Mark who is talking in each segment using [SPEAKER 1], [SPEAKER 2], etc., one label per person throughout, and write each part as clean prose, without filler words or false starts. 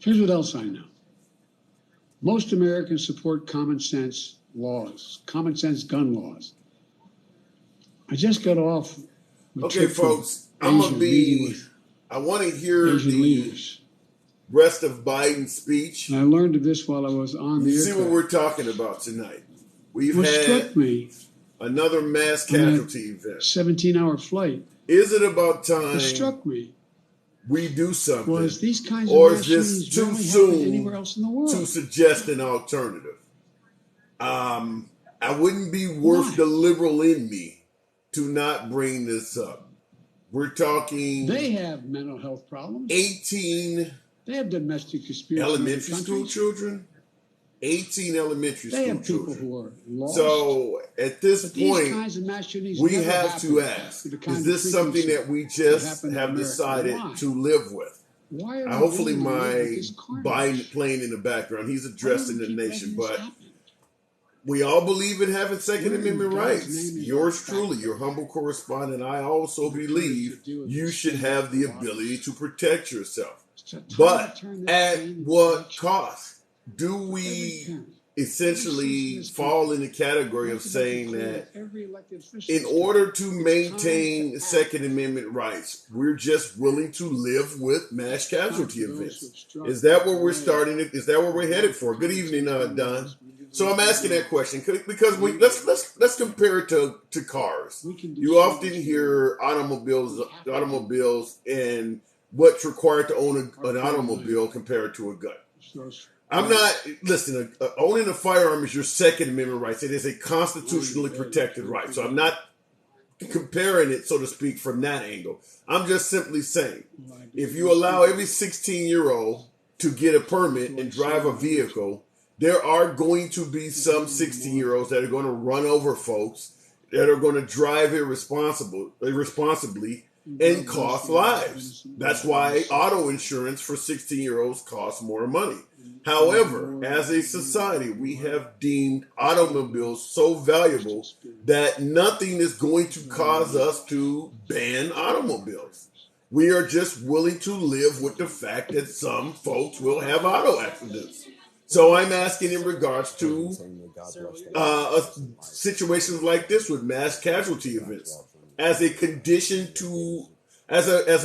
[SPEAKER 1] Here's what else I know. Most Americans support common sense laws, common sense gun laws. I just got off.
[SPEAKER 2] Okay, folks, I want to hear
[SPEAKER 1] Asian
[SPEAKER 2] the
[SPEAKER 1] leaders.
[SPEAKER 2] rest of Biden's speech.
[SPEAKER 1] And I learned of this while I was on the
[SPEAKER 2] See
[SPEAKER 1] aircraft.
[SPEAKER 2] what we're talking about tonight. We've
[SPEAKER 1] What
[SPEAKER 2] had
[SPEAKER 1] struck me
[SPEAKER 2] another mass casualty event.
[SPEAKER 1] 17-hour flight.
[SPEAKER 2] Is it about time
[SPEAKER 1] What struck me
[SPEAKER 2] we do something,
[SPEAKER 1] was these kinds
[SPEAKER 2] or
[SPEAKER 1] of
[SPEAKER 2] is
[SPEAKER 1] mass
[SPEAKER 2] this
[SPEAKER 1] shootings
[SPEAKER 2] too
[SPEAKER 1] rarely happen
[SPEAKER 2] soon
[SPEAKER 1] anywhere else in the world?
[SPEAKER 2] to suggest an alternative? I wouldn't be worth the liberal in me to not bring this up. We're talking.
[SPEAKER 1] They have mental health problems.
[SPEAKER 2] 18
[SPEAKER 1] They have domestic disputes.
[SPEAKER 2] elementary school children. 18 elementary
[SPEAKER 1] they
[SPEAKER 2] school
[SPEAKER 1] have people
[SPEAKER 2] children.
[SPEAKER 1] Who are lost.
[SPEAKER 2] So at this
[SPEAKER 1] But
[SPEAKER 2] point,
[SPEAKER 1] these kinds of mass shootings
[SPEAKER 2] we
[SPEAKER 1] never
[SPEAKER 2] have to
[SPEAKER 1] happen
[SPEAKER 2] ask:
[SPEAKER 1] with the kind
[SPEAKER 2] is
[SPEAKER 1] of
[SPEAKER 2] this something
[SPEAKER 1] frequency
[SPEAKER 2] that we
[SPEAKER 1] that
[SPEAKER 2] just
[SPEAKER 1] happen in
[SPEAKER 2] have
[SPEAKER 1] America.
[SPEAKER 2] decided
[SPEAKER 1] Why?
[SPEAKER 2] to live with?
[SPEAKER 1] Why are we
[SPEAKER 2] Hopefully,
[SPEAKER 1] willing to live with
[SPEAKER 2] my
[SPEAKER 1] this carnage?
[SPEAKER 2] Biden playing in the background, he's addressing the
[SPEAKER 1] Why do we keep
[SPEAKER 2] nation,
[SPEAKER 1] letting this
[SPEAKER 2] but
[SPEAKER 1] happen?
[SPEAKER 2] we all believe in having Second
[SPEAKER 1] Where in
[SPEAKER 2] Amendment
[SPEAKER 1] God's
[SPEAKER 2] rights.
[SPEAKER 1] name is
[SPEAKER 2] Yours
[SPEAKER 1] that
[SPEAKER 2] truly,
[SPEAKER 1] fact?
[SPEAKER 2] your humble correspondent, I also
[SPEAKER 1] The courage
[SPEAKER 2] believe
[SPEAKER 1] to do it
[SPEAKER 2] you
[SPEAKER 1] and
[SPEAKER 2] should
[SPEAKER 1] stand
[SPEAKER 2] have
[SPEAKER 1] up
[SPEAKER 2] the
[SPEAKER 1] for
[SPEAKER 2] ability
[SPEAKER 1] others.
[SPEAKER 2] to protect yourself.
[SPEAKER 1] It's a time
[SPEAKER 2] But
[SPEAKER 1] to turn that
[SPEAKER 2] at
[SPEAKER 1] pain into
[SPEAKER 2] what
[SPEAKER 1] action.
[SPEAKER 2] cost? Do
[SPEAKER 1] Every
[SPEAKER 2] we
[SPEAKER 1] parent,
[SPEAKER 2] essentially fall in the category of saying that
[SPEAKER 1] every elected official
[SPEAKER 2] in order to maintain Second Amendment rights, we're just willing to live with mass casualty events? Is that where we're starting? Is that where we're headed for? Good evening, Don. So I'm asking that question because let's compare it to cars. You often hear automobiles and what's required to own an automobile compared to a gun. I'm not, listen, owning a firearm is your Second Amendment rights. It is a constitutionally protected right. So I'm not comparing it, so to speak, from that angle. I'm just simply saying, if you allow every 16-year-old to get a permit and drive a vehicle, there are going to be some 16-year-olds that are going to run over folks, that are going to drive irresponsibly and cost lives. That's why auto insurance for 16-year-olds costs more money. However, as a society, we have deemed automobiles so valuable that nothing is going to cause us to ban automobiles. We are just willing to live with the fact that some folks will have auto accidents. So I'm asking in regards to situations like this with mass casualty events. As a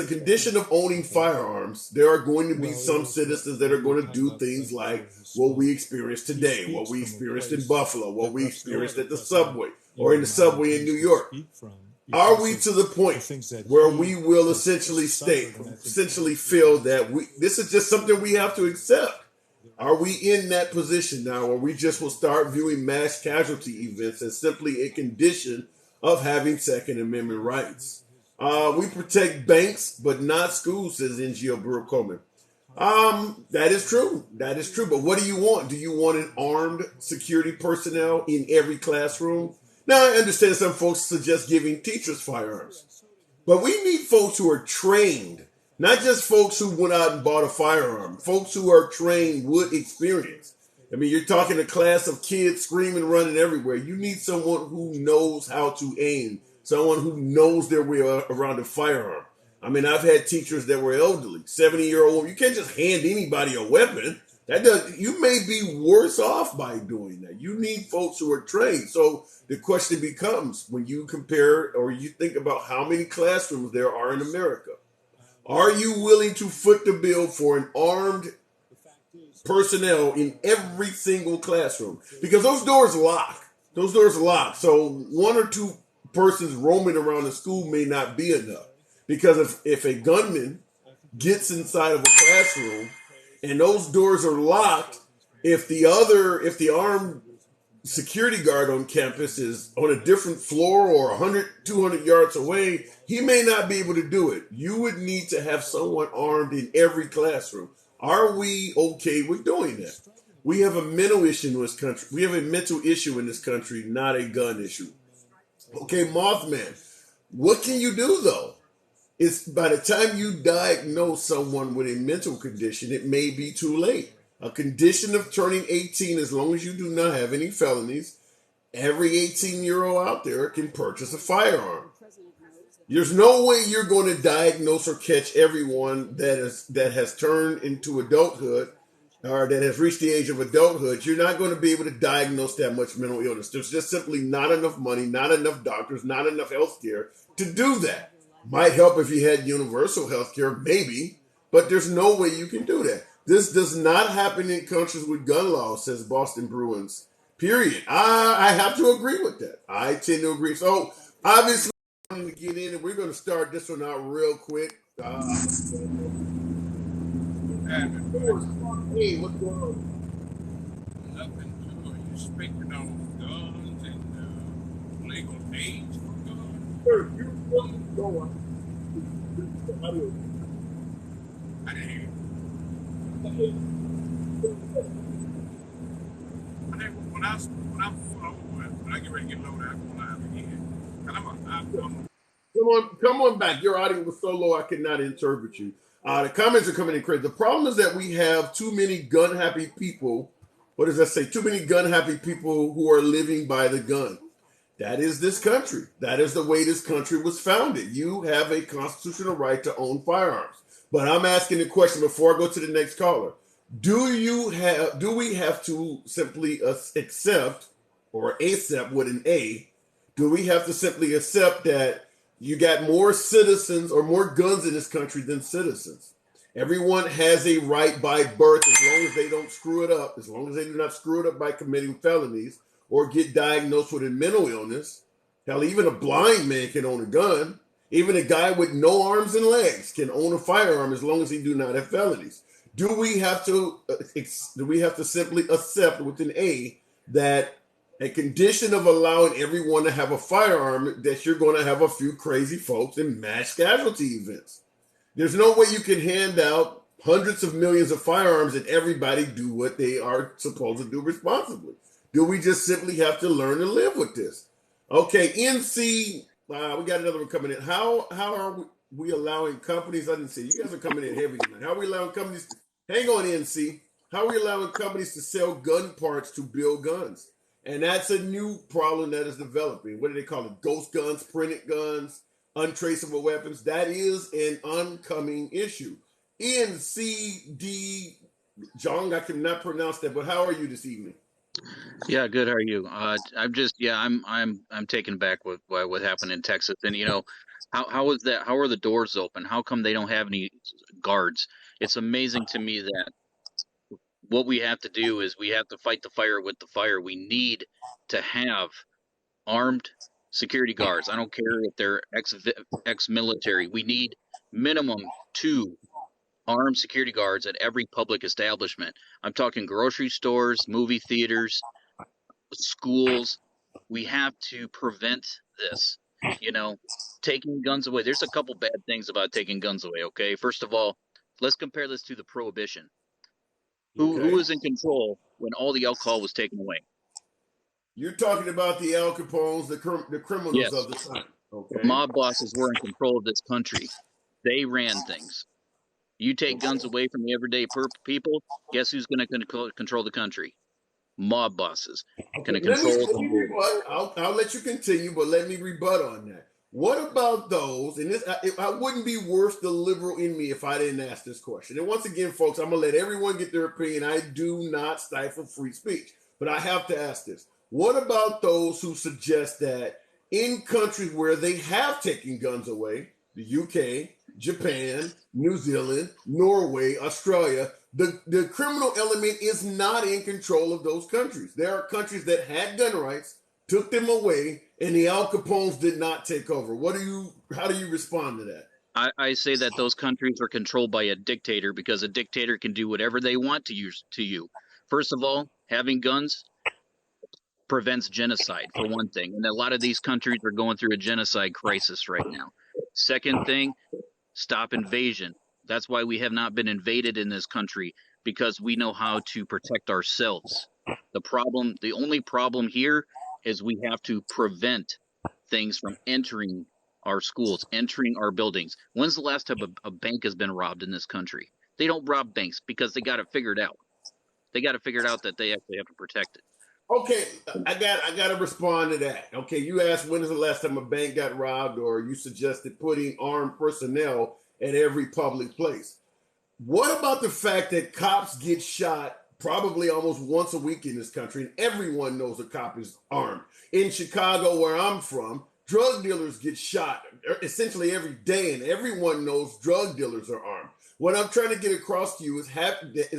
[SPEAKER 2] condition of owning firearms, there are going to be some citizens that are going to do things like what we experienced today, what we experienced in Buffalo, what we experienced at the subway or in the subway in New York. Are we to the point where we will essentially feel that this is just something we have to accept? Are we in that position now where we just will start viewing mass casualty events as simply a condition of having Second Amendment rights? We protect banks, but not schools, says NGO Burr Coleman. That is true. That is true. But what do you want? Do you want an armed security personnel in every classroom? Now, I understand some folks suggest giving teachers firearms. But we need folks who are trained, not just folks who went out and bought a firearm, folks who are trained with experience. I mean, you're talking a class of kids screaming, running everywhere. You need someone who knows how to aim, someone who knows their way around a firearm. I mean, I've had teachers that were elderly, 70-year-old. You can't just hand anybody a weapon. You may be worse off by doing that. You need folks who are trained. So the question becomes, when you compare or you think about how many classrooms there are in America, are you willing to foot the bill for an armed personnel in every single classroom? Because those doors lock. Those doors lock. So one or two persons roaming around the school may not be enough. Because if a gunman gets inside of a classroom and those doors are locked, if the armed security guard on campus is on a different floor or 100, 200 yards away, he may not be able to do it. You would need to have someone armed in every classroom. Are we okay with doing that? We have a mental issue in this country. We have a mental issue in this country, not a gun issue. Okay, Mothman, what can you do though? It's by the time you diagnose someone with a mental condition, it may be too late. A condition of turning 18, as long as you do not have any felonies, every 18-year-old out there can purchase a firearm. There's no way you're going to diagnose or catch everyone that has turned into adulthood or that has reached the age of adulthood. You're not going to be able to diagnose that much mental illness. There's just simply not enough money, not enough doctors, not enough health care to do that. Might help if you had universal health care, maybe, but there's no way you can do that. This does not happen in countries with gun laws, says Boston Bruins. Period. I have to agree with that. I tend to agree. So obviously, I'm going to get in and we're going to start this one out real quick. Hey, what's going on?
[SPEAKER 3] Nothing to it. You speaking on guns and legal age for guns?
[SPEAKER 2] Sir, you're really going.
[SPEAKER 3] I didn't hear you. When I get ready to get loaded, I'm going live again.
[SPEAKER 2] Come on back. Your audio was so low I could not interpret you. The comments are coming in crazy. The problem is that we have too many gun-happy people. What does that say? Too many gun-happy people who are living by the gun. That is this country. That is the way this country was founded. You have a constitutional right to own firearms. But I'm asking the question before I go to the next caller. Do we have to simply accept, or accept with an A, do we have to simply accept that you got more citizens or more guns in this country than citizens? Everyone has a right by birth as long as they don't screw it up, as long as they do not screw it up by committing felonies or get diagnosed with a mental illness. Hell, even a blind man can own a gun. Even a guy with no arms and legs can own a firearm as long as he do not have felonies. Do we have to simply accept with an A that a condition of allowing everyone to have a firearm, that you're going to have a few crazy folks in mass casualty events? There's no way you can hand out hundreds of millions of firearms and everybody do what they are supposed to do responsibly. Do we just simply have to learn to live with this? Okay, NC, we got another one coming in. How are we allowing companies? I didn't see you guys are coming in heavy tonight. How are we allowing companies? Hang on, NC. How are we allowing companies to sell gun parts to build guns? And that's a new problem that is developing. What do they call it? Ghost guns, printed guns, untraceable weapons. That is an oncoming issue. NCD, John, I cannot pronounce that, but how are you this evening?
[SPEAKER 4] Yeah, good. How are you? I'm taken back with what happened in Texas. And how is that? How are the doors open? How come they don't have any guards? It's amazing to me that what we have to do is we have to fight the fire with the fire. We need to have armed security guards. I don't care if they're ex-military. We need minimum 2 armed security guards at every public establishment. I'm talking grocery stores, movie theaters, schools. We have to prevent this, taking guns away. There's a couple bad things about taking guns away, okay? First of all, let's compare this to the Prohibition. Who was in control when all the alcohol was taken away?
[SPEAKER 2] You're talking about the Al Capones, the criminals
[SPEAKER 4] Yes.
[SPEAKER 2] of the time. Okay.
[SPEAKER 4] The mob bosses were in control of this country. They ran things. You take guns away from the everyday people, guess who's going to control the country? Mob bosses.
[SPEAKER 2] Okay. I'll let you continue, but let me rebut on that. What about those, and this, I wouldn't be worth the liberal in me if I didn't ask this question. And once again, folks, I'm going to let everyone get their opinion. I do not stifle free speech, but I have to ask this. What about those who suggest that in countries where they have taken guns away, the UK, Japan, New Zealand, Norway, Australia, the criminal element is not in control of those countries? There are countries that had gun rights, took them away, and the Al Capones did not take over. How do you respond to that?
[SPEAKER 4] I say that those countries are controlled by a dictator because a dictator can do whatever they want to you. First of all, having guns prevents genocide, for one thing. And a lot of these countries are going through a genocide crisis right now. Second thing, stop invasion. That's why we have not been invaded in this country, because we know how to protect ourselves. The only problem here is we have to prevent things from entering our schools, entering our buildings. When's the last time a bank has been robbed in this country? They don't rob banks because they got it figured out. They got to figure it out that they actually have to protect it.
[SPEAKER 2] Okay, I got to respond to that. Okay, you asked when is the last time a bank got robbed, or you suggested putting armed personnel at every public place. What about the fact that cops get shot probably almost once a week in this country, and everyone knows a cop is armed? In Chicago, where I'm from, drug dealers get shot essentially every day, and everyone knows drug dealers are armed. What I'm trying to get across to you is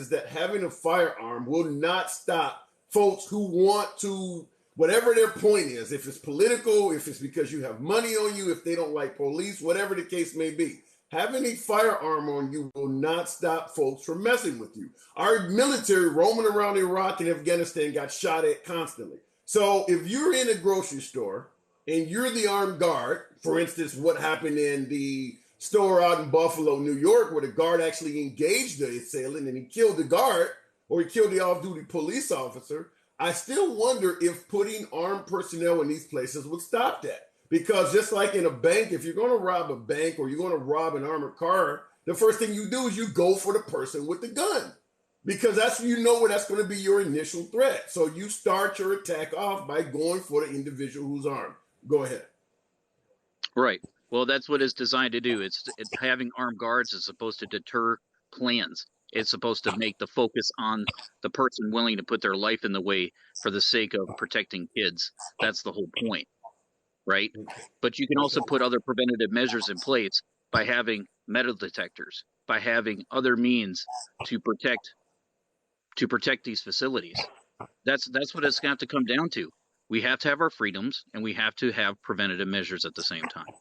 [SPEAKER 2] that having a firearm will not stop folks who want to, whatever their point is, if it's political, if it's because you have money on you, if they don't like police, whatever the case may be. Having a firearm on you will not stop folks from messing with you. Our military roaming around Iraq and Afghanistan got shot at constantly. So if you're in a grocery store and you're the armed guard, for instance, what happened in the store out in Buffalo, New York, where the guard actually engaged the assailant and he killed the guard, or he killed the off-duty police officer, I still wonder if putting armed personnel in these places would stop that. Because just like in a bank, if you're going to rob a bank or you're going to rob an armored car, the first thing you do is you go for the person with the gun. Because that's, you know, where that's going to be your initial threat. So you start your attack off by going for the individual who's armed. Go ahead.
[SPEAKER 4] Right. Well, that's what it's designed to do. It's having armed guards is supposed to deter plans. It's supposed to make the focus on the person willing to put their life in the way for the sake of protecting kids. That's the whole point, right? But you can also put other preventative measures in place by having metal detectors, by having other means to protect these facilities. That's what it's got to come down to. We have to have our freedoms, and we have to have preventative measures at the same time.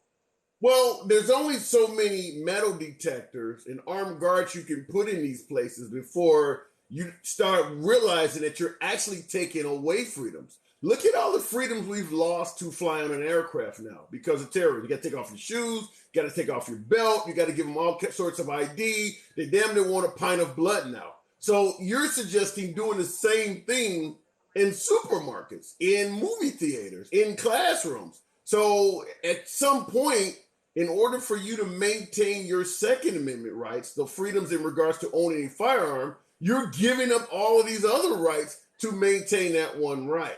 [SPEAKER 2] Well, there's only so many metal detectors and armed guards you can put in these places before you start realizing that you're actually taking away freedoms. Look at all the freedoms we've lost to fly on an aircraft now because of terrorism. You got to take off your shoes, you got to take off your belt, you got to give them all sorts of ID. They damn near want a pint of blood now. So you're suggesting doing the same thing in supermarkets, in movie theaters, in classrooms. So at some point, in order for you to maintain your Second Amendment rights, the freedoms in regards to owning a firearm, you're giving up all of these other rights to maintain that one right.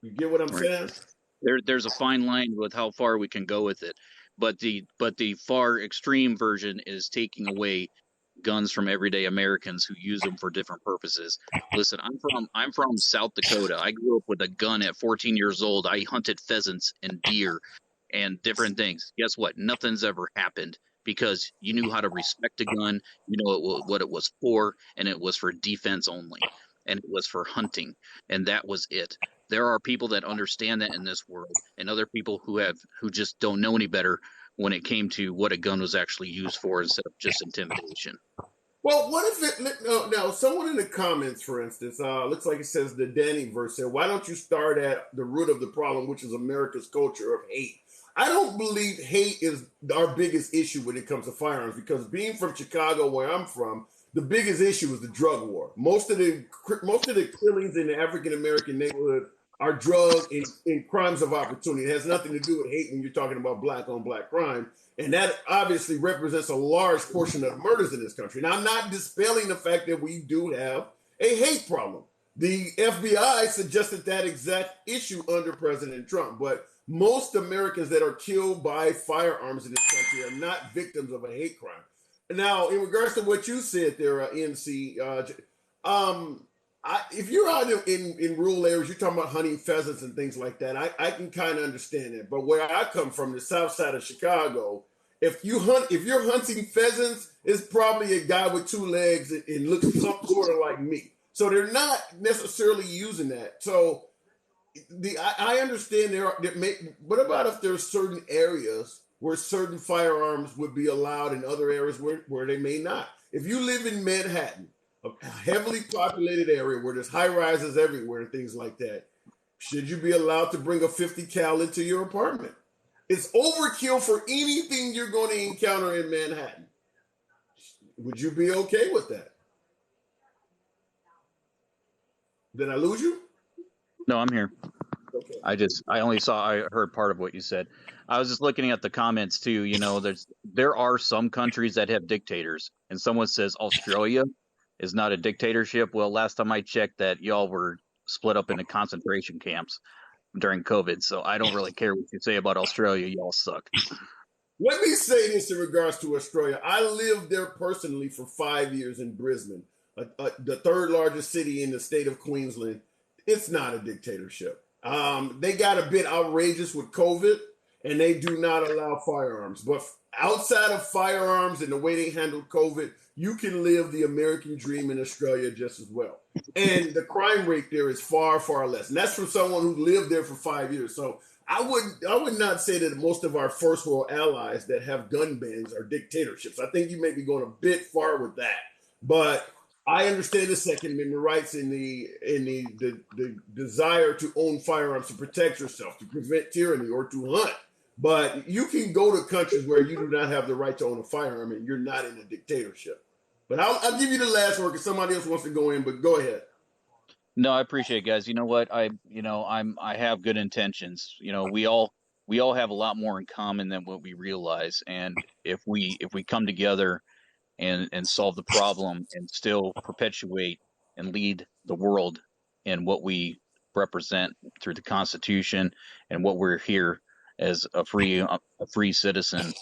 [SPEAKER 2] You get what I'm saying?
[SPEAKER 4] There's a fine line with how far we can go with it, but the far extreme version is taking away guns from everyday Americans who use them for different purposes. Listen, I'm from South Dakota. I grew up with a gun at 14 years old. I hunted pheasants and deer and different things. Guess what? Nothing's ever happened because you knew how to respect a gun. You know what it was for, and it was for defense only, and it was for hunting, and that was it. There are people that understand that in this world, and other people who just don't know any better when it came to what a gun was actually used for instead of just intimidation.
[SPEAKER 2] Well, what if it now? Someone in the comments, for instance, looks like it says the Danny verse said, "Why don't you start at the root of the problem, which is America's culture of hate?" I don't believe hate is our biggest issue when it comes to firearms because being from Chicago, where I'm from, the biggest issue is the drug war. Most of the killings in the African American neighborhood are drug and crimes of opportunity. It has nothing to do with hate when you're talking about black on black crime. And that obviously represents a large portion of the murders in this country. Now, I'm not dispelling the fact that we do have a hate problem. The FBI suggested that exact issue under President Trump, but most Americans that are killed by firearms in this country are not victims of a hate crime. Now, in regards to what you said there, NC, if you're out in rural areas, you're talking about hunting pheasants and things like that. I can kind of understand it. But where I come from, the south side of Chicago, if you're hunting pheasants, it's probably a guy with two legs and looks some sort of like me. So they're not necessarily using that. So I understand what about if there's certain areas where certain firearms would be allowed in other areas where they may not? If you live in Manhattan, a heavily populated area where there's high rises everywhere and things like that, should you be allowed to bring a 50 cal into your apartment? It's overkill for anything you're going to encounter in Manhattan. Would you be okay with that? Did I lose you?
[SPEAKER 4] No, I'm here.
[SPEAKER 2] Okay.
[SPEAKER 4] I heard part of what you said. I was just looking at the comments too. You know, there are some countries that have dictators, and someone says Australia is not a dictatorship. Well, last time I checked that y'all were split up into concentration camps during COVID. So I don't really care what you say about Australia. Y'all suck.
[SPEAKER 2] Let me say this in regards to Australia. I lived there personally for 5 years in Brisbane, the third largest city in the state of Queensland. It's not a dictatorship. They got a bit outrageous with COVID, and they do not allow firearms. But outside of firearms and the way they handled COVID, you can live the American dream in Australia just as well. And the crime rate there is far, far less. And that's from someone who lived there for 5 years. So I would not say that most of our first world allies that have gun bans are dictatorships. I think you may be going a bit far with that. But I understand the Second Amendment rights and the desire to own firearms to protect yourself, to prevent tyranny, or to hunt. But you can go to countries where you do not have the right to own a firearm and you're not in a dictatorship. But I'll give you the last word because somebody else wants to go in, but go ahead.
[SPEAKER 4] No, I appreciate it, guys. You know what? I have good intentions. You know, we all have a lot more in common than what we realize. And if we come together and solve the problem and still perpetuate and lead the world in what we represent through the Constitution and what we're here as a free citizen,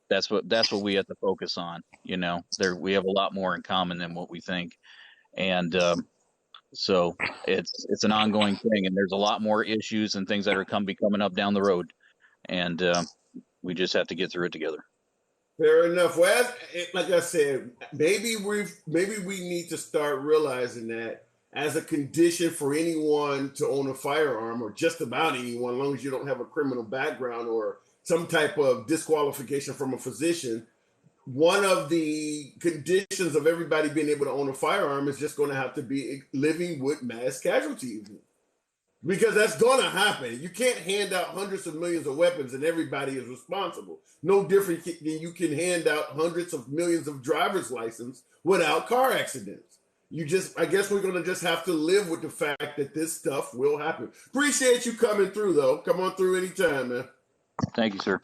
[SPEAKER 4] that's what we have to focus on. You know, we have a lot more in common than what we think. And so it's an ongoing thing, and there's a lot more issues and things that are coming up down the road, and we just have to get through it together.
[SPEAKER 2] Fair enough. Well, like I said, maybe we need to start realizing that as a condition for anyone to own a firearm, or just about anyone, as long as you don't have a criminal background or some type of disqualification from a physician, one of the conditions of everybody being able to own a firearm is just going to have to be living with mass casualties, because that's going to happen. You can't hand out hundreds of millions of weapons and everybody is responsible. No different than you can hand out hundreds of millions of driver's licenses without car accidents. I guess we're going to just have to live with the fact that this stuff will happen. Appreciate you coming through, though. Come on through anytime, man.
[SPEAKER 4] Thank you, sir.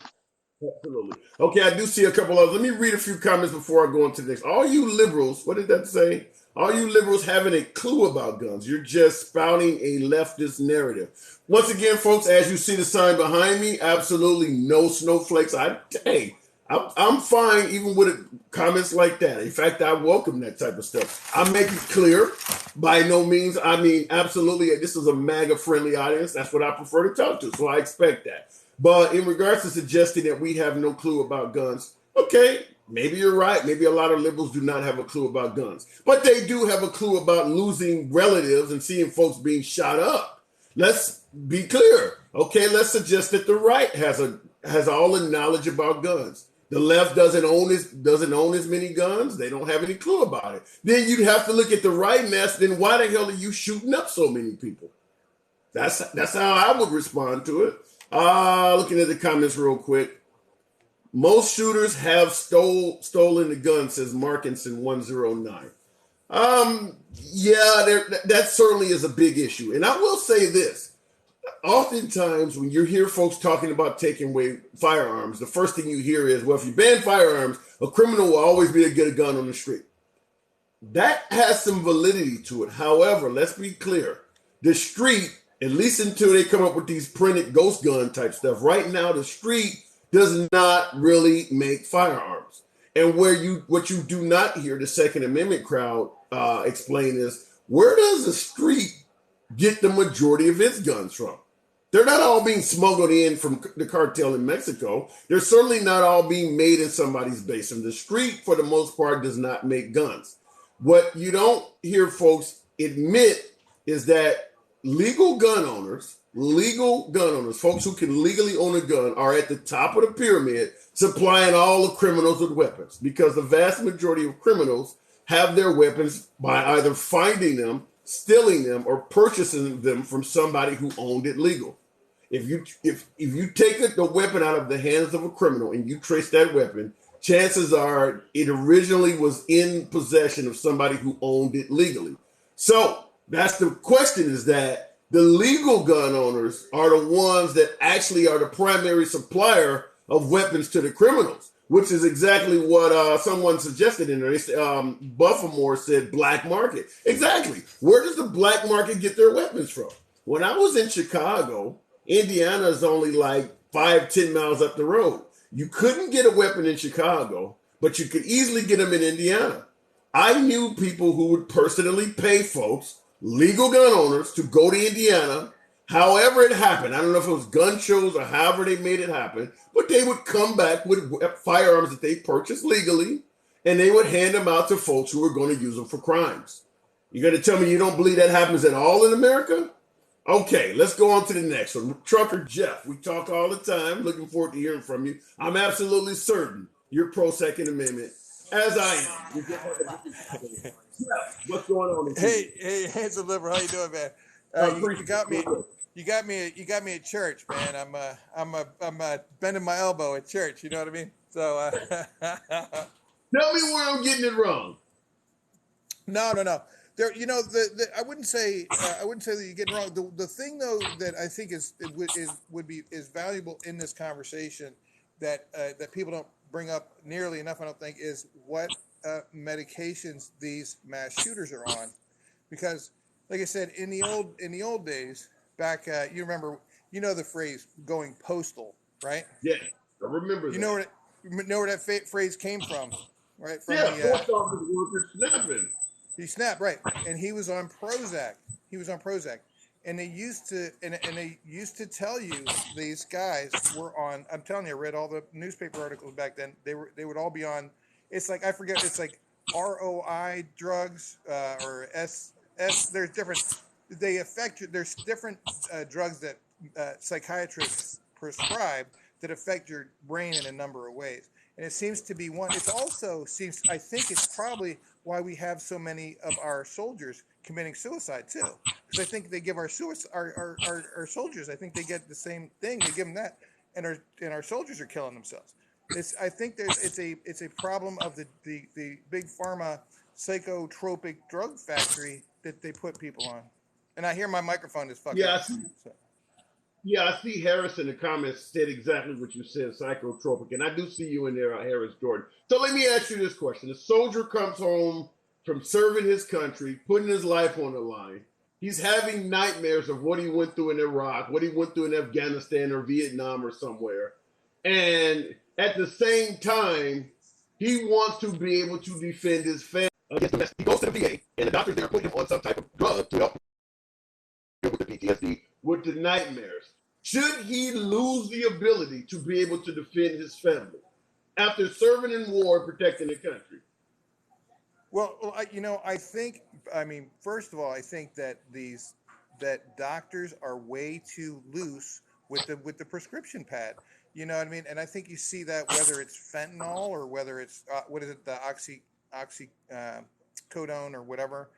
[SPEAKER 2] Absolutely. Okay, I do see a couple others. Let me read a few comments before I go into the next. All you liberals, what did that say? All you liberals having a clue about guns. You're just spouting a leftist narrative. Once again, folks, as you see the sign behind me, absolutely no snowflakes. I'm fine even with comments like that. In fact, I welcome that type of stuff. I make it clear, by no means, I mean, absolutely, this is a MAGA-friendly audience. That's what I prefer to talk to, so I expect that. But in regards to suggesting that we have no clue about guns, okay, maybe you're right. Maybe a lot of liberals do not have a clue about guns. But they do have a clue about losing relatives and seeing folks being shot up. Let's be clear. Okay, let's suggest that the right has all the knowledge about guns. The left doesn't own as many guns. They don't have any clue about it. Then you'd have to look at the right and ask, then why the hell are you shooting up so many people? That's how I would respond to it. Looking at the comments real quick. Most shooters have stolen the gun, says Markinson 109. Yeah, that certainly is a big issue. And I will say this. Oftentimes, when you hear folks talking about taking away firearms, the first thing you hear is, well, if you ban firearms, a criminal will always be able to get a gun on the street. That has some validity to it. However, let's be clear. The street, at least until they come up with these printed ghost gun type stuff, right now the street does not really make firearms. And what you do not hear the Second Amendment crowd explain is, where does the street get the majority of its guns from? They're not all being smuggled in from the cartel in Mexico. They're certainly not all being made in somebody's basement. The street, for the most part, does not make guns. What you don't hear folks admit is that legal gun owners, folks who can legally own a gun, are at the top of the pyramid supplying all the criminals with weapons, because the vast majority of criminals have their weapons by either finding them, stealing them, or purchasing them from somebody who owned it legal. If you take the weapon out of the hands of a criminal and you trace that weapon, chances are it originally was in possession of somebody who owned it legally. So that's the question, is that the legal gun owners are the ones that actually are the primary supplier of weapons to the criminals. which is exactly what someone suggested in there. They said, Buffamore said black market. Exactly. Where does the black market get their weapons from? When I was in Chicago, Indiana is only like 5-10 miles up the road. You couldn't get a weapon in Chicago, but you could easily get them in Indiana. I knew people who would personally pay folks, legal gun owners, to go to Indiana. However it happened, I don't know if it was gun shows or however they made it happen, but they would come back with firearms that they purchased legally, and they would hand them out to folks who were going to use them for crimes. You're going to tell me you don't believe that happens at all in America? Okay, let's go on to the next one. Trucker Jeff, we talk all the time. Looking forward to hearing from you. I'm absolutely certain you're pro-Second Amendment, as I am. Jeff, what's going on?
[SPEAKER 5] Hey, handsome liberal, how you doing, man? You got me at church, man. I'm bending my elbow at church. You know what I mean? So
[SPEAKER 2] tell me where I'm getting it wrong.
[SPEAKER 5] No. There, I wouldn't say that you're getting it wrong. The thing though that I think is valuable in this conversation that people don't bring up nearly enough, I don't think, is what medications these mass shooters are on, because, like I said, in the old days, back, you remember, the phrase "going postal," right?
[SPEAKER 2] Yeah, I remember.
[SPEAKER 5] You know where that phrase came from, right? From
[SPEAKER 2] post office worker snapping.
[SPEAKER 5] He snapped, right, and he was on Prozac. And they used to tell you these guys were on. I'm telling you, I read all the newspaper articles back then. They would all be on. It's like, I forget. It's like ROI drugs or S. There's different. They affect you. There's different drugs that psychiatrists prescribe that affect your brain in a number of ways. And it seems to be one. It also seems. I think it's probably why we have so many of our soldiers committing suicide too, because I think they give our soldiers. I think they get the same thing. They give them that, and our soldiers are killing themselves. I think it's a problem of the big pharma psychotropic drug factory that they put people on. And I hear my microphone is fucking up.
[SPEAKER 2] Yeah, I see Harris in the comments said exactly what you said, psychotropic. And I do see you in there, Harris Jordan. So let me ask you this question. A soldier comes home from serving his country, putting his life on the line. He's having nightmares of what he went through in Iraq, what he went through in Afghanistan or Vietnam or somewhere. And at the same time, he wants to be able to defend his family against the. He goes to the VA, and the doctors there put him on some type of drug to help him with the PTSD, with the nightmares. Should he lose the ability to be able to defend his family after serving in war and protecting the country?
[SPEAKER 5] Well, I think, first of all, I think that doctors are way too loose with the prescription pad. You know what I mean? And I think you see that whether it's fentanyl or whether it's the oxycodone or whatever.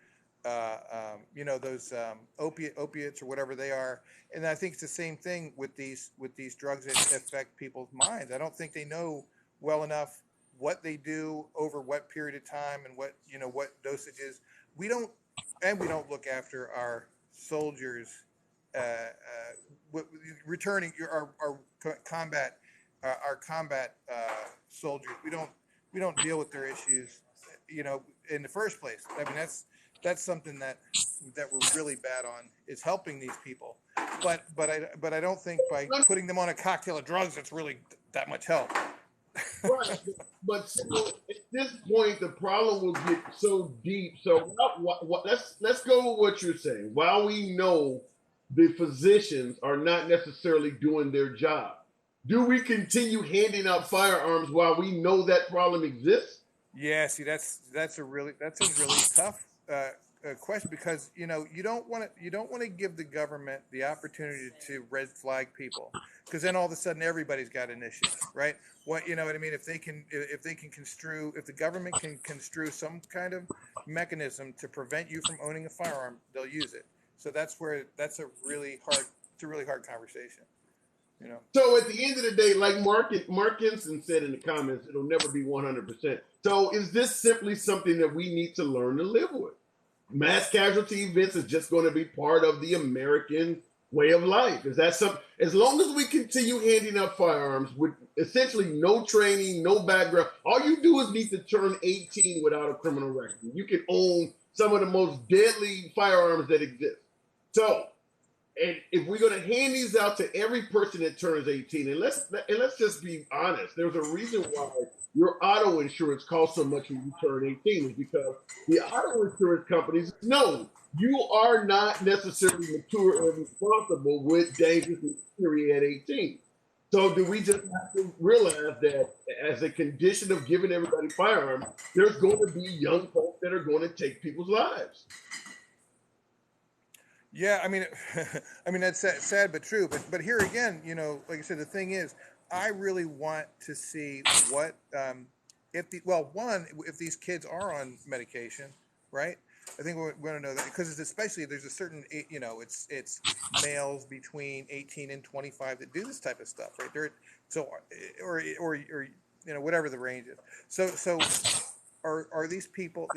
[SPEAKER 5] Those opiates or whatever they are, and I think it's the same thing with these drugs that affect people's minds. I don't think they know well enough what they do over what period of time and what dosages. We don't look after our soldiers, returning our combat soldiers. We don't deal with their issues, in the first place. I mean, that's something that we're really bad on, is helping these people. But I don't think by putting them on a cocktail of drugs it's really that much help.
[SPEAKER 2] Right, but so at this point the problem will get so deep. So let's go with what you're saying. While we know the physicians are not necessarily doing their job, do we continue handing out firearms while we know that problem exists?
[SPEAKER 5] Yeah, see, that's a really tough question, because you don't want to give the government the opportunity to red flag people, because then all of a sudden everybody's got an issue, right? What I mean? If the government can construe some kind of mechanism to prevent you from owning a firearm, they'll use it. So that's a really hard conversation.
[SPEAKER 2] So at the end of the day, like Mark Ensign said in the comments, it'll never be 100%. So is this simply something that we need to learn to live with? Mass casualty events is just going to be part of the American way of life. Is that something? As long as we continue handing out firearms, essentially no training, no background. All you do is need to turn 18 without a criminal record. You can own some of the most deadly firearms that exist. So, and if we're going to hand these out to every person that turns 18, and let's just be honest, there's a reason why your auto insurance costs so much when you turn 18 is because the auto insurance companies know you are not necessarily mature and responsible with dangerous machinery at 18. So do we just have to realize that as a condition of giving everybody firearms, there's going to be young folks that are going to take people's lives?
[SPEAKER 5] Yeah, I mean, I mean that's sad but true. But here again, you know, like I said, the thing is, I really want to see what if if these kids are on medication, right? I think we're going to know that because it's especially there's a certain you know it's males between 18 and 25 that do this type of stuff, right? Or you know whatever the range is. So are these people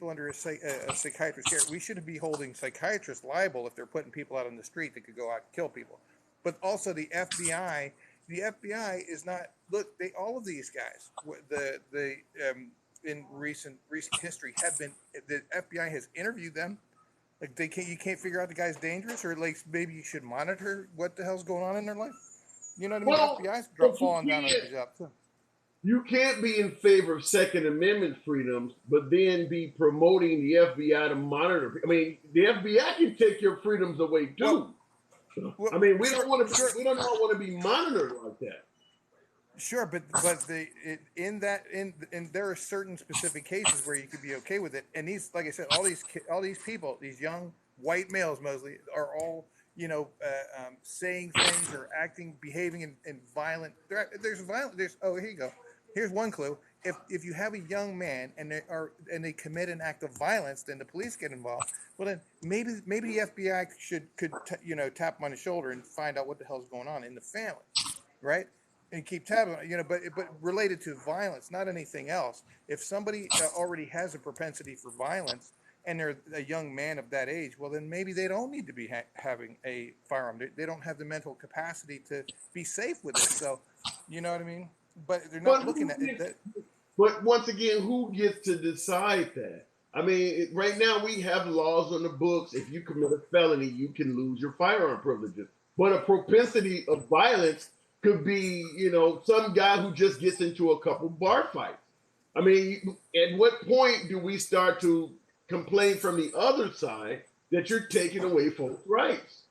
[SPEAKER 5] under a psychiatrist care? We shouldn't be holding psychiatrists liable if they're putting people out on the street that could go out and kill people. But also the FBI is not all of these guys in recent history have been the FBI has interviewed them. Like you can't figure out the guy's dangerous, or like maybe you should monitor what the hell's going on in their life. You know what I mean?
[SPEAKER 2] Well,
[SPEAKER 5] FBI's falling down on the job too.
[SPEAKER 2] You can't be in favor of Second Amendment freedoms, but then be promoting the FBI to monitor. I mean, the FBI can take your freedoms away too. I mean, we don't want to be monitored like that.
[SPEAKER 5] Sure, but there are certain specific cases where you could be okay with it. And these, like I said, all these people, these young white males mostly, are all saying things or behaving in violent. There's oh, here you go. Here's one clue. If you have a young man and they commit an act of violence, then the police get involved. Well, then maybe the FBI could tap him on the shoulder and find out what the hell's going on in the family, right? And keep tabs on it, but related to violence, not anything else. If somebody already has a propensity for violence and they're a young man of that age, well, then maybe they don't need to be having a firearm. They don't have the mental capacity to be safe with it. So, you know what I mean? But they're not looking at it.
[SPEAKER 2] But once again, who gets to decide that? I mean, right now we have laws on the books. If you commit a felony, you can lose your firearm privileges. But a propensity of violence could be, some guy who just gets into a couple bar fights. I mean, at what point do we start to complain from the other side that you're taking away folks' rights?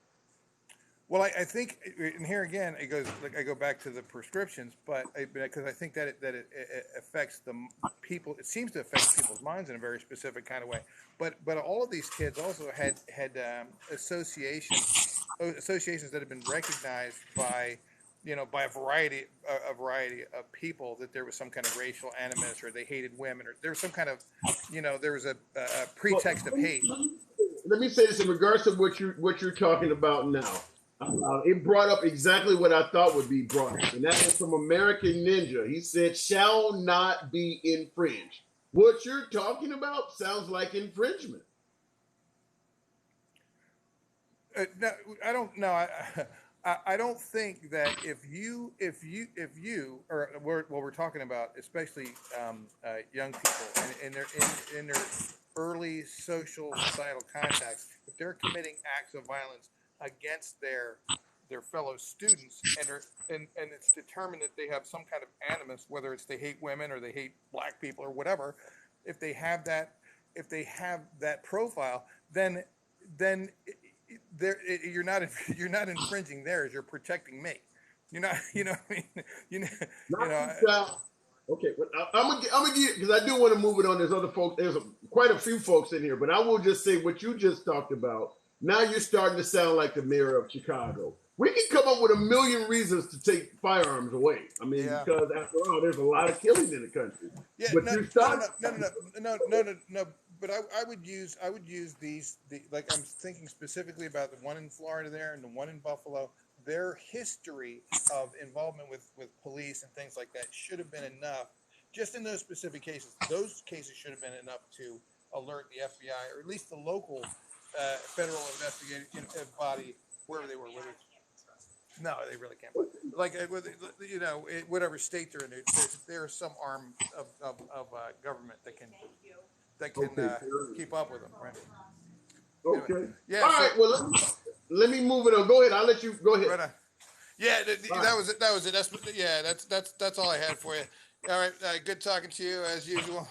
[SPEAKER 5] Well, I think, and here again, I go back to the prescriptions, because I think that it affects the people. It seems to affect people's minds in a very specific kind of way. But all of these kids also had associations that have been recognized by a variety of people, that there was some kind of racial animus, or they hated women, or there was some kind of, there was a pretext of hate.
[SPEAKER 2] Let me say this in regards to what you're talking about now. It brought up exactly what I thought would be brought up, and that is from American Ninja. He said, "Shall not be infringed." What you're talking about sounds like infringement.
[SPEAKER 5] No, I don't know. I don't think that if you or we're talking about, especially young people and in their early societal contacts, if they're committing acts of violence against their fellow students, and it's determined that they have some kind of animus, whether it's they hate women or they hate black people or whatever, if they have that profile, then you're not infringing theirs. You're protecting me. You're not.
[SPEAKER 2] Okay, but I'm gonna get, because I do want to move it on. There's other folks. There's quite a few folks in here, but I will just say what you just talked about. Now you're starting to sound like the mayor of Chicago. We can come up with a million reasons to take firearms away. I mean, because after all, there's a lot of killing in the country.
[SPEAKER 5] Yeah,
[SPEAKER 2] but
[SPEAKER 5] no. But I would use these, like I'm thinking specifically about the one in Florida there and the one in Buffalo. Their history of involvement with police and things like that should have been enough. Just in those specific cases, those cases should have been enough to alert the FBI, or at least the local federal investigative body, wherever they were. No, they really can't. Like, whatever state they're in, there's some arm of government that can keep up with them, right? Anyway,
[SPEAKER 2] Okay.
[SPEAKER 5] yeah.
[SPEAKER 2] All
[SPEAKER 5] So
[SPEAKER 2] right. Well, let me move it on. Go ahead. I'll let you go ahead.
[SPEAKER 5] right on. Yeah,
[SPEAKER 2] All
[SPEAKER 5] that
[SPEAKER 2] right.
[SPEAKER 5] was it. That's all I had for you. All right, good talking to you as usual.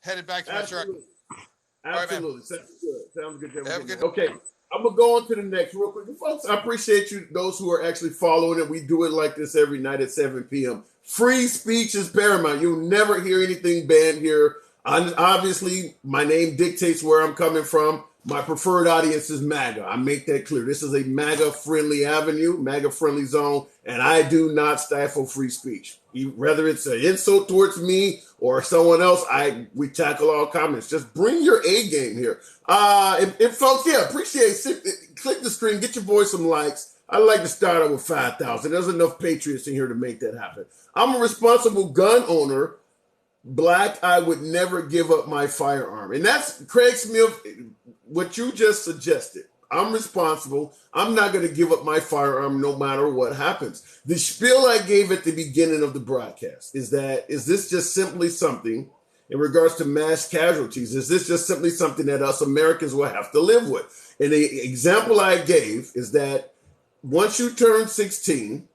[SPEAKER 5] Headed back to my truck.
[SPEAKER 2] Absolutely.
[SPEAKER 5] All right, man.
[SPEAKER 2] Absolutely. Sounds good. Sounds good.
[SPEAKER 5] Have a good.
[SPEAKER 2] Okay. I'm gonna go on to the next real quick. Folks, I appreciate you, those who are actually following it. We do it like this every night at 7 p.m. Free speech is paramount. You'll never hear anything banned here. Obviously, my name dictates where I'm coming from. My preferred audience is MAGA. I make that clear. This is a MAGA-friendly avenue, MAGA-friendly zone, and I do not stifle free speech. Whether it's an insult towards me or someone else, we tackle all comments. Just bring your A game here. If folks, appreciate it. Click the screen, get your boy some likes. I'd like to start out with 5,000. There's enough patriots in here to make that happen. I'm a responsible gun owner. Black, I would never give up my firearm. And that's Craig Smith, what you just suggested. I'm responsible. I'm not going to give up my firearm no matter what happens. The spiel I gave at the beginning of the broadcast is this just simply something in regards to mass casualties? Is this just simply something that us Americans will have to live with? And the example I gave is that once you turn 16,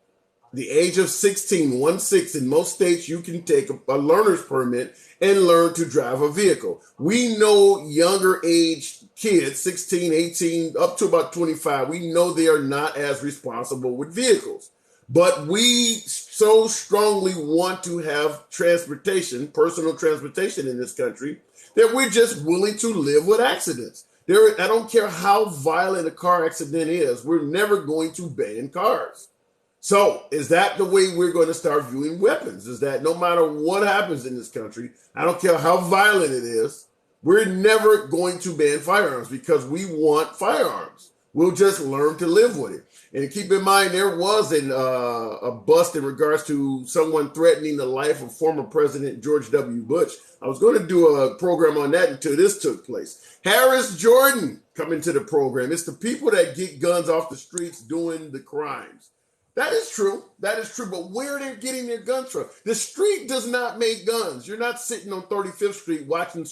[SPEAKER 2] the age of 16, 1/6, in most states, you can take a learner's permit and learn to drive a vehicle. We know younger age kids, 16, 18, up to about 25, we know they are not as responsible with vehicles. But we so strongly want to have transportation, personal transportation in this country, that we're just willing to live with accidents. I don't care how violent a car accident is, we're never going to ban cars. So is that the way we're going to start viewing weapons? Is that no matter what happens in this country, I don't care how violent it is, we're never going to ban firearms because we want firearms. We'll just learn to live with it. And keep in mind, there was a bust in regards to someone threatening the life of former President George W. Bush. I was going to do a program on that until this took place. Harris Jordan coming to the program. It's the people that get guns off the streets doing the crimes. That is true. That is true. But where are they getting their guns from? The street does not make guns. You're not sitting on 35th Street watching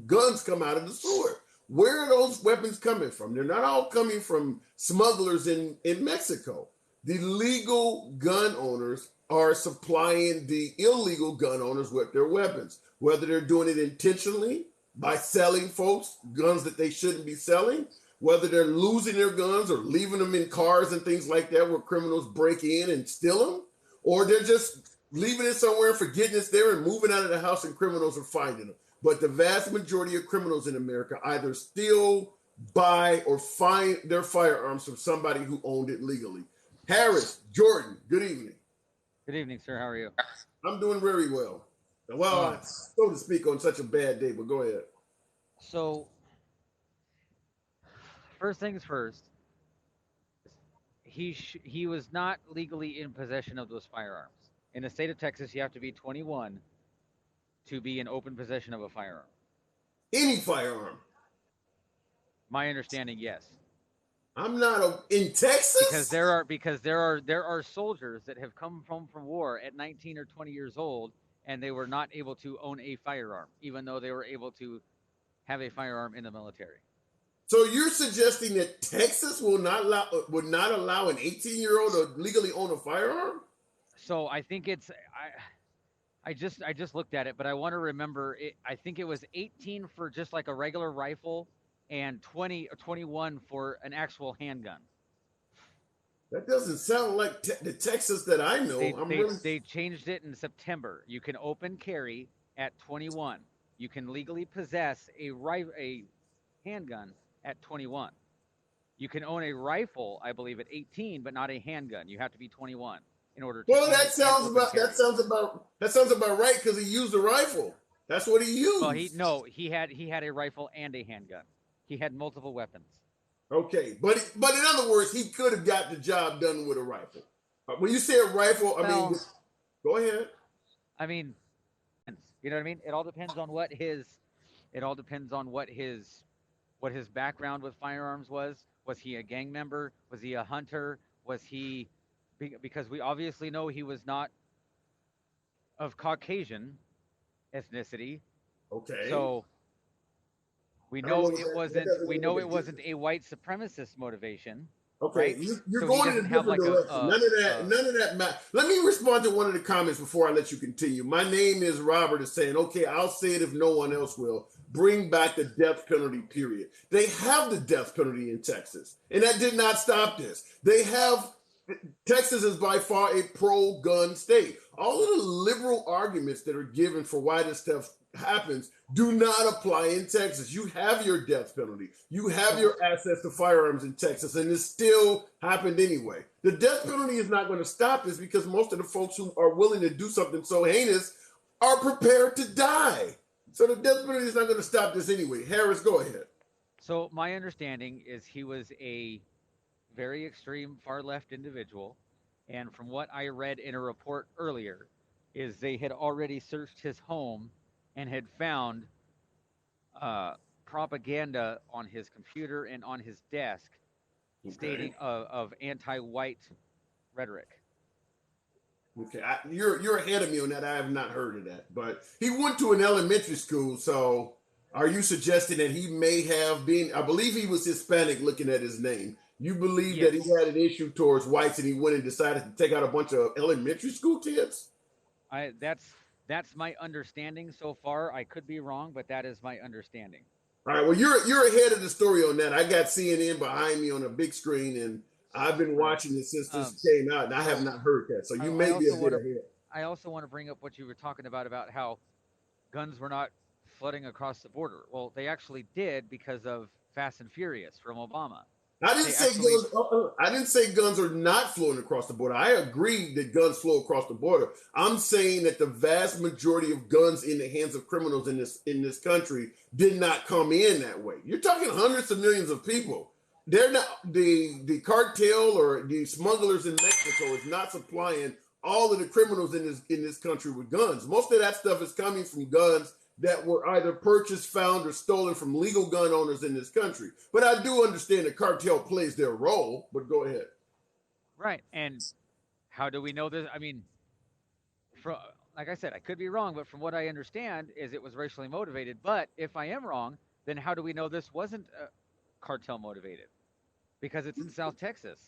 [SPEAKER 2] guns come out of the sewer. Where are those weapons coming from? They're not all coming from smugglers in Mexico. The legal gun owners are supplying the illegal gun owners with their weapons, whether they're doing it intentionally by selling folks guns that they shouldn't be selling, whether they're losing their guns or leaving them in cars and things like that where criminals break in and steal them, or they're just leaving it somewhere, forgetting it's there and moving out of the house and criminals are finding them. But the vast majority of criminals in America either steal, buy, or find their firearms from somebody who owned it legally. Harris, Jordan, good evening.
[SPEAKER 6] Good evening, sir. How are you?
[SPEAKER 2] I'm doing very well. Well, so to speak, on such a bad day, but go ahead.
[SPEAKER 6] So, first things first, he was not legally in possession of those firearms. In the state of Texas, you have to be 21 to be in open possession of a firearm.
[SPEAKER 2] Any firearm?
[SPEAKER 6] My understanding, yes.
[SPEAKER 2] I'm not in Texas
[SPEAKER 6] because there are soldiers that have come home from war at 19 or 20 years old, and they were not able to own a firearm, even though they were able to have a firearm in the military.
[SPEAKER 2] So you're suggesting that Texas would not allow an 18-year-old to legally own a firearm?
[SPEAKER 6] So I think it's I just looked at it, but I want to remember it. I think it was 18 for just like a regular rifle, and 20 or 21 for an actual handgun.
[SPEAKER 2] That doesn't sound like the Texas that I know.
[SPEAKER 6] They changed it in September. You can open carry at 21. You can legally possess a handgun at 21. You can own a rifle, I believe, at 18, but not a handgun. You have to be 21 in order to.
[SPEAKER 2] Well, that sounds about right because he used a rifle. That's what he used.
[SPEAKER 6] Well, he had a rifle and a handgun. He had multiple weapons.
[SPEAKER 2] Okay, but in other words, he could have got the job done with a rifle. When you say a rifle, I mean, go ahead.
[SPEAKER 6] I mean, you know what I mean? It all depends on what his background with firearms was. Was he a gang member? Was he a hunter? Was he because we obviously know he was not of Caucasian ethnicity.
[SPEAKER 2] Okay.
[SPEAKER 6] So we
[SPEAKER 2] I don't know
[SPEAKER 6] know
[SPEAKER 2] what
[SPEAKER 6] it
[SPEAKER 2] that
[SPEAKER 6] wasn't.
[SPEAKER 2] doesn't
[SPEAKER 6] We
[SPEAKER 2] really
[SPEAKER 6] know
[SPEAKER 2] make
[SPEAKER 6] it
[SPEAKER 2] a
[SPEAKER 6] wasn't
[SPEAKER 2] difference.
[SPEAKER 6] a white supremacist motivation,
[SPEAKER 2] Okay,
[SPEAKER 6] right?
[SPEAKER 2] you're
[SPEAKER 6] So he
[SPEAKER 2] going in
[SPEAKER 6] doesn't
[SPEAKER 2] a
[SPEAKER 6] have
[SPEAKER 2] different
[SPEAKER 6] like
[SPEAKER 2] direction. None of that matter. Let me respond to one of the comments before I let you continue. My name is Robert is saying, okay, I'll say it if no one else will. Bring back the death penalty, period. They have the death penalty in Texas, and that did not stop this. They have Texas is by far a pro-gun state. All of the liberal arguments that are given for why this stuff happens do not apply in Texas. You have your death penalty. You have
[SPEAKER 6] so
[SPEAKER 2] your access to firearms in Texas, and it still happened anyway. The death penalty is not going to stop this because most of the folks who are willing to do something so heinous are prepared to die. So the death penalty is not going to stop this anyway. Harris, go ahead.
[SPEAKER 6] so my understanding is he was a very extreme far left individual, and from what I read in a report earlier, is they had already searched his home and had found uh, propaganda on his computer and on his desk
[SPEAKER 2] Okay.
[SPEAKER 6] stating of anti-white rhetoric.
[SPEAKER 2] Okay, you're ahead of me on that. I have not heard of that, but he went to an elementary school. So, are you suggesting that he may have been? I believe he was Hispanic. Looking at his name, you believe that he
[SPEAKER 6] Yes,
[SPEAKER 2] had an issue towards whites, and he went and decided to take out a bunch of elementary school kids.
[SPEAKER 6] that's my understanding so far. I could be wrong, but that is my understanding.
[SPEAKER 2] All right. Well, you're ahead of the story on that. I got CNN behind me on a big screen, and I've been
[SPEAKER 6] Right.
[SPEAKER 2] watching it since this
[SPEAKER 6] Um,
[SPEAKER 2] came out, and I have
[SPEAKER 6] so
[SPEAKER 2] not heard that. So
[SPEAKER 6] I,
[SPEAKER 2] you
[SPEAKER 6] I
[SPEAKER 2] may be a
[SPEAKER 6] also
[SPEAKER 2] bit
[SPEAKER 6] want to
[SPEAKER 2] ahead.
[SPEAKER 6] I also want to bring up what you were talking about how guns were not flooding across the border. Well, they actually did because of Fast and Furious from Obama.
[SPEAKER 2] I didn't
[SPEAKER 6] They
[SPEAKER 2] say
[SPEAKER 6] actually
[SPEAKER 2] guns. I didn't say guns are not flowing across the border. I agree that guns flow across the border. I'm saying that the vast majority of guns in the hands of criminals in this country did not come in that way. You're talking hundreds of millions of people. They're not the cartel or the smugglers in Mexico is not supplying all of the criminals in this country with guns. Most of that stuff is coming from guns that were either purchased, found, or stolen from legal gun owners in this country. But I do understand the cartel plays their role. But go ahead.
[SPEAKER 6] right. And how do we know this? I mean, from like I said, I could be wrong, but from what I understand, is it was racially motivated. But if I am wrong, then how do we know this wasn't cartel motivated? Because it's in South Texas.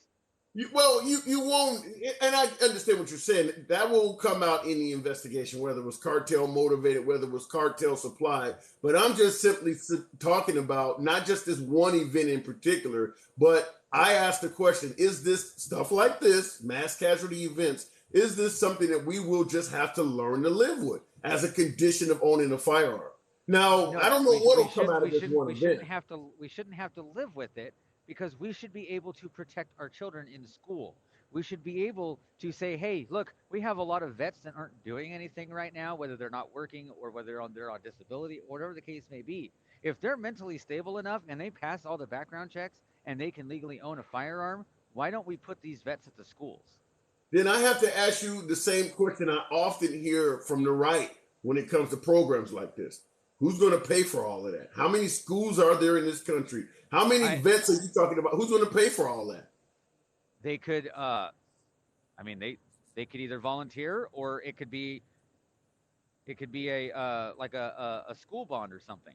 [SPEAKER 2] You won't, and I understand what you're saying. That will come out in the investigation, whether it was cartel motivated, whether it was cartel supplied. But I'm just simply talking about not just this one event in particular, but I asked the question: is this stuff like this, mass casualty events? Is this something that we will just have to learn to live with as a condition of owning a firearm? Now, I
[SPEAKER 6] No,
[SPEAKER 2] don't know what will come out of this one event.
[SPEAKER 6] we shouldn't have to live with it because we should be able to protect our children in school. We should be able to say, "Hey, look, we have a lot of vets that aren't doing anything right now, whether they're not working or whether they're on disability, or whatever the case may be. If they're mentally stable enough and they pass all the background checks and they can legally own a firearm, why don't we put these vets at the schools?"
[SPEAKER 2] Then I have to ask you the same question I often hear from the right when it comes to programs like this. Who's going to pay for all of that? How many schools are there in this country? How many
[SPEAKER 6] I
[SPEAKER 2] vets are you talking about? Who's going to pay for all that?
[SPEAKER 6] They could I mean they could either volunteer or it could be a like a school bond or something.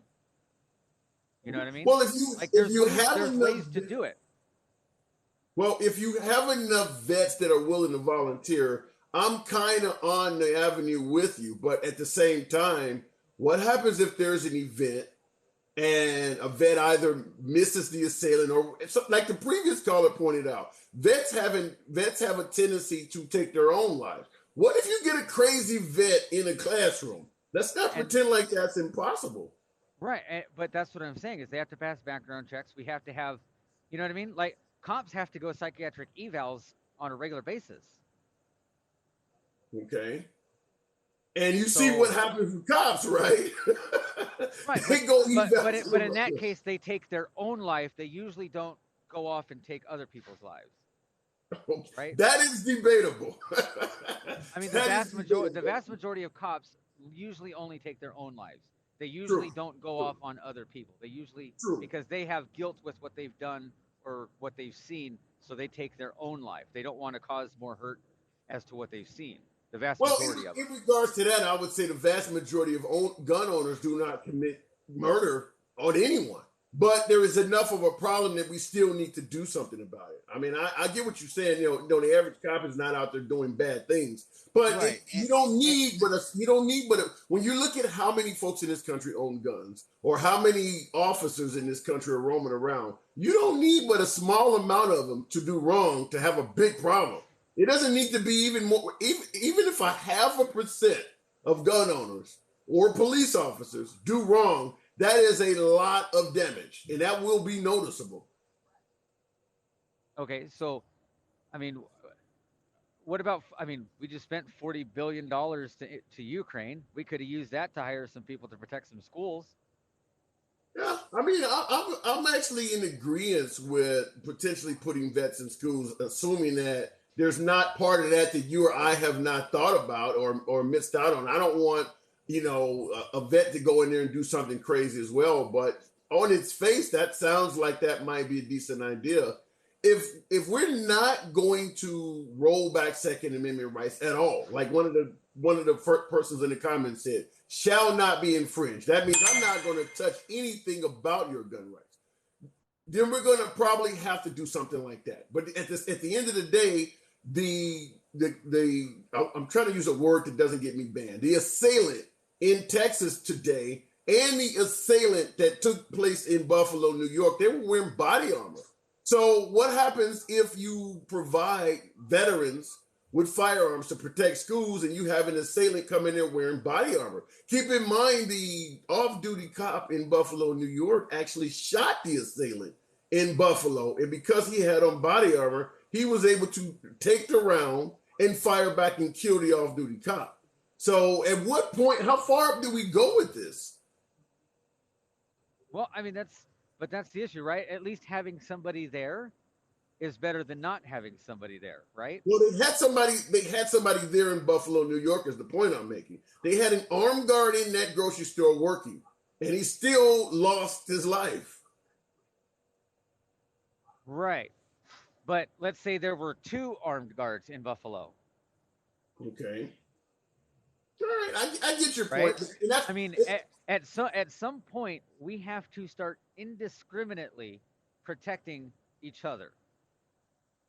[SPEAKER 6] You know what I mean?
[SPEAKER 2] Well,
[SPEAKER 6] Like
[SPEAKER 2] if you have
[SPEAKER 6] there's
[SPEAKER 2] enough,
[SPEAKER 6] ways to do it.
[SPEAKER 2] well, if you have enough vets that are willing to volunteer, I'm kind of on the avenue with you. But at the same time, what happens if there's an event and a vet either misses the assailant or like the previous caller pointed out, vets have a tendency to take their own lives. What if you get a crazy vet in a classroom? Let's not
[SPEAKER 6] And
[SPEAKER 2] pretend like that's impossible.
[SPEAKER 6] right, but that's what I'm saying is they have to pass background checks. We have to have, you know what I mean? Like cops have to go psychiatric evals on a regular basis.
[SPEAKER 2] Okay. And you see what
[SPEAKER 6] So
[SPEAKER 2] happens with cops, right?
[SPEAKER 6] right,
[SPEAKER 2] They go
[SPEAKER 6] but in that case they take their own life. They usually don't go off and take other people's lives, right?
[SPEAKER 2] That is debatable.
[SPEAKER 6] I mean,
[SPEAKER 2] That is
[SPEAKER 6] the
[SPEAKER 2] debatable.
[SPEAKER 6] vast majority of cops usually only take their own lives. They
[SPEAKER 2] True.
[SPEAKER 6] usually don't go
[SPEAKER 2] True.
[SPEAKER 6] off on other people. They usually
[SPEAKER 2] True.
[SPEAKER 6] because they have guilt with what they've done or what they've seen, so they take their own life. They don't want to cause more hurt as to what they've seen. The vast
[SPEAKER 2] Well,
[SPEAKER 6] majority of
[SPEAKER 2] in
[SPEAKER 6] them.
[SPEAKER 2] regards to that, I would say the vast majority of gun owners do not commit murder on anyone. But there is enough of a problem that we still need to do something about it. I mean, I get what you're saying. The average cop is not out there doing bad things, but
[SPEAKER 6] Right.
[SPEAKER 2] you don't need when you look at how many folks in this country own guns or how many officers in this country are roaming around, you don't need but a small amount of them to do wrong to have a big problem. It doesn't need to be even more. Even if a 0.5% of gun owners or police officers do wrong, that is a lot of damage, and that will be noticeable.
[SPEAKER 6] Okay, so, I mean, what about? I mean, we just spent $40 billion to Ukraine. We could have used that to hire some people to protect some schools.
[SPEAKER 2] Yeah, I mean, I'm actually in agreement with potentially putting vets in schools, assuming that there's not part of that you or I have not thought about or missed out on. I don't want a vet to go in there and do something crazy as well. But on its face, that sounds like that might be a decent idea. If we're not going to roll back Second Amendment rights at all, like one of the first persons in the comments said, shall not be infringed. That means I'm not going to touch anything about your gun rights. Then we're going to probably have to do something like that. But at the end of the day, I'm trying to use a word that doesn't get me banned. The assailant in Texas today and the assailant that took place in Buffalo, New York, they were wearing body armor. So what happens if you provide veterans with firearms to protect schools and you have an assailant come in there wearing body armor? Keep in mind the off-duty cop in Buffalo, New York actually shot the assailant in Buffalo. And because he had on body armor, he was able to take the round and fire back and kill the off-duty cop. So at what point, how far do we go with this?
[SPEAKER 6] Well, I mean, that's the issue, right? At least having somebody there is better than not having somebody there, right?
[SPEAKER 2] Well, they had somebody there in Buffalo, New York, is the point I'm making. They had an armed guard in that grocery store working, and he still lost his life.
[SPEAKER 6] Right. But let's say there were 2 armed guards in Buffalo.
[SPEAKER 2] Okay. All right, I get your
[SPEAKER 6] Right?
[SPEAKER 2] point. And
[SPEAKER 6] I mean, at some point, we have to start indiscriminately protecting each other.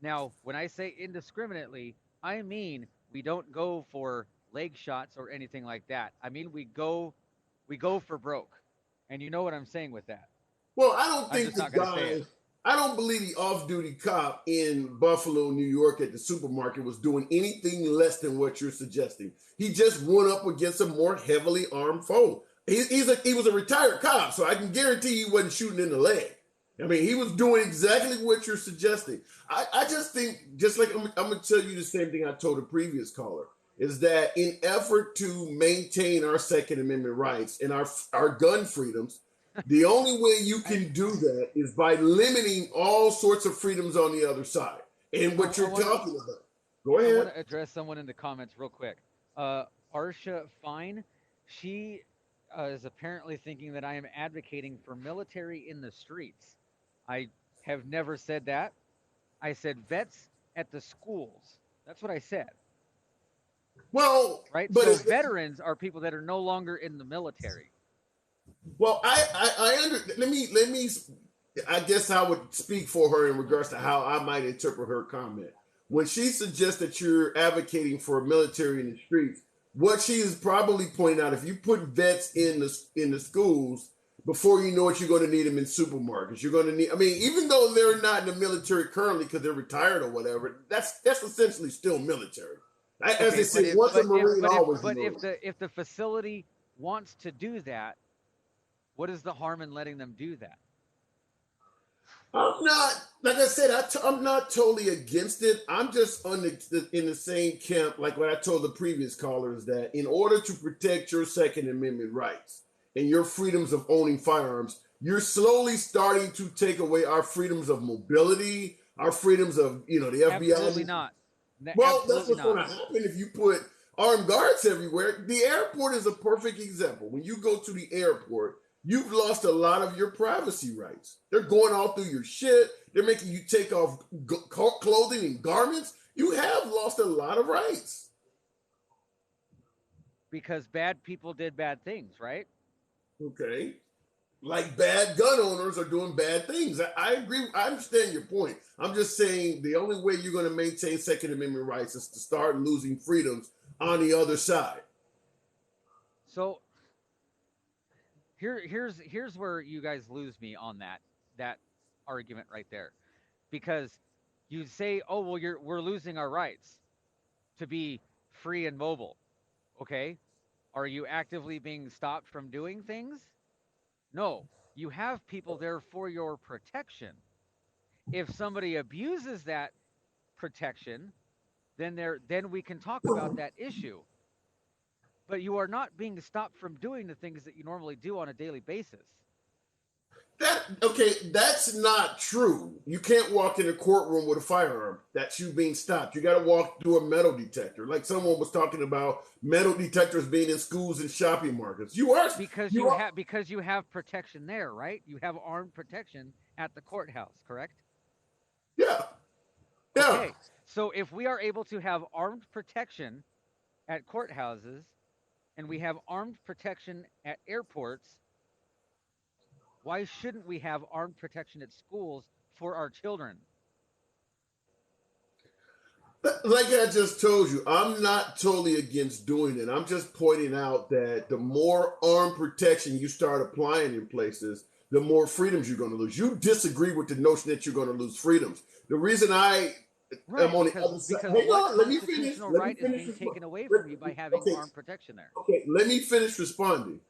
[SPEAKER 6] Now, when I say indiscriminately, I mean we don't go for leg shots or anything like that. I mean we go for broke. And you know what I'm saying with that.
[SPEAKER 2] Well, I don't think
[SPEAKER 6] the guy.
[SPEAKER 2] I don't believe the off-duty cop in Buffalo, New York at the supermarket was doing anything less than what you're suggesting. He just went up against a more heavily armed foe. He was a retired cop, so I can guarantee he wasn't shooting in the leg. I mean, he was doing exactly what you're suggesting. I just think, just like I'm going to tell you the same thing I told a previous caller, is that in effort to maintain our Second Amendment rights and our gun freedoms, the only way you can do that is by limiting all sorts of freedoms on the other side. And what you're talking about. Go ahead.
[SPEAKER 6] I want to address someone in the comments real quick. Arsha Fine, she is apparently thinking that I am advocating for military in the streets. I have never said that. I said vets at the schools. That's what I said.
[SPEAKER 2] Well,
[SPEAKER 6] right.
[SPEAKER 2] But
[SPEAKER 6] so veterans are people that are no longer in the military.
[SPEAKER 2] Well, let me. I guess I would speak for her in regards to how I might interpret her comment when she suggests that you're advocating for a military in the streets. What she is probably pointing out, if you put vets in the schools, before you know it, you're going to need them in supermarkets. You're going to need. I mean, even though they're not in the military currently because they're retired or whatever, that's essentially still military. As they say, once a Marine, always a Marine.
[SPEAKER 6] But if the facility wants to do that, what is the harm in letting them do that?
[SPEAKER 2] I'm not, like I said, I'm not totally against it. I'm just in the same camp, like what I told the previous callers, that in order to protect your Second Amendment rights and your freedoms of owning firearms, you're slowly starting to take away our freedoms of mobility, our freedoms of, the FBI.
[SPEAKER 6] Absolutely not.
[SPEAKER 2] Well, that's what's going to happen if you put armed guards everywhere. The airport is a perfect example. When you go to the airport, you've lost a lot of your privacy rights. They're going all through your shit. They're making you take off clothing and garments. You have lost a lot of rights.
[SPEAKER 6] Because bad people did bad things, right?
[SPEAKER 2] Okay. Like bad gun owners are doing bad things. I agree. I understand your point. I'm just saying the only way you're going to maintain Second Amendment rights is to start losing freedoms on the other side.
[SPEAKER 6] So here's where you guys lose me on that argument right there, because you say, oh well, we're losing our rights to be free and mobile. Okay, are you actively being stopped from doing things? No, you have people there for your protection. If somebody abuses that protection, then we can talk about that issue. But you are not being stopped from doing the things that you normally do on a daily basis.
[SPEAKER 2] That's not true. You can't walk in a courtroom with a firearm. That's you being stopped. You got to walk through a metal detector. Like someone was talking about metal detectors being in schools and shopping markets.
[SPEAKER 6] Because you have protection there, right? You have armed protection at the courthouse, correct?
[SPEAKER 2] Yeah. Yeah.
[SPEAKER 6] Okay. So if we are able to have armed protection at courthouses and we have armed protection at airports, why shouldn't we have armed protection at schools for our children?
[SPEAKER 2] Like I just told you, I'm not totally against doing it. I'm just pointing out that the more armed protection you start applying in places, the more freedoms you're going to lose. You disagree with the notion that you're going to lose freedoms. The reason I am on the other side. Hang on, let me finish.
[SPEAKER 6] Right is being taken away from you by having armed protection there.
[SPEAKER 2] Okay, let me finish responding.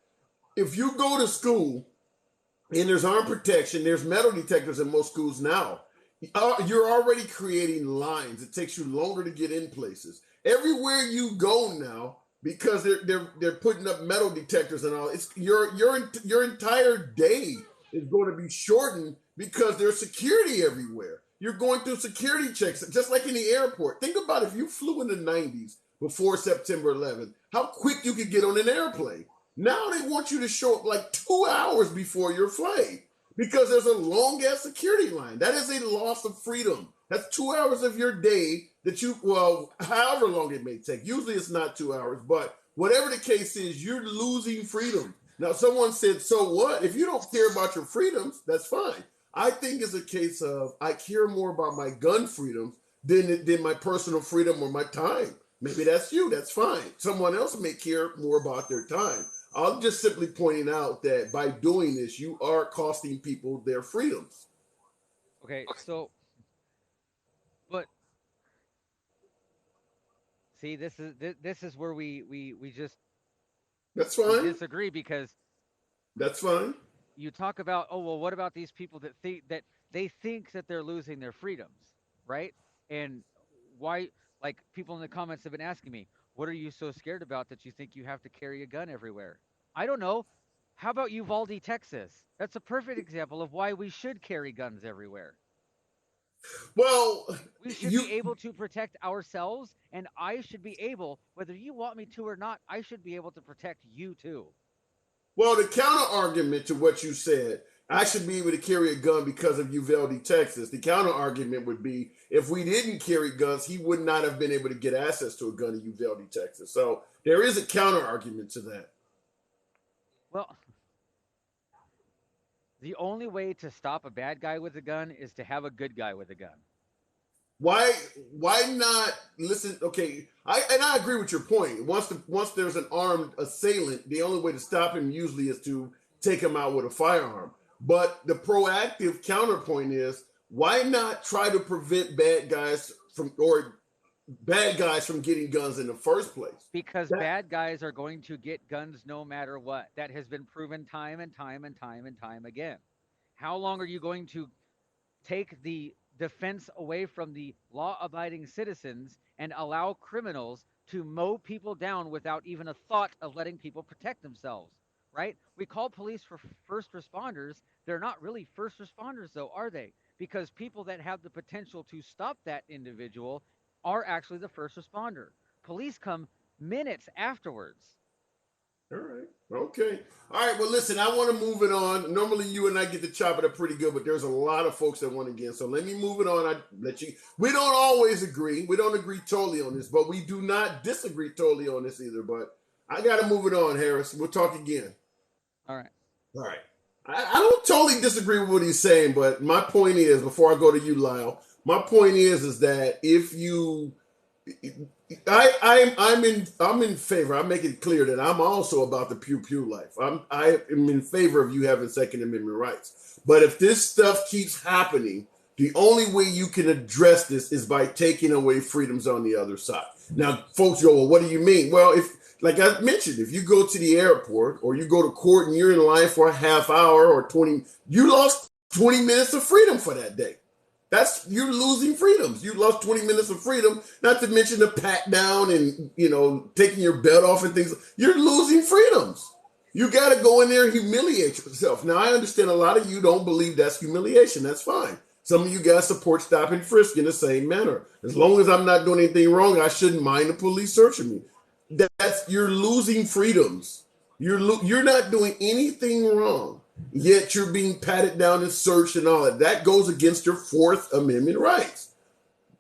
[SPEAKER 2] If you go to school and there's armed protection, there's metal detectors in most schools now. You're already creating lines. It takes you longer to get in places. Everywhere you go now, because they're putting up metal detectors and all. It's your entire day is going to be shortened because there's security everywhere. You're going through security checks, just like in the airport. Think about if you flew in the 90s before September 11th, how quick you could get on an airplane. Now they want you to show up like 2 hours before your flight because there's a long ass security line. That is a loss of freedom. That's 2 hours of your day that however long it may take. Usually it's not 2 hours, but whatever the case is, you're losing freedom. Now, someone said, so what? If you don't care about your freedoms, that's fine. I think it's a case of I care more about my gun freedoms than my personal freedom or my time. Maybe that's you. That's fine. Someone else may care more about their time. I'm just simply pointing out that by doing this, you are costing people their freedoms.
[SPEAKER 6] Okay, so, but see, this is where we just
[SPEAKER 2] That's fine.
[SPEAKER 6] we disagree, because
[SPEAKER 2] that's fine.
[SPEAKER 6] You talk about, oh well, what about these people that think that they're losing their freedoms, right? And why? Like, people in the comments have been asking me, what are you so scared about that you think you have to carry a gun everywhere? I don't know. How about Uvalde, Texas? That's a perfect example of why we should carry guns everywhere.
[SPEAKER 2] Well,
[SPEAKER 6] we should be able to protect ourselves, and I should be able, whether you want me to or not, I should be able to protect you too.
[SPEAKER 2] Well, the counter argument to what you said, I should be able to carry a gun because of Uvalde, Texas. The counter argument would be if we didn't carry guns, he would not have been able to get access to a gun in Uvalde, Texas. So there is a counter argument to that.
[SPEAKER 6] Well, the only way to stop a bad guy with a gun is to have a good guy with a gun.
[SPEAKER 2] Why not listen? Okay, I agree with your point. Once there's an armed assailant, the only way to stop him usually is to take him out with a firearm. But the proactive counterpoint is, why not try to prevent bad guys from getting guns in the first place?
[SPEAKER 6] Because bad guys are going to get guns no matter what. That has been proven time and time and time and time again. How long are you going to take the defense away from the law-abiding citizens and allow criminals to mow people down without even a thought of letting people protect themselves, right? We call police for first responders. They're not really first responders, though, are they? Because people that have the potential to stop that individual are actually the first responder. Police come minutes afterwards.
[SPEAKER 2] All right. Okay. All right. Well, listen, I want to move it on. Normally, you and I get to chop it up pretty good, but there's a lot of folks that want to get. So let me move it on. I let you. We don't always agree. We don't agree totally on this, but we do not disagree totally on this either. But I got to move it on, Harris. We'll talk again.
[SPEAKER 6] All right.
[SPEAKER 2] All right. I don't totally disagree with what he's saying, but my point is, before I go to you, Lyle, my point is that if you I'm in favor. I make it clear that I'm also about the pew pew life. I am in favor of you having Second Amendment rights. But if this stuff keeps happening, the only way you can address this is by taking away freedoms on the other side. Now, folks go, well, what do you mean? Well, if like I mentioned, if you go to the airport or you go to court and you're in line for a half hour or 20, you lost 20 minutes of freedom for that day. You're losing freedoms. You lost 20 minutes of freedom, not to mention the pat down and, taking your belt off and things. You're losing freedoms. You got to go in there and humiliate yourself. Now, I understand a lot of you don't believe that's humiliation. That's fine. Some of you guys support stop and frisk in the same manner. As long as I'm not doing anything wrong, I shouldn't mind the police searching me. You're losing freedoms. You're not doing anything wrong. Yet you're being patted down and searched and all that. That goes against your Fourth Amendment rights.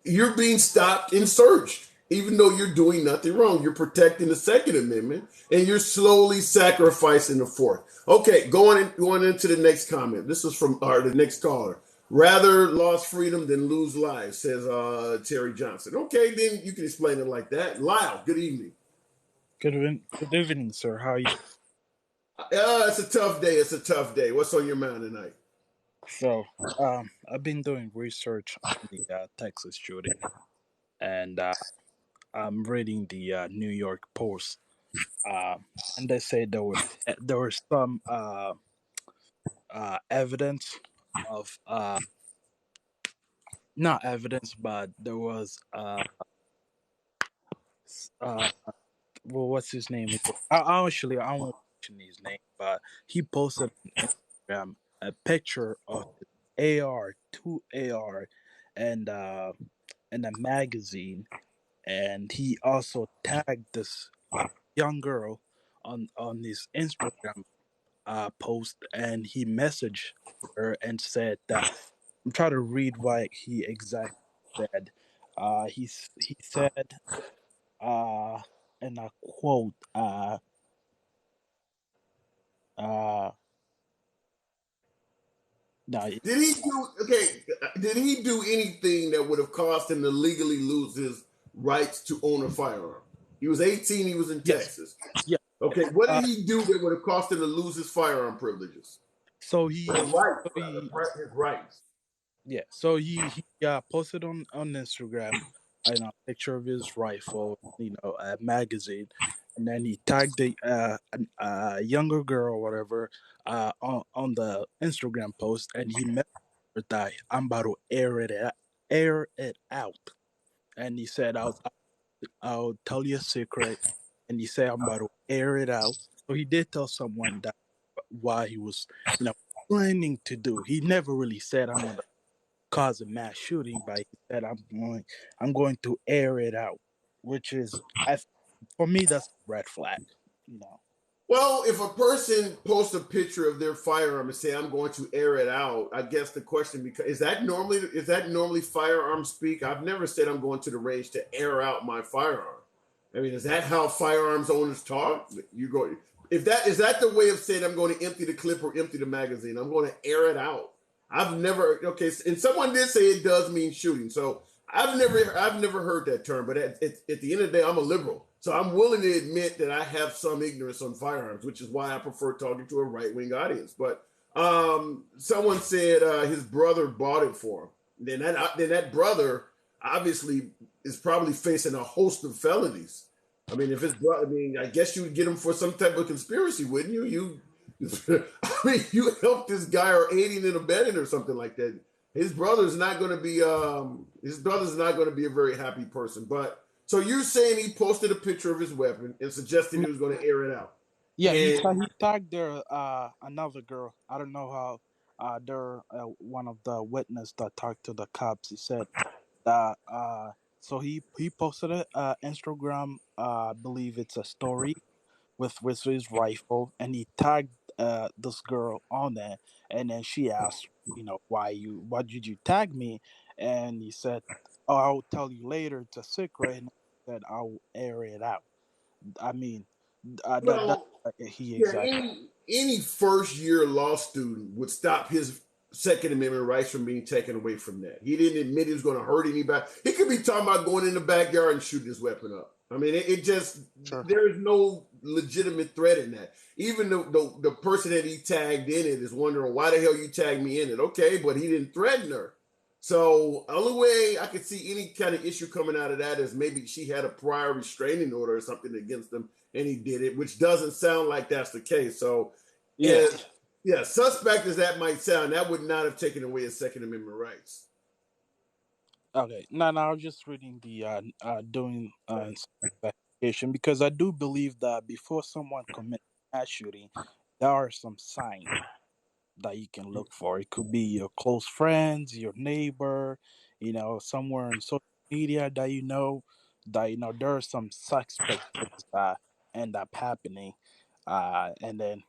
[SPEAKER 2] You're being stopped and searched, even though you're doing nothing wrong. You're protecting the Second Amendment, and you're slowly sacrificing the Fourth. Okay, going into the next comment. This is from the next caller. Rather lost freedom than lose lives, says Terry Johnson. Okay, then you can explain it like that. Lyle, good evening.
[SPEAKER 7] Good evening, sir. How are you?
[SPEAKER 2] It's a tough day. It's a tough day. What's on your mind tonight?
[SPEAKER 7] So, I've been doing research on the Texas shooting, and I'm reading the New York Post, and they say there was some evidence of not evidence, but there was well, what's his name? I actually I won't mention his name, but he posted on Instagram a picture of his AR, and and a magazine, and he also tagged this young girl on his Instagram post, and he messaged her and said that I'm trying to read what he exactly said. He said, and I quote, no,
[SPEAKER 2] Did he do anything that would have caused him to legally lose his rights to own a firearm? He was 18. He was in
[SPEAKER 7] yes,
[SPEAKER 2] Texas.
[SPEAKER 7] yeah.
[SPEAKER 2] Okay, what did he do that would have caused him to lose his firearm privileges?
[SPEAKER 7] So
[SPEAKER 2] His rights.
[SPEAKER 7] yeah. So he posted on Instagram, a picture of his rifle, a magazine, and then he tagged a younger girl or whatever on the Instagram post, and he messaged her that I'm about to air it out, and he said I'll tell you a secret, and he said I'm about to air it out. So he did tell someone that why he was planning to do. He never really said I'm gonna cause a mass shooting, but he said I'm going to air it out, which is for me that's a red flag.
[SPEAKER 2] Well, if a person posts a picture of their firearm and say, "I'm going to air it out," I guess the question is that normally firearm speak? I've never said I'm going to the range to air out my firearm. I mean, is that how firearms owners talk? You go if that is that the way of saying I'm going to empty the clip or empty the magazine? I'm going to air it out. I've never and someone did say it does mean shooting, so I've never heard that term. But at the end of the day, I'm a liberal. So I'm willing to admit that I have some ignorance on firearms, which is why I prefer talking to a right-wing audience. But someone said his brother bought it for him. Then that brother obviously is probably facing a host of felonies. I mean, if his brother, I guess you would get him for some type of conspiracy, wouldn't you? You helped this guy or aiding and abetting or something like that. His brother's not going to be a very happy person. But so you're saying he posted a picture of his weapon and suggested he was going to air it out?
[SPEAKER 7] Yeah, he tagged there another girl. I don't know how. They're one of the witness that talked to the cops. He said that so he posted it Instagram. I believe it's a story, with his rifle, and he tagged this girl on there, and then she asked, why did you tag me? And he said, "Oh, I'll tell you later. It's a secret." And I said, "I'll air it out." I mean, that
[SPEAKER 2] Well,
[SPEAKER 7] he
[SPEAKER 2] yeah,
[SPEAKER 7] exactly.
[SPEAKER 2] any first year law student would stop his Second Amendment rights from being taken away from that. He didn't admit he was going to hurt anybody. He could be talking about going in the backyard and shooting his weapon up. I mean, it just
[SPEAKER 7] Sure.
[SPEAKER 2] there is no legitimate threat in that. Even the person that he tagged in it is wondering why the hell you tagged me in it. Okay, but he didn't threaten her. So only way I could see any kind of issue coming out of that is maybe she had a prior restraining order or something against him and he did it, which doesn't sound like that's the case. So,
[SPEAKER 7] Yeah.
[SPEAKER 2] yeah, suspect as that might sound, that would not have taken away his Second Amendment rights.
[SPEAKER 7] Okay. No, I was just reading the doing investigation, because I do believe that before someone commits a mass shooting, there are some signs that you can look for. It could be your close friends, your neighbor, somewhere on social media that there are some suspect things that end up happening. And then,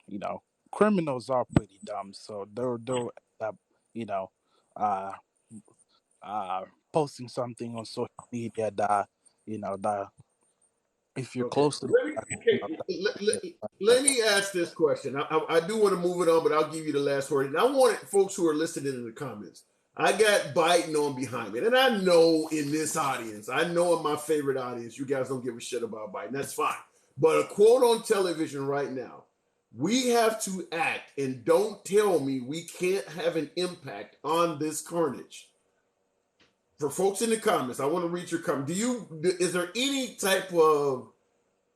[SPEAKER 7] criminals are pretty dumb, so they'll end up, you know, uh uh posting something on social media that if you're
[SPEAKER 2] Okay.
[SPEAKER 7] close to
[SPEAKER 2] Let me,
[SPEAKER 7] that,
[SPEAKER 2] okay, let me ask this question. I do want to move it on, but I'll give you the last word. And I want folks who are listening in the comments. I got Biden on behind me. And I know in this audience, I know in my favorite audience, you guys don't give a shit about Biden. That's fine. But a quote on television right now, we have to act, and don't tell me we can't have an impact on this carnage. For folks in the comments, I want to read your comment. Is there any type of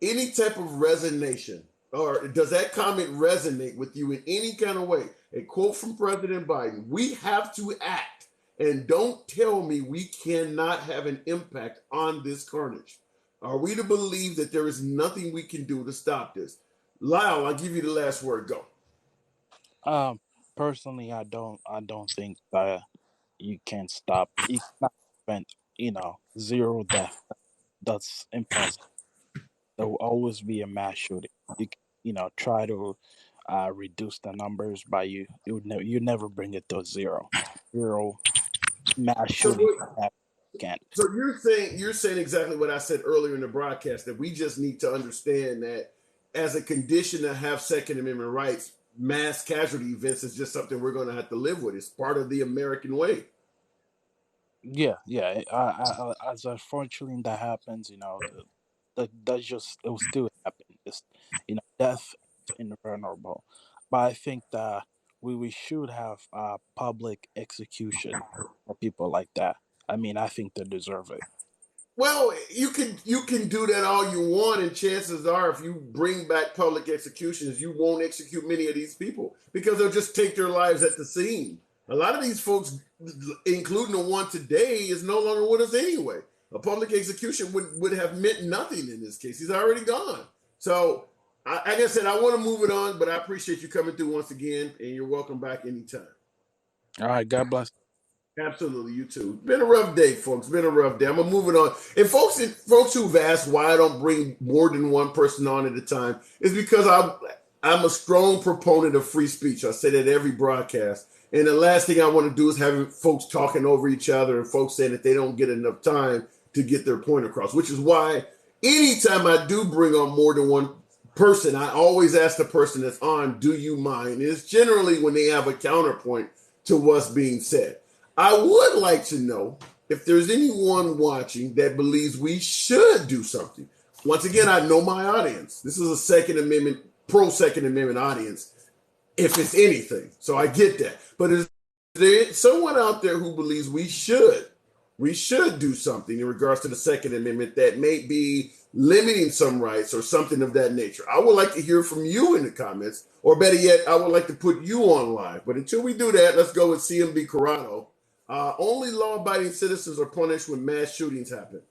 [SPEAKER 2] resonation, or does that comment resonate with you in any kind of way? A quote from President Biden: "We have to act, and don't tell me we cannot have an impact on this carnage." Are we to believe that there is nothing we can do to stop this? Lyle, I'll give you the last word. Go.
[SPEAKER 7] Um, Personally, I don't think that you cannot prevent, zero death. That's impossible. There will always be a mass shooting. You can, try to reduce the numbers, by you never bring it to zero mass
[SPEAKER 2] So,
[SPEAKER 7] shooting. Can't.
[SPEAKER 2] so you're saying exactly what I said earlier in the broadcast, that we just need to understand that as a condition to have Second Amendment rights, mass casualty events is just something we're going to have to live with. It's part of the American way.
[SPEAKER 7] Yeah, yeah. As unfortunately that happens, that's just it will still happen. It's, death is invulnerable, but I think that we should have public execution for people like that. I mean, I think they deserve it.
[SPEAKER 2] Well, you can do that all you want, and chances are, if you bring back public executions, you won't execute many of these people because they'll just take their lives at the scene. A lot of these folks, including the one today, is no longer with us anyway. A public execution would have meant nothing in this case. He's already gone. So, like I said, I want to move it on, but I appreciate you coming through once again, and you're welcome back anytime.
[SPEAKER 7] All right, God bless.
[SPEAKER 2] Absolutely, you too. Been a rough day, folks. Been a rough day. I'm gonna move it on. And folks who've asked why I don't bring more than one person on at a time is because I'm a strong proponent of free speech. I say that every broadcast. And the last thing I want to do is have folks talking over each other and folks saying that they don't get enough time to get their point across. Which is why anytime I do bring on more than one person, I always ask the person that's on, "Do you mind?" And it's generally when they have a counterpoint to what's being said. I would like to know if there's anyone watching that believes we should do something. Once again, I know my audience. This is a Second Amendment, pro Second Amendment audience, if it's anything. So I get that. But is there someone out there who believes we should do something in regards to the Second Amendment that may be limiting some rights or something of that nature? I would like to hear from you in the comments, or better yet, I would like to put you on live. But until we do that, let's go with CMB Corrado. Only law-abiding citizens are punished when mass shootings happen.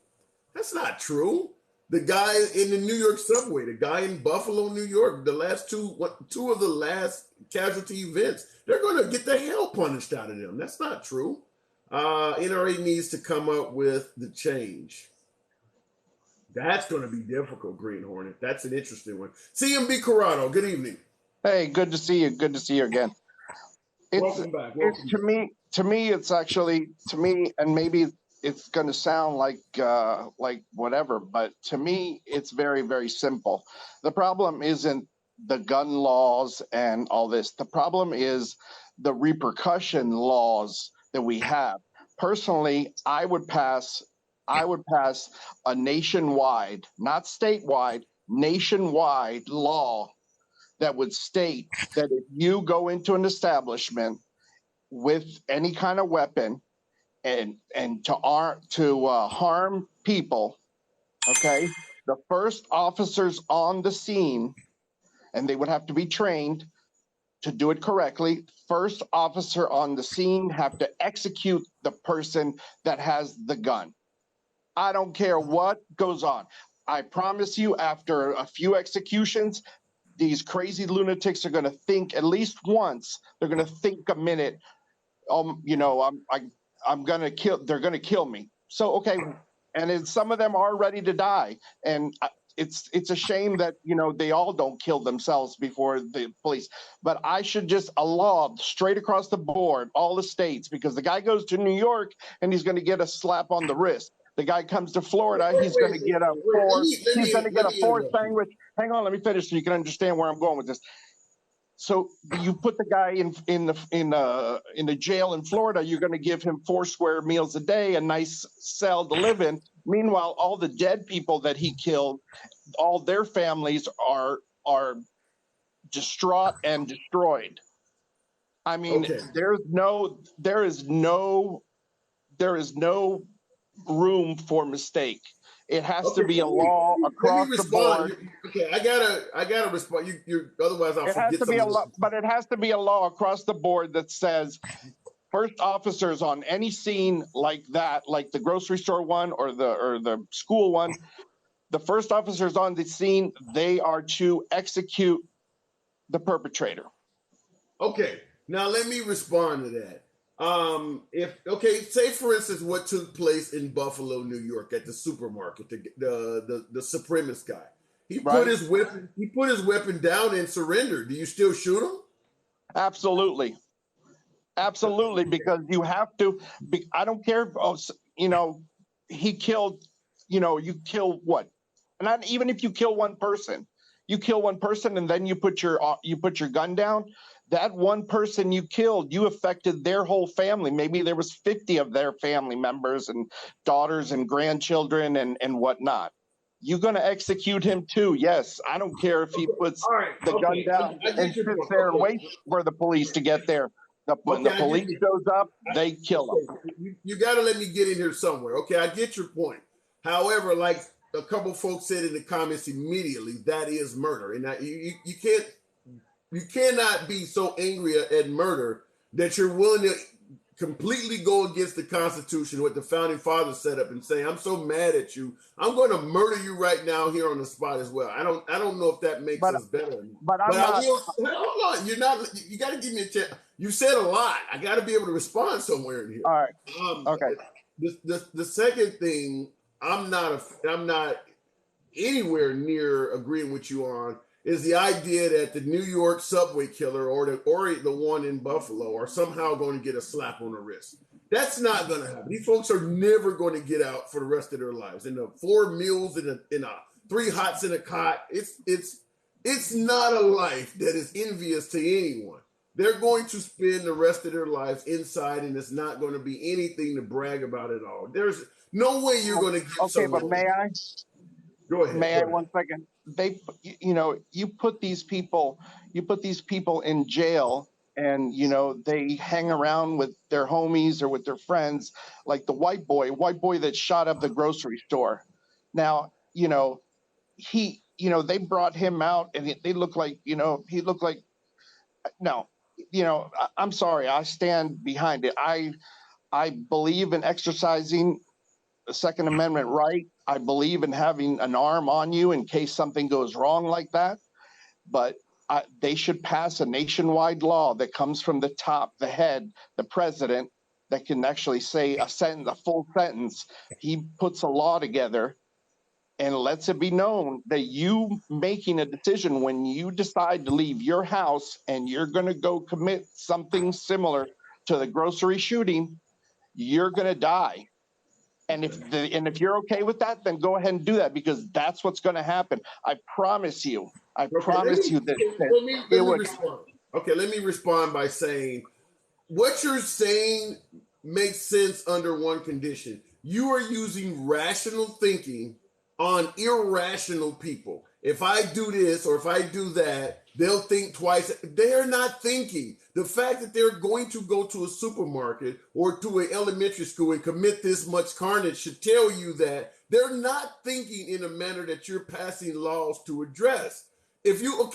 [SPEAKER 2] That's not true. The guy in the New York subway, the guy in Buffalo, New York, the last two of the last casualty events, they're going to get the hell punished out of them. That's not true. NRA needs to come up with the change. That's going to be difficult, Green Hornet. That's an interesting one. CMB Corrado, good evening.
[SPEAKER 8] Hey, good to see you. Good to see you again.
[SPEAKER 2] Welcome back.
[SPEAKER 8] It's to me, it's actually to me, and maybe it's going to sound like whatever, but to me, it's very, very simple. The problem isn't the gun laws and all this. The problem is the repercussion laws that we have. Personally, I would pass a nationwide, not statewide, nationwide law that would state that if you go into an establishment with any kind of weapon and to harm people, okay, the first officers on the scene, and they would have to be trained to do it correctly. First officer on the scene have to execute the person that has the gun. I don't care what goes on. I promise you, after a few executions, these crazy lunatics are going to think at least once. They're going to think a minute. You know, I'm going to kill. They're going to kill me. So okay, and then some of them are ready to die. And it's a shame that they all don't kill themselves before the police. But I should just a law straight across the board, all the states, because the guy goes to New York and he's going to get a slap on the wrist. The guy comes to Florida, he's going to get a four sandwich. Hang on, let me finish so you can understand where I'm going with this. So you put the guy in the jail in Florida, you're going to give him 4 square meals a day, a nice cell to live in. Meanwhile, all the dead people that he killed, all their families are distraught and destroyed. I mean,
[SPEAKER 2] Okay.
[SPEAKER 8] there is no room for mistake. It has to be a law across the board.
[SPEAKER 2] Okay, I gotta respond. You otherwise I'll forget something.
[SPEAKER 8] But it has to be a law across the board that says first officers on any scene like that, like the grocery store one or the school one, the first officers on the scene, they are to execute the perpetrator.
[SPEAKER 2] Okay, now let me respond to that. Say for instance what took place in Buffalo, New York, at the supermarket, the supremacist guy. He put his weapon down and surrendered. Do you still shoot him?
[SPEAKER 8] Absolutely, because you have to. I don't care. He killed. You kill what? And not even if you kill one person, and then you put your gun down. That one person you killed, you affected their whole family. Maybe there was 50 of their family members and daughters and grandchildren and whatnot. You're going to execute him too. Yes, I don't care if he puts the gun down and sits there and waits for the police to get there. When the police shows up, they kill him.
[SPEAKER 2] You got to let me get in here somewhere. Okay, I get your point. However, like a couple folks said in the comments immediately, that is murder. And you cannot be so angry at murder that you're willing to completely go against the Constitution, what the founding fathers set up, and say, "I'm so mad at you, I'm going to murder you right now here on the spot as well." I don't know if that makes us better.
[SPEAKER 8] But
[SPEAKER 2] hold on, you're not. You got to give me a chance. You said a lot. I got to be able to respond somewhere in here.
[SPEAKER 8] All right. Okay.
[SPEAKER 2] The second thing, I'm not anywhere near agreeing with you on, is the idea that the New York subway killer or the one in Buffalo are somehow going to get a slap on the wrist. That's not going to happen. These folks are never going to get out for the rest of their lives. And the 4 meals in a 3 hots in a cot, it's not a life that is envious to anyone. They're going to spend the rest of their lives inside, and it's not going to be anything to brag about at all. There's no way you're going to get someone.
[SPEAKER 8] But may I?
[SPEAKER 2] Go ahead.
[SPEAKER 8] May I 1 second? You put these people in jail, and they hang around with their homies or with their friends, like the white boy that shot up the grocery store. Now, they brought him out, and they look like, he looked like, no, I'm sorry, I stand behind it. I believe in exercising the Second Amendment right. I believe in having an arm on you in case something goes wrong like that. But they should pass a nationwide law that comes from the top, the head, the president, that can actually say a full sentence. He puts a law together, and lets it be known that you making a decision when you decide to leave your house and you're going to go commit something similar to the grocery shooting, you're going to die. And if you're okay with that, then go ahead and do that, because that's what's going to happen. I promise you. I promise you that
[SPEAKER 2] let me
[SPEAKER 8] it would.
[SPEAKER 2] respond. Okay, let me respond by saying what you're saying makes sense under one condition. You are using rational thinking on irrational people. If I do this or if I do that, they'll think twice. They're not thinking. The fact that they're going to go to a supermarket or to an elementary school and commit this much carnage should tell you that they're not thinking in a manner that you're passing laws to address. If you,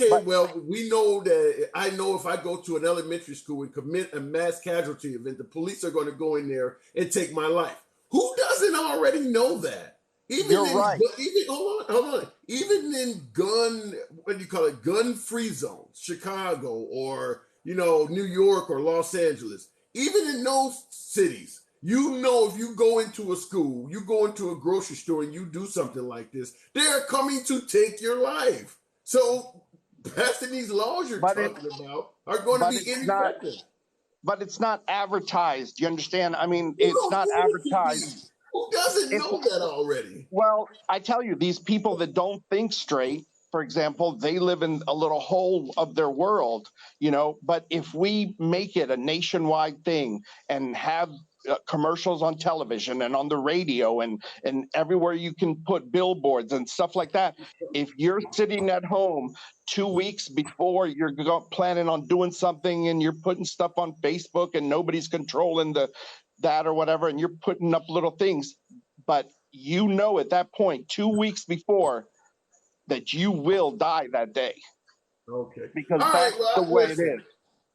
[SPEAKER 2] we know that I know if I go to an elementary school and commit a mass casualty event, the police are going to go in there and take my life. Who doesn't already know that?
[SPEAKER 8] You're right.
[SPEAKER 2] Hold on. Even in gun-free zones, Chicago or, New York or Los Angeles, even in those cities, if you go into a school, you go into a grocery store and you do something like this, they are coming to take your life. So passing these laws you're talking about are going to be ineffective.
[SPEAKER 8] But it's not advertised. You understand? I mean, it's not advertised.
[SPEAKER 2] Who doesn't know that already?
[SPEAKER 8] Well, I tell you, these people that don't think straight, for example, they live in a little hole of their world, But if we make it a nationwide thing and have commercials on television and on the radio and everywhere you can put billboards and stuff like that, if you're sitting at home 2 weeks before you're planning on doing something and you're putting stuff on Facebook and nobody's controlling that or whatever, and you're putting up little things, but at that point 2 weeks before that you will die that day.
[SPEAKER 2] Okay.
[SPEAKER 8] Because that's the way it is.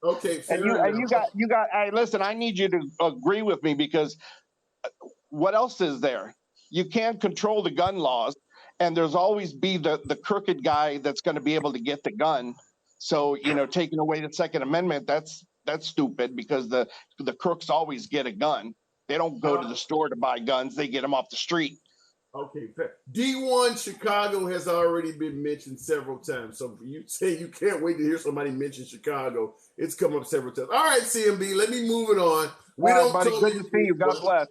[SPEAKER 2] Okay.
[SPEAKER 8] And you got. Hey, listen, I need you to agree with me, because what else is there? You can't control the gun laws, and there's always be the crooked guy that's going to be able to get the gun. So taking away the Second Amendment, that's stupid, because the crooks always get a gun. They don't go to the store to buy guns; they get them off the street.
[SPEAKER 2] Okay, D1 Chicago has already been mentioned several times. So you say you can't wait to hear somebody mention Chicago. It's come up several times. All right, CMB, let me move it on.
[SPEAKER 8] Buddy, good to see you. God bless.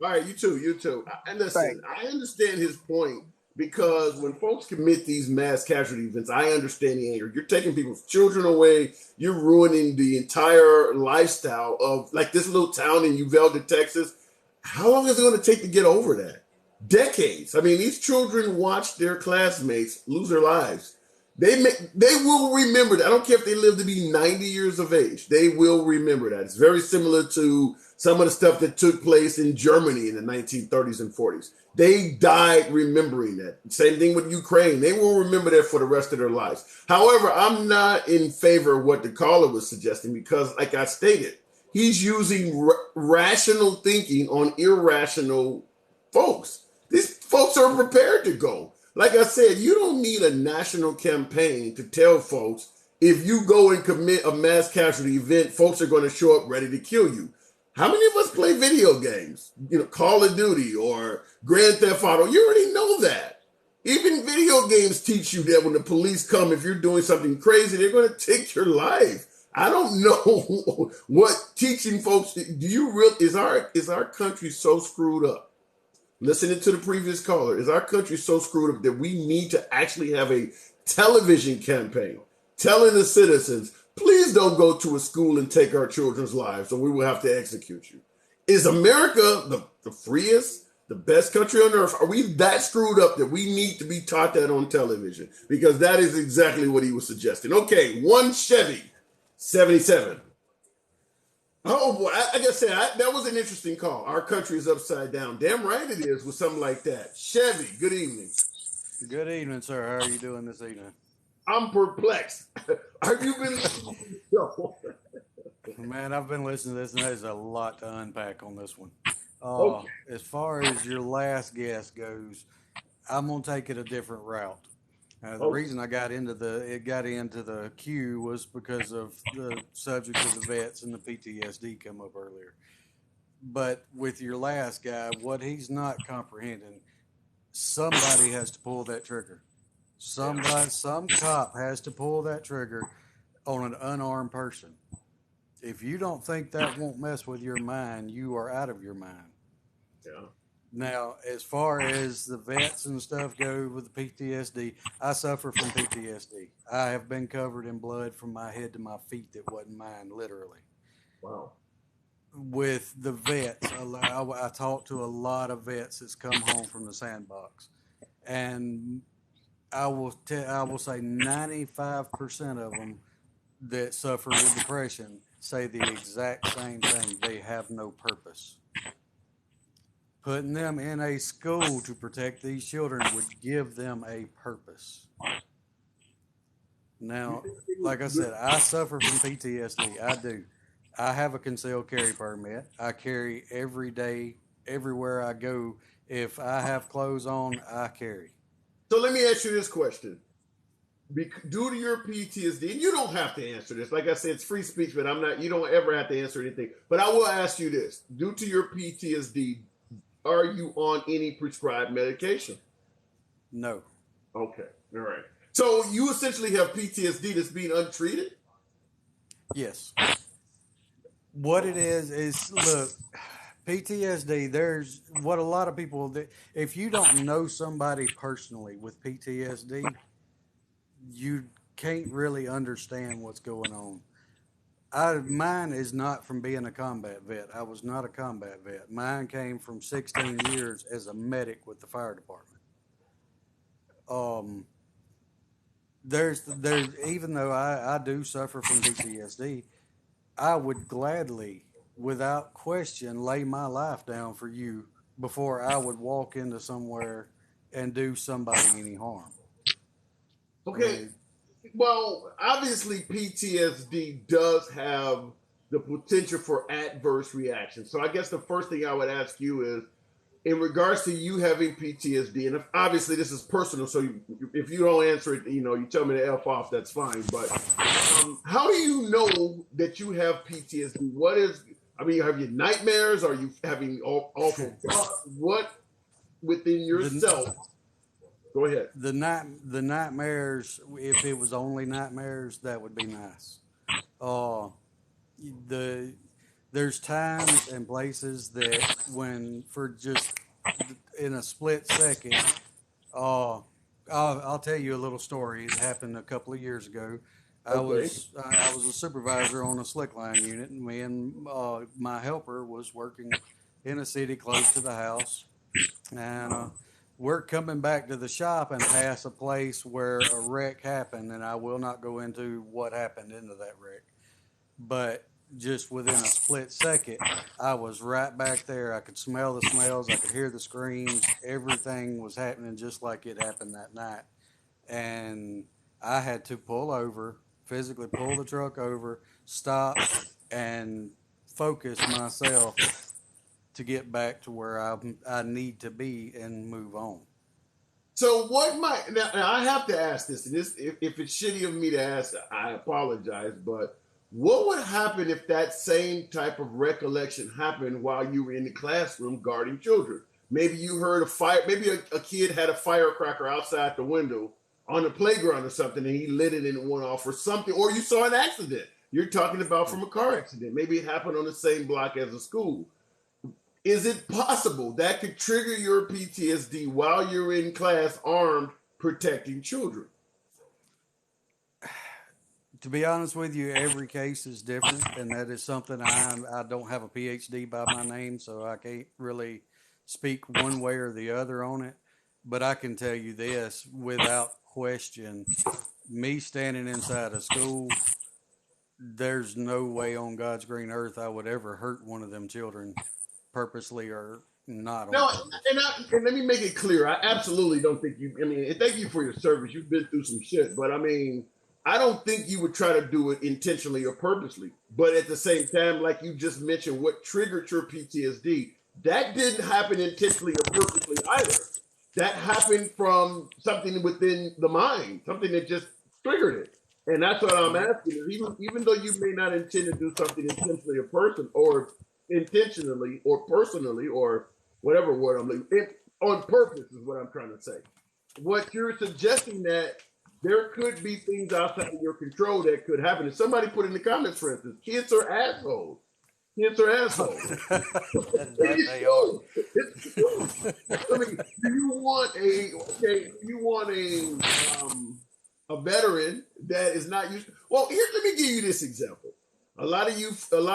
[SPEAKER 2] All right, you too. And listen, I understand his point, because when folks commit these mass casualty events, I understand the anger. You're taking people's children away. You're ruining the entire lifestyle of, like, this little town in Uvalde, Texas. How long is it going to take to get over that? Decades. I mean, these children watch their classmates lose their lives. They will remember that. I don't care if they live to be 90 years of age. They will remember that. It's very similar to some of the stuff that took place in Germany in the 1930s and 40s. They died remembering that. Same thing with Ukraine. They will remember that for the rest of their lives. However, I'm not in favor of what the caller was suggesting, because, like I stated, he's using rational thinking on irrational folks. These folks are prepared to go. Like I said, you don't need a national campaign to tell folks, if you go and commit a mass casualty event, folks are going to show up ready to kill you. How many of us play video games? Call of Duty or Grand Theft Auto. You already know that. Even video games teach you that when the police come, if you're doing something crazy, they're going to take your life. I don't know what teaching folks. Is our country so screwed up? Listening to the previous caller, is our country so screwed up that we need to actually have a television campaign telling the citizens, please don't go to a school and take our children's lives, or we will have to execute you? Is America the freest, the best country on earth? Are we that screwed up that we need to be taught that on television? Because that is exactly what he was suggesting. Okay, one Chevy 77. Oh boy, I gotta say, that was an interesting call. Our country is upside down. Damn right it is, with something like that. Chevy, good evening.
[SPEAKER 9] Good evening, sir. How are you doing this evening?
[SPEAKER 2] I'm perplexed. Have you been listening to the show?
[SPEAKER 9] Man, I've been listening to this, and there's a lot to unpack on this one.
[SPEAKER 2] Okay.
[SPEAKER 9] As far as your last guest goes, I'm gonna take it a different route. The reason I got into the queue was because of the subject of the vets and the PTSD come up earlier. But with your last guy, what he's not comprehending somebody has to pull that trigger. Somebody, some cop has to pull that trigger on an unarmed person. If you don't think that won't mess with your mind, you are out of your mind.
[SPEAKER 2] Yeah.
[SPEAKER 9] Now, as far as the vets and stuff go with the PTSD, I suffer from PTSD. I have been covered in blood from my head to my feet that wasn't mine, literally.
[SPEAKER 2] Wow.
[SPEAKER 9] With the vets, I talk to a lot of vets that's come home from the sandbox, and I will say 95% of them that suffer with depression say the exact same thing. They have no purpose. Putting them in a school to protect these children would give them a purpose. Now, like I said, I suffer from PTSD. I do. I have a concealed carry permit. I carry every day, everywhere I go. If I have clothes on, I carry.
[SPEAKER 2] So let me ask you this question. Due to your PTSD, and you don't have to answer this. Like I said, it's free speech, but you don't ever have to answer anything. But I will ask you this. Due to your PTSD, are you on any prescribed medication?
[SPEAKER 9] No.
[SPEAKER 2] Okay. All right. So you essentially have PTSD that's being untreated?
[SPEAKER 9] Yes. What it is look, PTSD, there's what a lot of people, if you don't know somebody personally with PTSD, you can't really understand what's going on. Mine is not from being a combat vet. I was not a combat vet. Mine came from 16 years as a medic with the fire department. There's even though I do suffer from PTSD, I would gladly, without question, lay my life down for you before I would walk into somewhere and do somebody any harm.
[SPEAKER 2] Okay. Well, obviously PTSD does have the potential for adverse reactions. So I guess the first thing I would ask you is, in regards to you having PTSD, and obviously this is personal, so if you don't answer it, you tell me to F off, that's fine. But how do you know that you have PTSD? Have you nightmares? Are you having awful thoughts? What within yourself? Go ahead.
[SPEAKER 9] The nightmares, if it was only nightmares, that would be nice. There's times and places that when for just in a split second, I'll tell you a little story. It happened a couple of years ago. I was a supervisor on a slick line unit, and me and my helper was working in a city close to the house, and we're coming back to the shop and pass a place where a wreck happened, and I will not go into what happened into that wreck. But just within a split second, I was right back there. I could smell the smells. I could hear the screams. Everything was happening just like it happened that night. And I had to pull over, physically pull the truck over, stop, and focus myself to get back to where I need to be and move on.
[SPEAKER 2] So now I have to ask this, and if it's shitty of me to ask, I apologize, but what would happen if that same type of recollection happened while you were in the classroom guarding children? Maybe you heard a fire, maybe a kid had a firecracker outside the window on the playground or something, and he lit it and it went off or something, or you saw an accident. You're talking about from a car accident. Maybe it happened on the same block as a school. Is it possible that could trigger your PTSD while you're in class armed protecting children?
[SPEAKER 9] To be honest with you, every case is different, and that is something I don't have a PhD by my name, so I can't really speak one way or the other on it. But I can tell you this, without question, me standing inside a school, there's no way on God's green earth I would ever hurt one of them children, purposely or not.
[SPEAKER 2] No, and let me make it clear. I absolutely don't think you. And thank you for your service. You've been through some shit, but I don't think you would try to do it intentionally or purposely. But at the same time, like you just mentioned, what triggered your PTSD, that didn't happen intentionally or purposely either. That happened from something within the mind, something that just triggered it. And that's what I'm asking. Even though you may not intend to do something intentionally or intentionally or personally or whatever word I'm looking, on purpose is what I'm trying to say. What you're suggesting that there could be things outside of your control that could happen. And somebody put in the comments, for instance, kids are assholes. Kids are assholes.
[SPEAKER 9] That they are.
[SPEAKER 2] It's true. I mean, do you want a veteran that is not used? Well, here, let me give you this example. A lot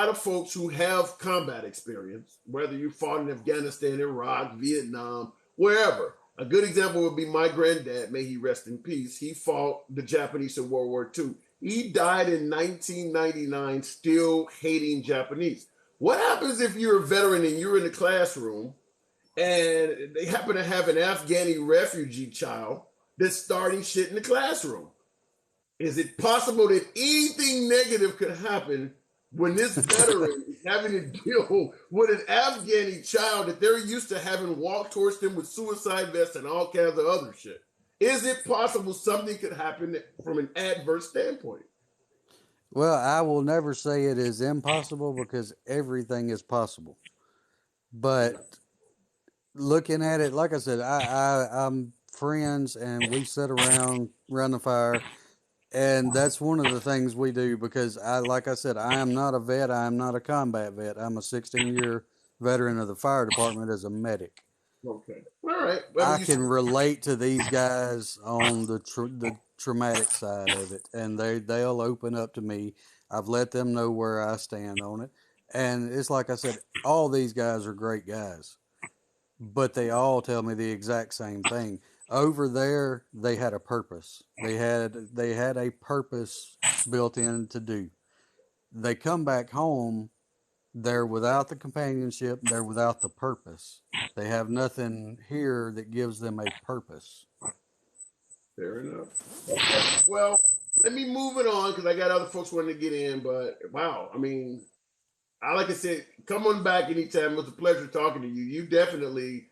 [SPEAKER 2] of folks who have combat experience, whether you fought in Afghanistan, Iraq, Vietnam, wherever. A good example would be my granddad, may he rest in peace. He fought the Japanese in World War II. He died in 1999 still hating Japanese. What happens if you're a veteran and you're in the classroom and they happen to have an Afghani refugee child that's starting shit in the classroom? Is it possible that anything negative could happen when this veteran is having to deal with an Afghani child that they're used to having walk towards them with suicide vests and all kinds of other shit? Is it possible something could happen from an adverse standpoint?
[SPEAKER 9] Well, I will never say it is impossible because everything is possible. But looking at it, like I said, I'm friends and we sit around the fire, and that's one of the things we do because like I said, I am not a vet. I am not a combat vet. I'm a 16-year veteran of the fire department as a medic.
[SPEAKER 2] Okay. All right.
[SPEAKER 9] I can relate to these guys on the traumatic side of it, and they'll open up to me. I've let them know where I stand on it, and it's like I said, all these guys are great guys, but they all tell me the exact same thing. Over there, they had a purpose. They had a purpose built in to do. They come back home. They're without the companionship. They're without the purpose. They have nothing here that gives them a purpose.
[SPEAKER 2] Fair enough. Okay. Well, let me move it on because I got other folks wanting to get in. But wow, I mean, like I said, come on back anytime. It was a pleasure talking to you. You definitely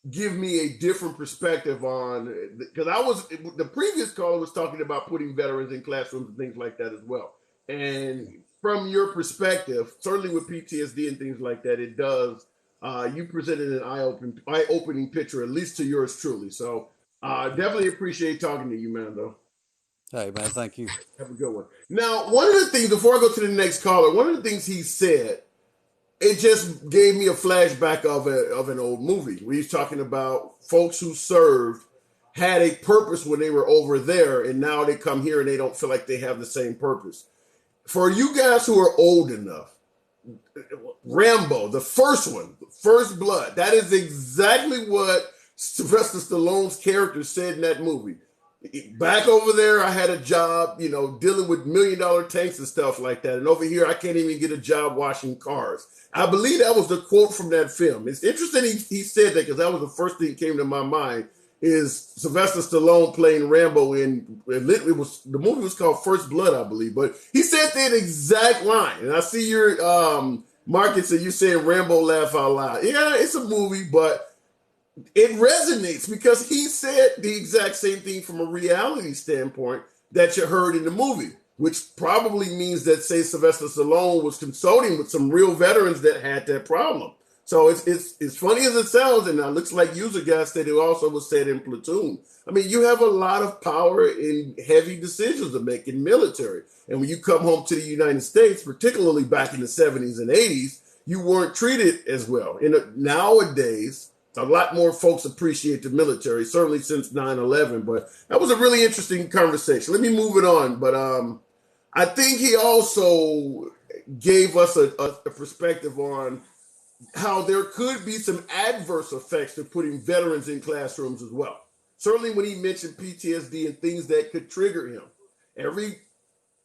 [SPEAKER 2] give me a different perspective on, because the previous caller was talking about putting veterans in classrooms and things like that as well. And from your perspective, certainly with PTSD and things like that, it does. You presented an eye-opening picture, at least to yours truly. So definitely appreciate talking to you, man, though.
[SPEAKER 9] Hey, man, thank you.
[SPEAKER 2] Have a good one. Now, one of the things, before I go to the next caller, one of the things he said, it just gave me a flashback of an old movie where he's talking about folks who served had a purpose when they were over there, and now they come here and they don't feel like they have the same purpose. For you guys who are old enough, Rambo, the first one, First Blood, that is exactly what Sylvester Stallone's character said in that movie. Back over there, I had a job, dealing with $1 million tanks and stuff like that. And over here, I can't even get a job washing cars. I believe that was the quote from that film. It's interesting he said that because that was the first thing that came to my mind is Sylvester Stallone playing Rambo the movie was called First Blood, I believe. But he said that exact line. And I see your Marcus, and you saying Rambo laugh out loud. Yeah, it's a movie, but it resonates because he said the exact same thing from a reality standpoint that you heard in the movie, which probably means that, say, Sylvester Stallone was consulting with some real veterans that had that problem. So it's funny as it sounds, and it looks like user guys said it also was said in Platoon. I mean, you have a lot of power in heavy decisions to make in military. And when you come home to the United States, particularly back in the 70s and 80s, you weren't treated as well. Nowadays, a lot more folks appreciate the military, certainly since 9/11. But that was a really interesting conversation. Let me move it on. But I think he also gave us a perspective on how there could be some adverse effects to putting veterans in classrooms as well. Certainly when he mentioned PTSD and things that could trigger him. Every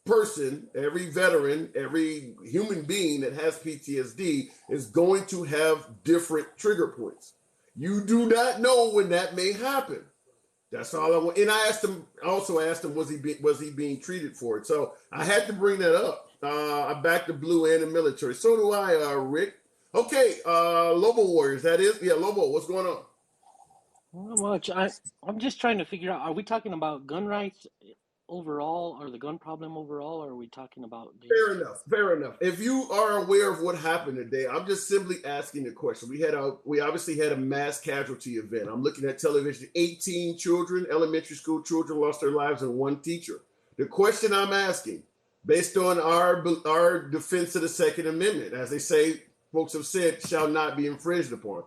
[SPEAKER 2] person, every veteran, every human being that has PTSD is going to have different trigger points. You do not know when that may happen. That's all I want. And I asked him, was he being treated for it? So I had to bring that up. I back the blue and the military. So do I, Rick. Okay, Lobo Warriors, that is. Yeah, Lobo, what's going on?
[SPEAKER 10] Not much. I'm just trying to figure out, are we talking about gun rights overall, or the gun problem overall, or are we talking about these?
[SPEAKER 2] Fair enough. Fair enough. If you are aware of what happened today, I'm just simply asking the question. We obviously had a mass casualty event. I'm looking at television. 18 children, elementary school children, lost their lives, and one teacher. The question I'm asking, based on our defense of the Second Amendment, as they say, folks have said, shall not be infringed upon.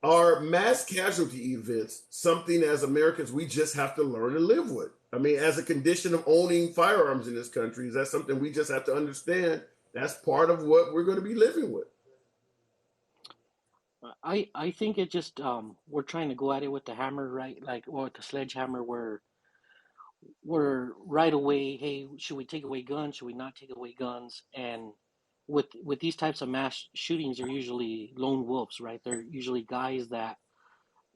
[SPEAKER 2] Are mass casualty events something as Americans we just have to learn to live with? I mean, as a condition of owning firearms in this country, is that something we just have to understand? That's part of what we're going to be living with.
[SPEAKER 10] I think it just we're trying to go at it with the hammer, right? Like, or with the sledgehammer, where we're right away, hey, should we take away guns? Should we not take away guns? And with these types of mass shootings, they're usually lone wolves, right? They're usually guys that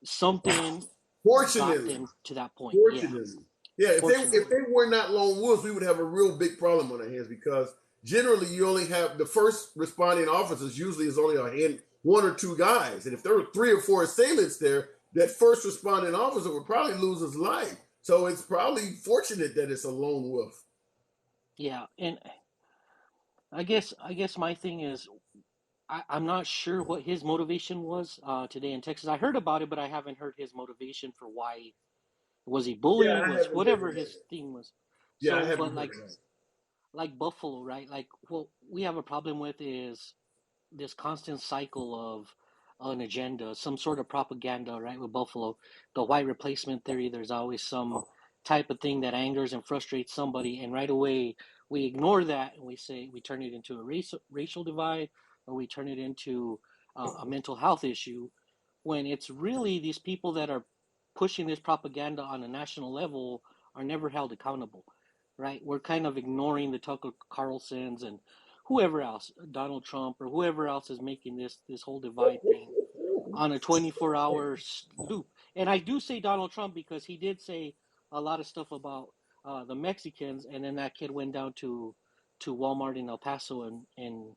[SPEAKER 10] something got
[SPEAKER 2] Fortunately,
[SPEAKER 10] them to that point.
[SPEAKER 2] fortunately, yeah. If
[SPEAKER 10] Fortunately.
[SPEAKER 2] they were not lone wolves, we would have a real big problem on our hands because generally you only have the first responding officers. Usually is only one or two guys, and if there were 3 or 4 assailants there, that first responding officer would probably lose his life. So it's probably fortunate that it's a lone wolf.
[SPEAKER 10] Yeah, and I guess my thing is I'm not sure what his motivation was today in Texas. I heard about it, but I haven't heard his motivation for why. Was he
[SPEAKER 2] Yeah,
[SPEAKER 10] bullying?
[SPEAKER 2] I
[SPEAKER 10] Was
[SPEAKER 2] haven't
[SPEAKER 10] whatever
[SPEAKER 2] heard
[SPEAKER 10] his
[SPEAKER 2] that.
[SPEAKER 10] thing was.
[SPEAKER 2] Yeah, I
[SPEAKER 10] So,
[SPEAKER 2] haven't
[SPEAKER 10] but
[SPEAKER 2] heard that.
[SPEAKER 10] like Buffalo, right? Like what we have a problem with is this constant cycle of an agenda, some sort of propaganda, right? With Buffalo, the white replacement theory, there's always some type of thing that angers and frustrates somebody, and right away we ignore that and we say we turn it into a racial divide, or we turn it into a mental health issue, when it's really these people that are pushing this propaganda on a national level are never held accountable, right? We're kind of ignoring the Tucker Carlsons and whoever else, Donald Trump or whoever else is making this whole divide thing on a 24-hour loop. And I do say Donald Trump because he did say a lot of stuff about the Mexicans, and then that kid went down to Walmart in El Paso and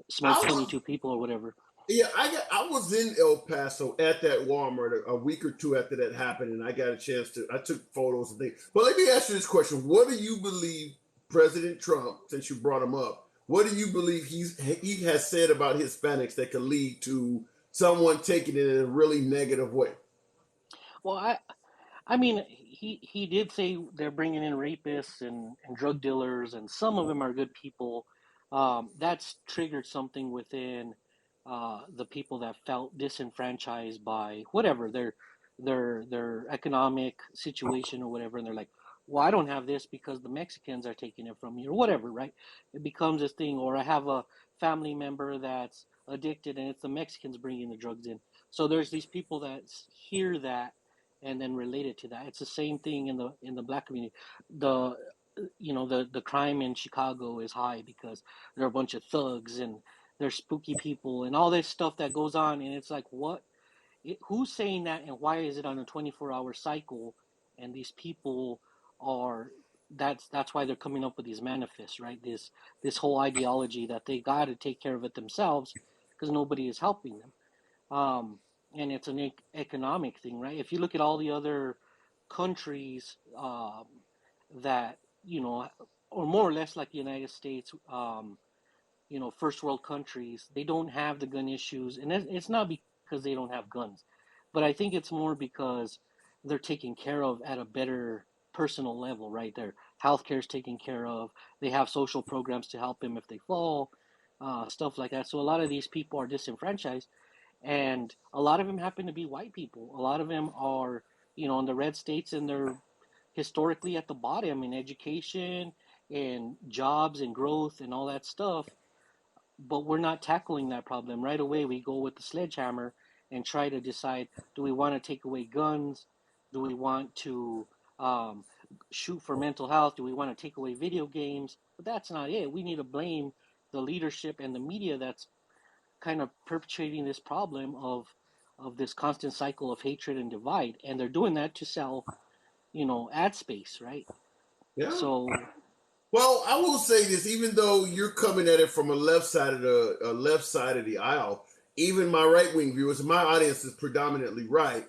[SPEAKER 10] smoked
[SPEAKER 2] I was
[SPEAKER 10] 22 people or whatever.
[SPEAKER 2] Yeah, I was in El Paso at that Walmart a week or two after that happened, and I got a chance to. I took photos and things. But let me ask you this question: what do you believe President Trump, since you brought him up, what do you believe he has said about Hispanics that could lead to someone taking it in a really negative way?
[SPEAKER 10] Well, I mean, he did say they're bringing in rapists and drug dealers, and some of them are good people. That's triggered something within the people that felt disenfranchised by whatever their economic situation or whatever, and they're like, "Well, I don't have this because the Mexicans are taking it from me," or whatever, right? It becomes this thing. Or I have a family member that's addicted, and it's the Mexicans bringing the drugs in. So there's these people that hear that and then related to that. It's the same thing in the black community. The the crime in Chicago is high because there are a bunch of thugs and there's spooky people and all this stuff that goes on, and it's like, who's saying that, and why is it on a 24-hour cycle? And these people are that's why they're coming up with these manifests, right? This whole ideology that they got to take care of it themselves because nobody is helping them. And it's an economic thing, right? If you look at all the other countries that, or more or less like the United States, first world countries, they don't have the gun issues. And it's not because they don't have guns, but I think it's more because they're taken care of at a better personal level, right? Their healthcare is taken care of. They have social programs to help them if they fall, stuff like that. So a lot of these people are disenfranchised, and a lot of them happen to be white people. A lot of them are, in the red states, and they're historically at the bottom in education and jobs and growth and all that stuff. But we're not tackling that problem right away. We go with the sledgehammer and try to decide: do we want to take away guns? Do we want to shoot for mental health? Do we want to take away video games? But that's not it. We need to blame the leadership and the media that's kind of perpetuating this problem of this constant cycle of hatred and divide, and they're doing that to sell, ad space, right?
[SPEAKER 2] Yeah.
[SPEAKER 10] So,
[SPEAKER 2] well, I will say this: even though you're coming at it from a left side of the aisle, even my right wing viewers, my audience is predominantly right.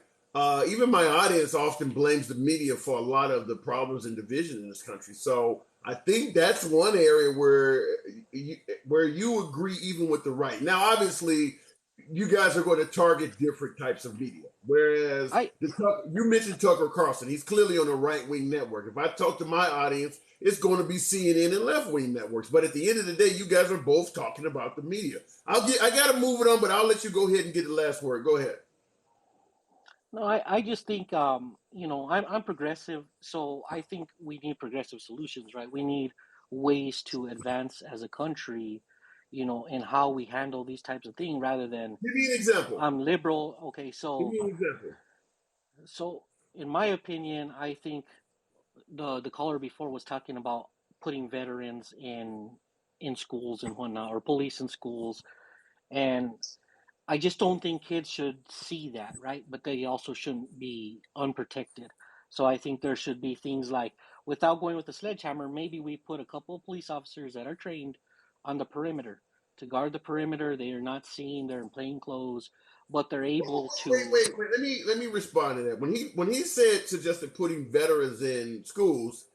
[SPEAKER 2] even my audience often blames the media for a lot of the problems and division in this country. So I think that's one area where you agree even with the right. Now, obviously, you guys are going to target different types of media. Whereas
[SPEAKER 10] I
[SPEAKER 2] you mentioned Tucker Carlson, he's clearly on a right wing network. If I talk to my audience, it's going to be CNN and left wing networks. But at the end of the day, you guys are both talking about the media. I got to move it on, but I'll let you go ahead and get the last word. Go ahead.
[SPEAKER 10] No, I just think I'm progressive, so I think we need progressive solutions, right? We need ways to advance as a country, in how we handle these types of things rather than
[SPEAKER 2] Give me an example.
[SPEAKER 10] I'm liberal. Okay,
[SPEAKER 2] Give me an example.
[SPEAKER 10] so in my opinion, I think the caller before was talking about putting veterans in schools and whatnot, or police in schools, and I just don't think kids should see that, right? But they also shouldn't be unprotected. So I think there should be things like, without going with the sledgehammer, maybe we put a couple of police officers that are trained on the perimeter to guard the perimeter. They are not seen, they're in plain clothes, but they're able to.
[SPEAKER 2] Wait. Let me respond to that. When he suggested putting veterans in schools,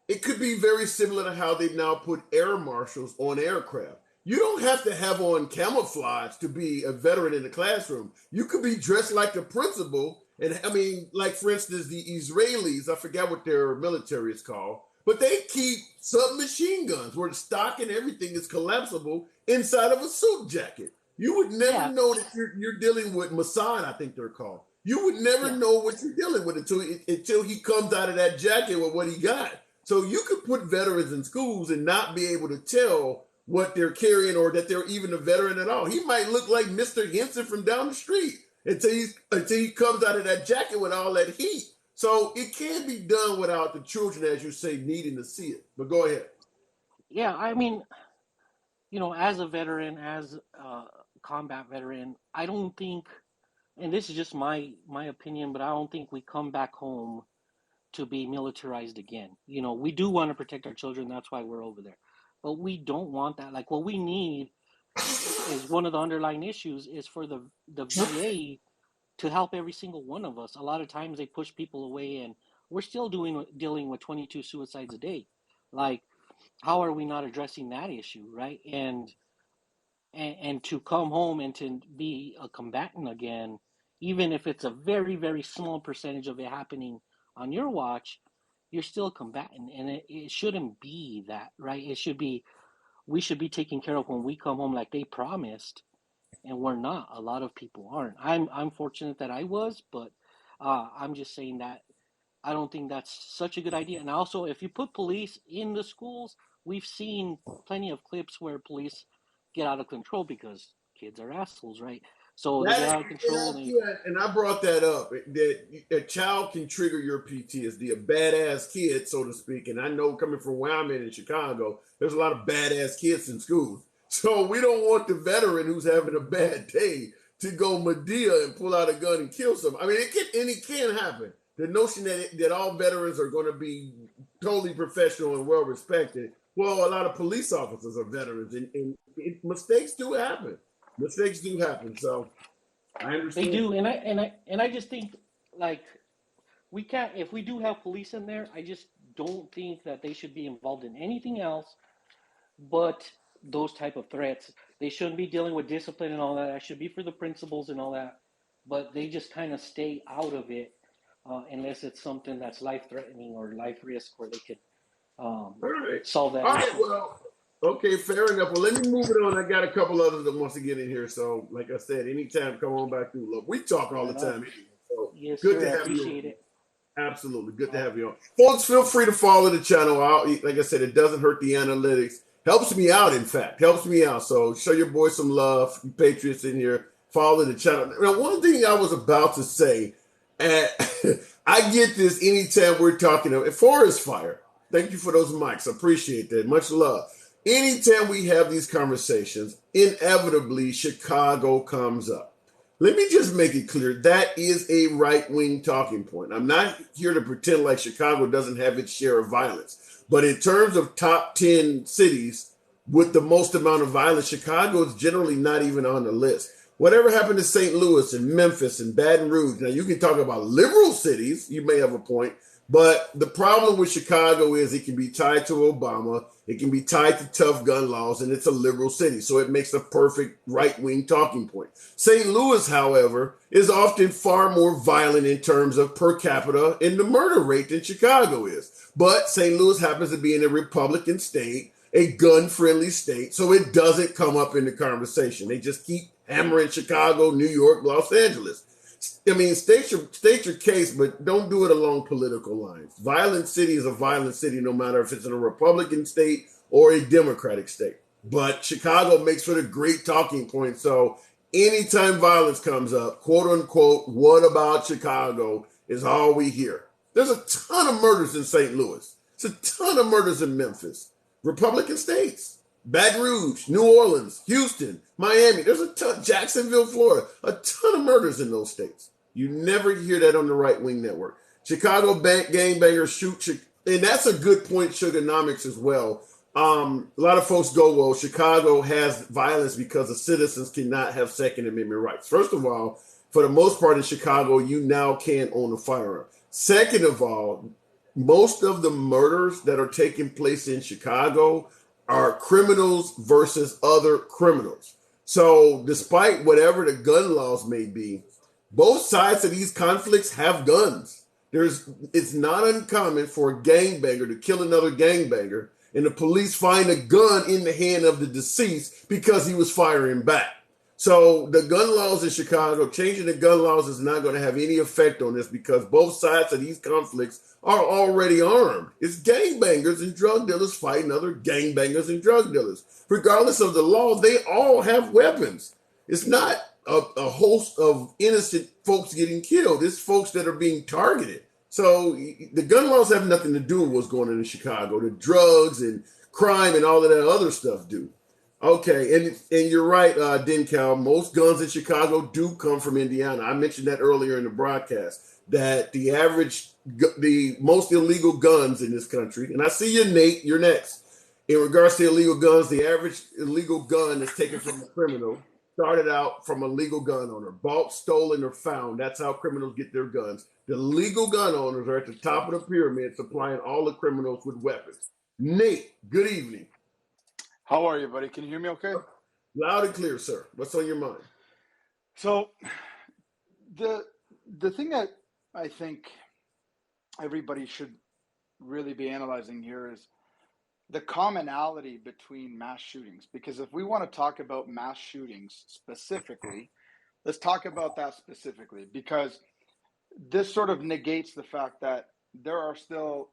[SPEAKER 2] it could be very similar to how they've now put air marshals on aircraft. You don't have to have on camouflage to be a veteran in the classroom. You could be dressed like the principal. And I mean, like for instance, the Israelis, I forget what their military is called, but they keep submachine guns where the stock and everything is collapsible inside of a suit jacket. You would never know that you're dealing with Mossad, I think they're called. You would never know what you're dealing with until he comes out of that jacket with what he got. So you could put veterans in schools and not be able to tell what they're carrying or that they're even a veteran at all. He might look like Mr. Henson from down the street until he comes out of that jacket with all that heat. So it can be done without the children, as you say, needing to see it. But go ahead.
[SPEAKER 10] Yeah, I mean, as a veteran, as a combat veteran, I don't think, and this is just my opinion, but I don't think we come back home to be militarized again. We do want to protect our children. That's why we're over there. But we don't want that. Like, what we need is, one of the underlying issues is for the VA to help every single one of us. A lot of times they push people away, and we're still dealing with 22 suicides a day. Like, how are we not addressing that issue, right? And to come home and to be a combatant again, even if it's a very, very small percentage of it happening on your watch, you're still a combatant, and it shouldn't be that, right? We should be taken care of when we come home like they promised, and we're not. A lot of people aren't. I'm fortunate that I was, but I'm just saying that I don't think that's such a good idea. And also, if you put police in the schools, we've seen plenty of clips where police get out of control because kids are assholes, right? So they get out of control.
[SPEAKER 2] And I brought that up, that a child can trigger your PTSD, a badass kid, so to speak. And I know, coming from where I'm in Chicago, there's a lot of badass kids in schools. So we don't want the veteran who's having a bad day to go Medea and pull out a gun and kill someone. I mean, it can happen. The notion that all veterans are going to be totally professional and well respected. Well, a lot of police officers are veterans, and mistakes do happen. Mistakes do happen, so I understand.
[SPEAKER 10] They do, and I just think, like, we can't, if we do have police in there, I just don't think that they should be involved in anything else but those type of threats. They shouldn't be dealing with discipline and all that. That should be for the principals and all that, but they just kind of stay out of it unless it's something that's life-threatening or life risk where they could solve that issue.
[SPEAKER 2] Well, okay, fair enough. Well, let me move it on. I got a couple others that wants to get in here. So, like I said, anytime, come on back through. Look, we talk all the time. So
[SPEAKER 10] yes,
[SPEAKER 2] good
[SPEAKER 10] sir,
[SPEAKER 2] to
[SPEAKER 10] I
[SPEAKER 2] have
[SPEAKER 10] appreciate
[SPEAKER 2] you.
[SPEAKER 10] it.
[SPEAKER 2] Absolutely. Good to have you on. Folks, feel free to follow the channel. Like I said, it doesn't hurt the analytics. Helps me out, in fact. Helps me out. So show your boy some love. You patriots in here. Follow the channel. Now, one thing I was about to say, and I get this anytime we're talking about forest fire. Thank you for those mics. I appreciate that. Much love. Anytime we have these conversations, inevitably Chicago comes up. Let me just make it clear, that is a right-wing talking point. I'm not here to pretend like Chicago doesn't have its share of violence. But in terms of top 10 cities with the most amount of violence, Chicago is generally not even on the list. Whatever happened to St. Louis and Memphis and Baton Rouge? Now, you can talk about liberal cities. You may have a point. But the problem with Chicago is it can be tied to Obama. It can be tied to tough gun laws, and it's a liberal city. So it makes a perfect right-wing talking point. St. Louis, however, is often far more violent in terms of per capita in the murder rate than Chicago is. But St. Louis happens to be in a Republican state, a gun-friendly state, so it doesn't come up in the conversation. They just keep hammering Chicago, New York, Los Angeles. I mean, state your case, but don't do it along political lines. Violent city is a violent city, no matter if it's in a Republican state or a Democratic state. But Chicago makes for the great talking point. So anytime violence comes up, quote unquote, what about Chicago is all we hear. There's a ton of murders in St. Louis. There's a ton of murders in Memphis. Republican states. Baton Rouge, New Orleans, Houston, Miami. There's a ton, Jacksonville, Florida, a ton of murders in those states. You never hear that on the right-wing network. Chicago gangbangers shoot, and that's a good point, Sugarnomics, as well. A lot of folks go, well, Chicago has violence because the citizens cannot have Second Amendment rights. First of all, for the most part in Chicago, you now can't own a firearm. Second of all, most of the murders that are taking place in Chicago are criminals versus other criminals. So despite whatever the gun laws may be, both sides of these conflicts have guns. It's not uncommon for a gangbanger to kill another gangbanger and the police find a gun in the hand of the deceased because he was firing back. So the gun laws in Chicago, changing the gun laws is not going to have any effect on this because both sides of these conflicts are already armed. It's gangbangers and drug dealers fighting other gangbangers and drug dealers. Regardless of the law, they all have weapons. It's not a host of innocent folks getting killed. It's folks that are being targeted. So the gun laws have nothing to do with what's going on in Chicago. The drugs and crime and all of that other stuff do. Okay, and you're right, Dencal. Most guns in Chicago do come from Indiana. I mentioned that earlier in the broadcast, that the most illegal guns in this country, and I see you, Nate, you're next. In regards to illegal guns, the average illegal gun that's taken from a criminal started out from a legal gun owner. Bought, stolen, or found. That's how criminals get their guns. The legal gun owners are at the top of the pyramid supplying all the criminals with weapons. Nate, good evening.
[SPEAKER 11] How are you, buddy? Can you hear me okay?
[SPEAKER 2] Loud and clear, sir. What's on your mind?
[SPEAKER 11] So the thing that I think everybody should really be analyzing here is the commonality between mass shootings. Because if we want to talk about mass shootings specifically, let's talk about that specifically, because this sort of negates the fact that there are still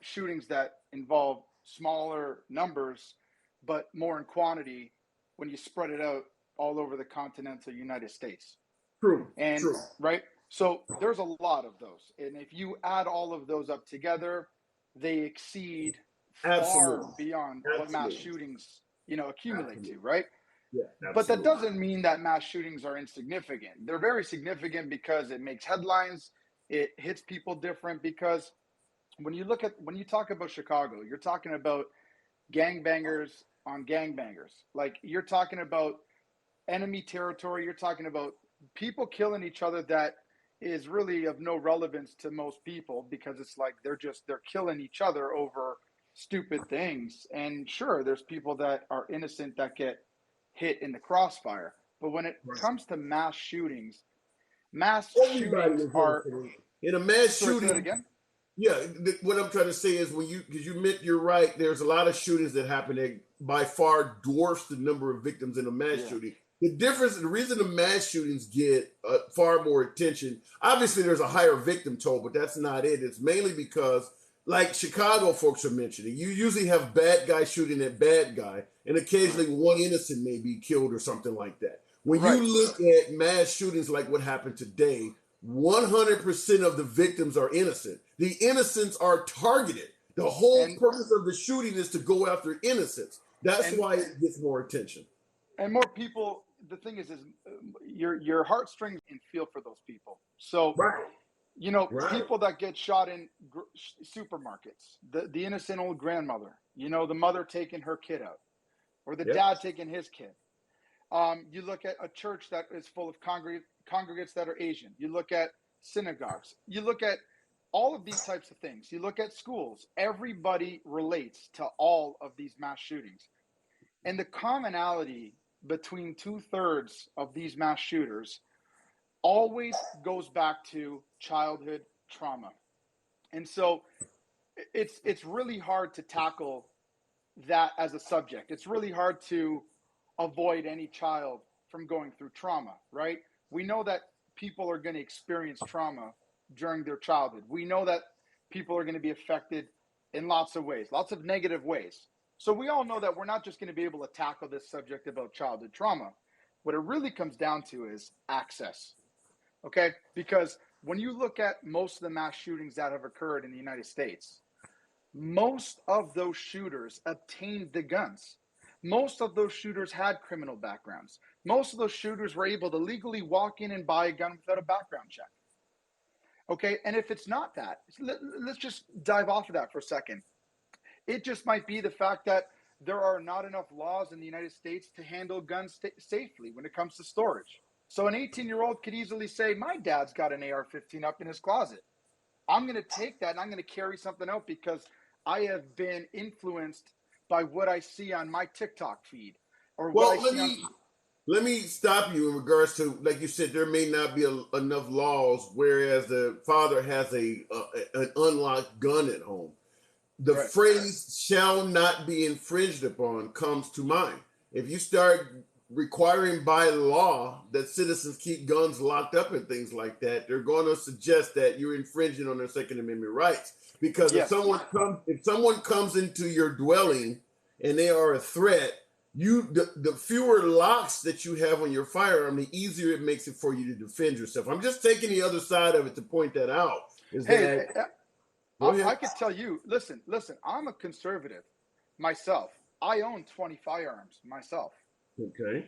[SPEAKER 11] shootings that involve smaller numbers but more in quantity when you spread it out all over the continental United States.
[SPEAKER 2] True.
[SPEAKER 11] And
[SPEAKER 2] true.
[SPEAKER 11] Right. So there's a lot of those. And if you add all of those up together, they exceed
[SPEAKER 2] Absolutely.
[SPEAKER 11] far beyond
[SPEAKER 2] Absolutely.
[SPEAKER 11] what mass shootings, accumulate
[SPEAKER 2] Absolutely.
[SPEAKER 11] to, right?
[SPEAKER 2] Yeah,
[SPEAKER 11] but that
[SPEAKER 2] absolutely.
[SPEAKER 11] doesn't mean that mass shootings are insignificant. They're very significant because it makes headlines. It hits people different because when you talk about Chicago, you're talking about gangbangers on gangbangers. Like, you're talking about enemy territory. You're talking about people killing each other that is really of no relevance to most people, because it's like they're killing each other over stupid things. And sure, there's people that are innocent that get hit in the crossfire. But when it comes to mass shootings are
[SPEAKER 2] in a mass
[SPEAKER 11] Sorry, say that
[SPEAKER 2] shooting.
[SPEAKER 11] again?
[SPEAKER 2] Yeah, what I'm trying to say is because you admit you're right, there's a lot of shootings that happen that by far dwarfs the number of victims in a mass shooting. The reason the mass shootings get far more attention, obviously there's a higher victim toll, but that's not it. It's mainly because, like Chicago folks are mentioning, you usually have bad guy shooting at bad guy, and occasionally one innocent may be killed or something like that. When you look at mass shootings like what happened today, 100% of the victims are innocent. The innocents are targeted. The whole purpose of the shooting is to go after innocents. That's why it gets more attention.
[SPEAKER 11] And more people. The thing is your heartstrings and feel for those people. So, people that get shot in supermarkets, the innocent old grandmother, the mother taking her kid out, or the dad taking his kid. You look at a church that is full of congregates that are Asian. You look at synagogues. You look at all of these types of things. You look at schools. Everybody relates to all of these mass shootings. And the commonality between 2/3 of these mass shooters always goes back to childhood trauma. And so it's really hard to tackle that as a subject. It's really hard to avoid any child from going through trauma, right? We know that people are going to experience trauma during their childhood. We know that people are going to be affected in lots of ways, lots of negative ways. So we all know that we're not just going to be able to tackle this subject about childhood trauma. What it really comes down to is access, okay? Because when you look at most of the mass shootings that have occurred in the United States, most of those shooters obtained the guns. Most of those shooters had criminal backgrounds. Most of those shooters were able to legally walk in and buy a gun without a background check. Okay, and if it's not that, let's just dive off of that for a second. It just might be the fact that there are not enough laws in the United States to handle guns safely when it comes to storage. So an 18-year-old could easily say, my dad's got an AR-15 up in his closet. I'm going to take that and I'm going to carry something out because I have been influenced by what I see on my TikTok feed or what I see on...
[SPEAKER 2] Let me stop you in regards to, like you said, there may not be enough laws, whereas the father has an unlocked gun at home. The phrase "shall not be infringed upon" comes to mind. If you start requiring by law that citizens keep guns locked up and things like that, they're going to suggest that you're infringing on their Second Amendment rights. Because if someone comes into your dwelling and they are a threat, the fewer locks that you have on your firearm, the easier it makes it for you to defend yourself. I'm just taking the other side of it to point that out.
[SPEAKER 11] I could tell you, listen, I'm a conservative myself. I own 20 firearms myself.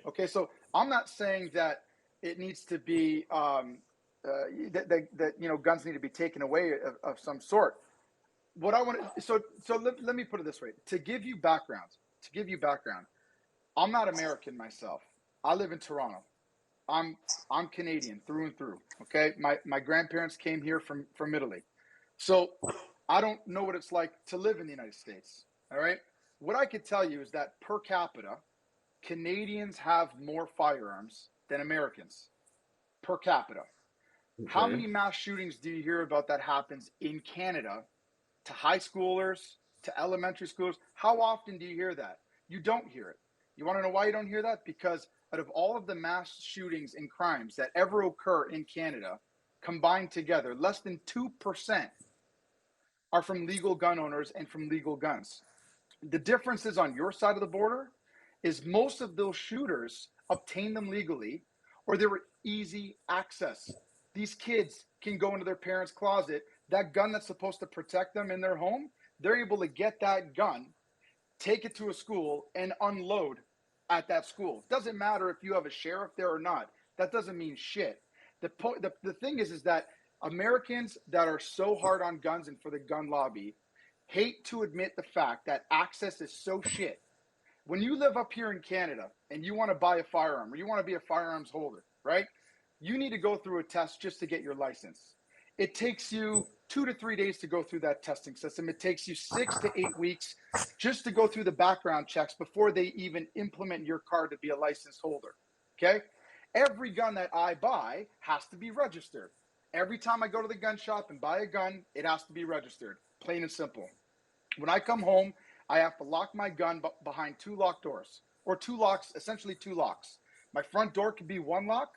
[SPEAKER 11] Okay, so I'm not saying that it needs to be that guns need to be taken away of some sort. What I want to let me put it this way: to give you background, I'm not American myself. I live in Toronto. I'm Canadian through and through. Okay, my grandparents came here from Italy, so I don't know what it's like to live in the United States. All right, what I could tell you is that per capita, Canadians have more firearms than Americans per capita. Okay. How many mass shootings do you hear about that happens in Canada to high schoolers, to elementary schoolers? How often do you hear that? You don't hear it. You want to know why you don't hear that? Because out of all of the mass shootings and crimes that ever occur in Canada, combined together, less than 2% are from legal gun owners and from legal guns. The difference is on your side of the border is most of those shooters obtain them legally or they were easy access. These kids can go into their parents' closet. That gun that's supposed to protect them in their home, they're able to get that gun, take it to a school, and unload at that school. Doesn't matter if you have a sheriff there or not. That doesn't mean shit. The thing is that Americans that are so hard on guns and for the gun lobby hate to admit the fact that access is so shit. When you live up here in Canada and you want to buy a firearm or you want to be a firearms holder, right? You need to go through a test just to get your license. It takes you 2 to 3 days to go through that testing system. It takes you 6 to 8 weeks just to go through the background checks before they even implement your card to be a licensed holder, okay? Every gun that I buy has to be registered. Every time I go to the gun shop and buy a gun, it has to be registered, plain and simple. When I come home, I have to lock my gun behind 2 locked doors, or 2 locks, essentially 2 locks. My front door could be 1 lock.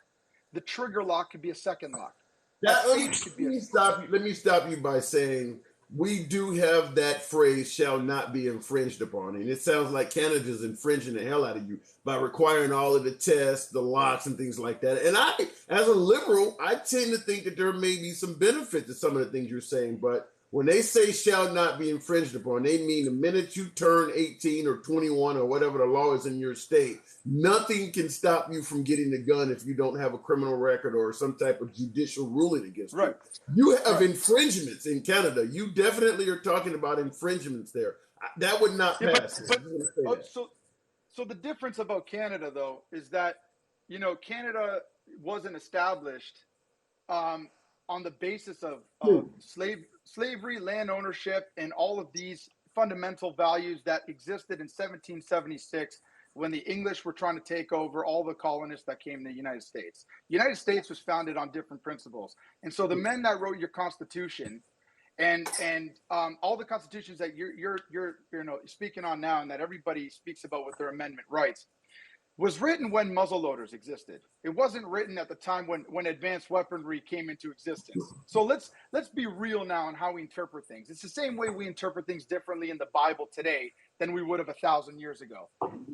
[SPEAKER 11] The trigger lock could be a second lock.
[SPEAKER 2] Let me stop you by saying we do have that phrase "shall not be infringed upon," and it sounds like Canada's infringing the hell out of you by requiring all of the tests, the locks, and things like that. And I, as a liberal, I tend to think that there may be some benefit to some of the things you're saying, but when they say "shall not be infringed upon," they mean the minute you turn 18 or 21 or whatever the law is in your state, nothing can stop you from getting the gun if you don't have a criminal record or some type of judicial ruling against you. You have infringements in Canada. You definitely are talking about infringements there. That would not pass.
[SPEAKER 11] So the difference about Canada, though, is that, Canada wasn't established on the basis of slavery, land ownership, and all of these fundamental values that existed in 1776 when the English were trying to take over all the colonists that came to the United States. The United States was founded on different principles. And so the men that wrote your Constitution and all the constitutions that you're speaking on now and that everybody speaks about with their amendment rights was written when muzzleloaders existed. It wasn't written at the time when advanced weaponry came into existence. So let's be real now on how we interpret things. It's the same way we interpret things differently in the Bible today than we would have 1,000 years ago.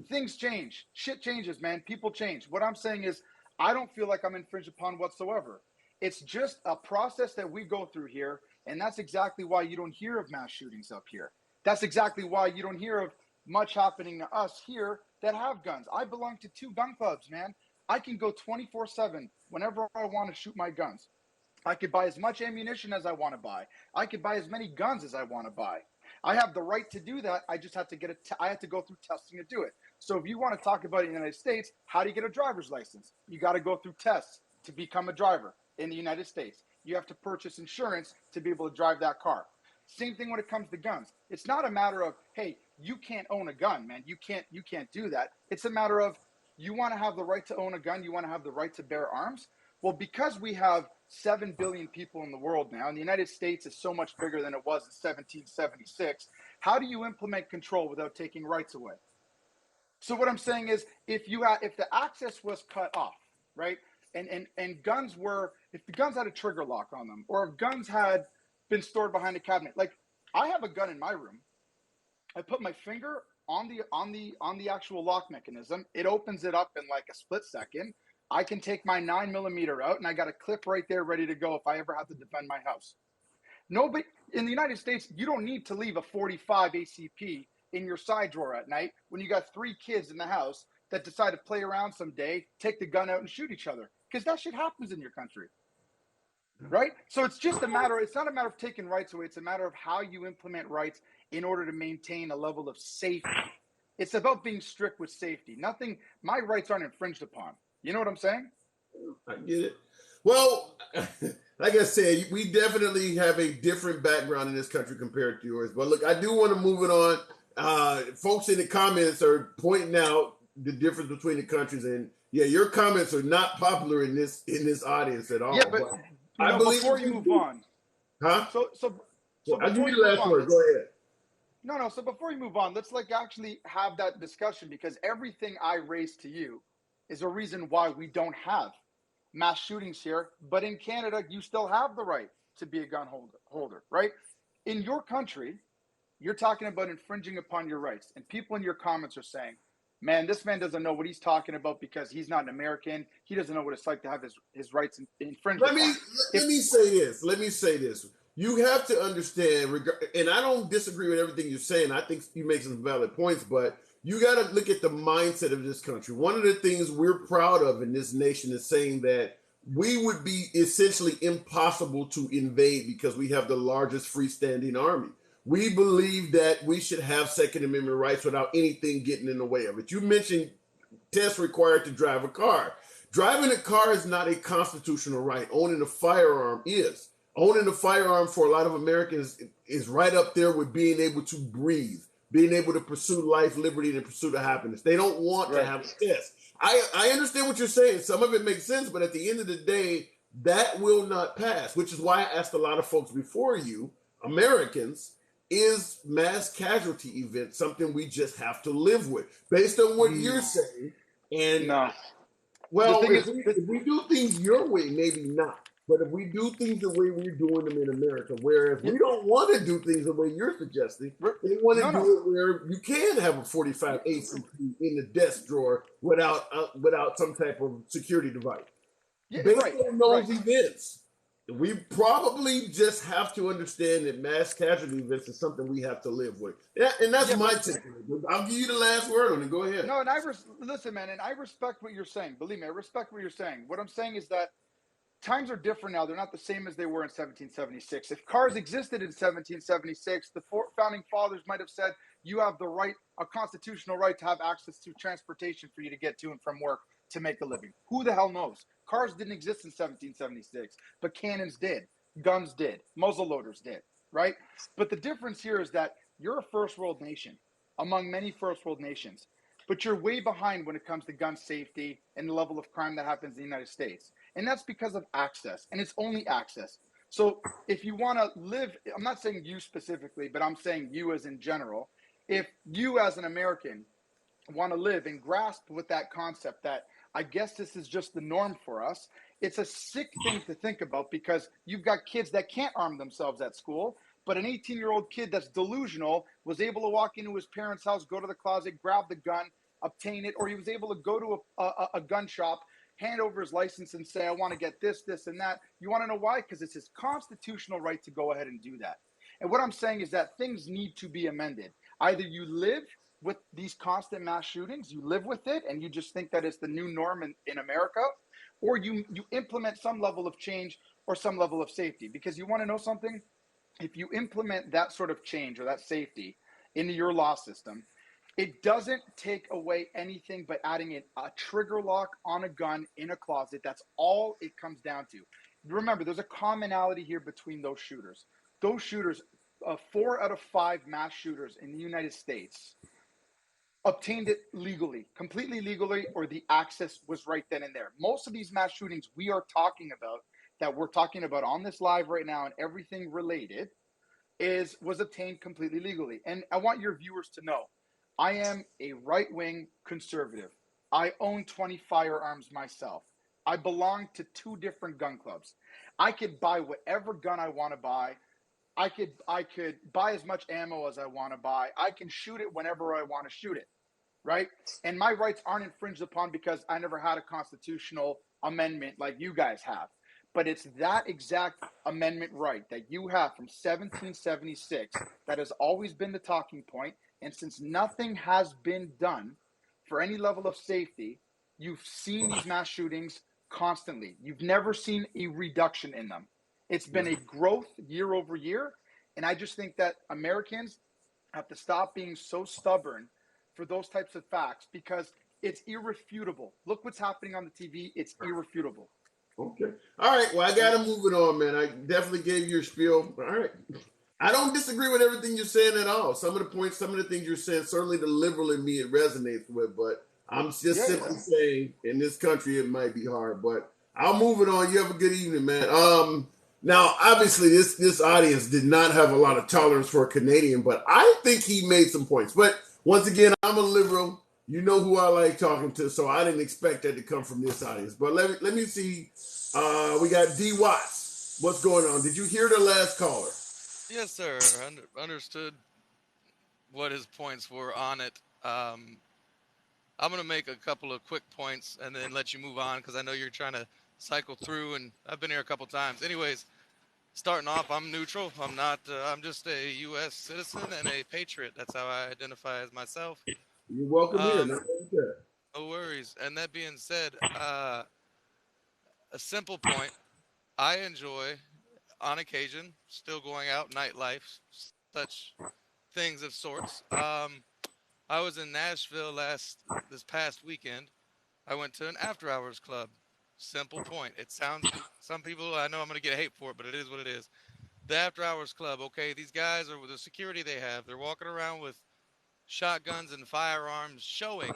[SPEAKER 11] Things change. Shit changes, man. People change. What I'm saying is I don't feel like I'm infringed upon whatsoever. It's just a process that we go through here, and that's exactly why you don't hear of mass shootings up here. That's exactly why you don't hear of much happening to us here that have guns. I belong to 2 gun clubs, man. I can go 24/7 whenever I want to shoot my guns. I could buy as much ammunition as I want to buy. I could buy as many guns as I want to buy. I have the right to do that. I just have to I have to go through testing to do it. So if you want to talk about it in the United States, how do you get a driver's license? You got to go through tests to become a driver in the United States. You have to purchase insurance to be able to drive that car. Same thing when it comes to guns. It's not a matter of, hey, you can't own a gun, man. You can't do that. It's a matter of you want to have the right to own a gun. You want to have the right to bear arms. Well, because we have 7 billion people in the world now, and the United States is so much bigger than it was in 1776, how do you implement control without taking rights away? So what I'm saying is if the access was cut off, right, and guns were, if the guns had a trigger lock on them, or if guns had been stored behind a cabinet, like I have a gun in my room. I put my finger on the actual lock mechanism. It opens it up in like a split second. I can take my 9mm out, and I got a clip right there ready to go if I ever have to defend my house. Nobody in the United States, you don't need to leave a 45 ACP in your side drawer at night when you got 3 kids in the house that decide to play around someday, take the gun out and shoot each other, because that shit happens in your country. Right? So it's just it's not a matter of taking rights away. It's a matter of how you implement rights in order to maintain a level of safety. It's about being strict with safety. My rights aren't infringed upon. You know what I'm saying?
[SPEAKER 2] I get it. Well, like I said, we definitely have a different background in this country compared to yours. But look, I do want to move it on. Folks in the comments are pointing out the difference between the countries, and yeah, your comments are not popular in this audience at all.
[SPEAKER 11] Yeah, but I believe before you move on,
[SPEAKER 2] huh?
[SPEAKER 11] So
[SPEAKER 2] I'll give you the last word. Go ahead.
[SPEAKER 11] No. So before you move on, let's actually have that discussion, because everything I raised to you is a reason why we don't have mass shootings here. But in Canada, you still have the right to be a gun holder, right? In your country, you're talking about infringing upon your rights, and people in your comments are saying, man, this man doesn't know what he's talking about because he's not an American. He doesn't know what it's like to have his rights infringed. Let me
[SPEAKER 2] say this. You have to understand, and I don't disagree with everything you're saying. I think you make some valid points, but you got to look at the mindset of this country. One of the things we're proud of in this nation is saying that we would be essentially impossible to invade because we have the largest freestanding army. We believe that we should have Second Amendment rights without anything getting in the way of it. You mentioned tests required to drive a car. Driving a car is not a constitutional right. Owning a firearm is. Owning a firearm for a lot of Americans is right up there with being able to breathe, being able to pursue life, liberty, and the pursuit of happiness. They don't want to have a test. I understand what you're saying. Some of it makes sense, but at the end of the day, that will not pass, which is why I asked a lot of folks before you, Americans, is mass casualty event something we just have to live with based on what you're saying? And well, if we do things your way, maybe not. But if we do things the way we're doing them in America, whereas we don't want to do things the way you're suggesting, they want to do it where you can have a 45 ACP in the desk drawer without some type of security device. Based on those events, we probably just have to understand that mass casualty events is something we have to live with. Yeah, and that's my take. I'll give you the last word on it. Go ahead.
[SPEAKER 11] No, and listen, man, and I respect what you're saying. Believe me, I respect what you're saying. What I'm saying is that times are different now. They're not the same as they were in 1776. If cars existed in 1776, the founding fathers might have said you have the right, a constitutional right to have access to transportation for you to get to and from work to make a living. Who the hell knows? Cars didn't exist in 1776, but cannons did, guns did, muzzle loaders did, right? But the difference here is that you're a first world nation among many first world nations, but you're way behind when it comes to gun safety and the level of crime that happens in the United States. And that's because of access, and it's only access. So if you want to live, I'm not saying you specifically, but I'm saying you as in general. If you as an American want to live and grasp with that concept that I guess this is just the norm for us, it's a sick thing to think about because you've got kids that can't arm themselves at school, but an 18-year-old kid that's delusional was able to walk into his parents' house, go to the closet, grab the gun, obtain it, or he was able to go to a gun shop, hand over his license and say, I want to get this, this, and that. You want to know why? Because it's his constitutional right to go ahead and do that. And what I'm saying is that things need to be amended. Either you live with these constant mass shootings, you live with it, and you just think that it's the new norm in America, or you implement some level of change or some level of safety. Because you want to know something? If you implement that sort of change or that safety into your law system, it doesn't take away anything but adding a trigger lock on a gun in a closet. That's all it comes down to. Remember, there's a commonality here between those shooters. Those shooters, 4 out of 5 mass shooters in the United States obtained it legally, completely legally, or the access was right then and there. Most of these mass shootings we are talking about, that we're talking about on this live right now and everything related, was obtained completely legally. And I want your viewers to know, I am a right-wing conservative. I own 20 firearms myself. I belong to 2 different gun clubs. I could buy whatever gun I want to buy. I could buy as much ammo as I want to buy. I can shoot it whenever I want to shoot it, right? And my rights aren't infringed upon because I never had a constitutional amendment like you guys have. But it's that exact amendment right that you have from 1776 that has always been the talking point. And since nothing has been done for any level of safety, you've seen these mass shootings constantly. You've never seen a reduction in them. It's been a growth year over year. And I just think that Americans have to stop being so stubborn for those types of facts because it's irrefutable. Look what's happening on the TV. It's irrefutable.
[SPEAKER 2] Okay. All right. Well, I got to move it on, man. I definitely gave you your spiel. All right. I don't disagree with everything you're saying at all. Some of the points, some of the things you're saying, certainly the liberal in me it resonates with, but I'm just simply saying in this country it might be hard, but I'll move it on. You have a good evening, man. Now, obviously, this audience did not have a lot of tolerance for a Canadian, but I think he made some points. But once again, I'm a liberal. You know who I like talking to, so I didn't expect that to come from this audience. But let me see. We got D. Watts. What's going on? Did you hear the last caller?
[SPEAKER 12] Yes, sir. Understood what his points were on it. I'm going to make a couple of quick points and then let you move on because I know you're trying to cycle through, and I've been here a couple times. Anyways, starting off, I'm neutral. I'm not. I'm just a U.S. citizen and a patriot. That's how I identify as myself.
[SPEAKER 2] You're welcome here.
[SPEAKER 12] No worries. And that being said, a simple point. I enjoy, on occasion, still going out, nightlife, such things of sorts. I was in Nashville this past weekend. I went to an after-hours club. Simple point. It sounds, some people, I know I'm going to get hate for it, but it is what it is. The after-hours club, okay, these guys are with the security they have. They're walking around with shotguns and firearms showing,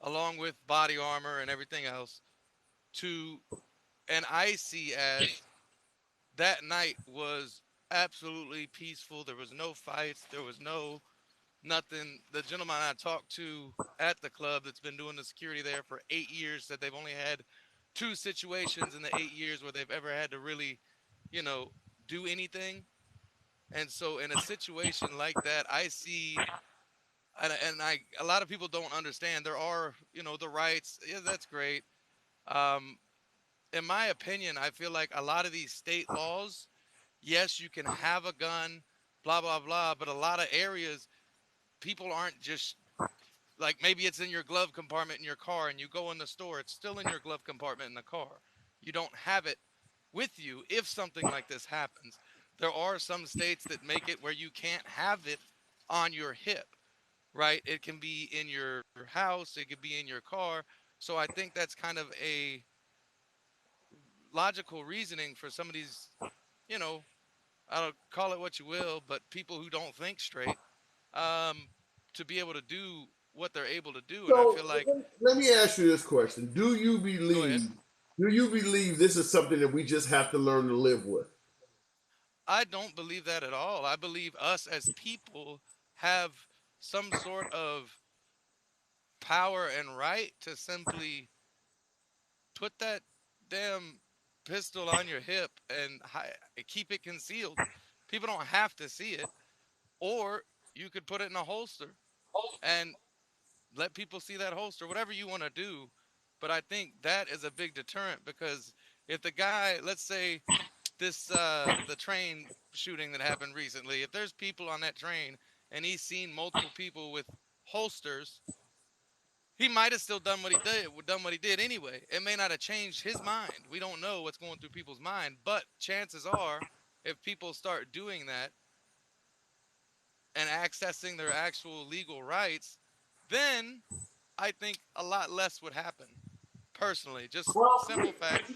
[SPEAKER 12] along with body armor and everything else, and I see as that night was absolutely peaceful. There was no fights. There was nothing. The gentleman I talked to at the club that's been doing the security there for 8 years said they've only had 2 situations in the 8 years where they've ever had to really, do anything. And so in a situation like that, I see, and a lot of people don't understand, there are, the rights. Yeah, that's great. In my opinion, I feel like a lot of these state laws, yes, you can have a gun, blah, blah, blah, but a lot of areas, people aren't just, like maybe it's in your glove compartment in your car and you go in the store, it's still in your glove compartment in the car. you don't have it with you if something like this happens. There are some states that make it where you can't have it on your hip, right? It can be in your house, it could be in your car. So I think that's kind of a logical reasoning for some of these, you know, I don't call it what you will, but people who don't think straight, um, to be able to do what they're able to do. And I
[SPEAKER 2] So
[SPEAKER 12] feel like,
[SPEAKER 2] let me ask you this question:
[SPEAKER 12] go ahead.
[SPEAKER 2] Do you believe this is something that we just have to learn to live with?
[SPEAKER 12] I don't believe that at all. I believe us as people have some sort of power and right to simply put that damn pistol on your hip and keep it concealed. People don't have to see it, or you could put it in a holster and let people see that holster, whatever you want to do. But I think that is a big deterrent because if the guy, let's say this, the train shooting that happened recently, if there's people on that train and he's seen multiple people with holsters, he might have still done what he did anyway. It may not have changed his mind. We don't know what's going through people's mind, but chances are, if people start doing that and accessing their actual legal rights, then I think a lot less would happen. Personally, just
[SPEAKER 2] Well,
[SPEAKER 12] simple facts.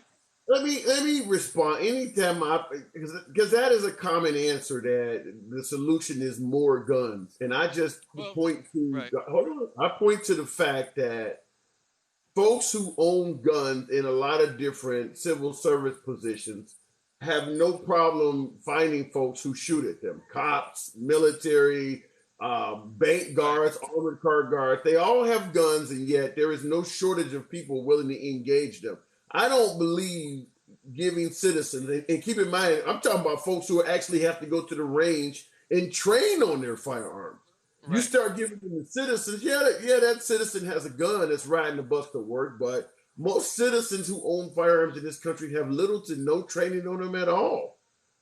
[SPEAKER 2] let me respond. Anytime because that is a common answer that the solution is more guns, and I just
[SPEAKER 12] Well,
[SPEAKER 2] point to
[SPEAKER 12] right,
[SPEAKER 2] hold on. I point to the fact that folks who own guns in a lot of different civil service positions have no problem finding folks who shoot at them. Cops, military, bank
[SPEAKER 12] right,
[SPEAKER 2] guards, armored car guards. They all have guns, and yet there is no shortage of people willing to engage them. I don't believe giving citizens, and keep in mind, I'm talking about folks who actually have to go to the range and train on their firearms. You
[SPEAKER 12] right,
[SPEAKER 2] start giving them the citizens, that citizen has a gun that's riding the bus to work, but most citizens who own firearms in this country have little to no training on them at all.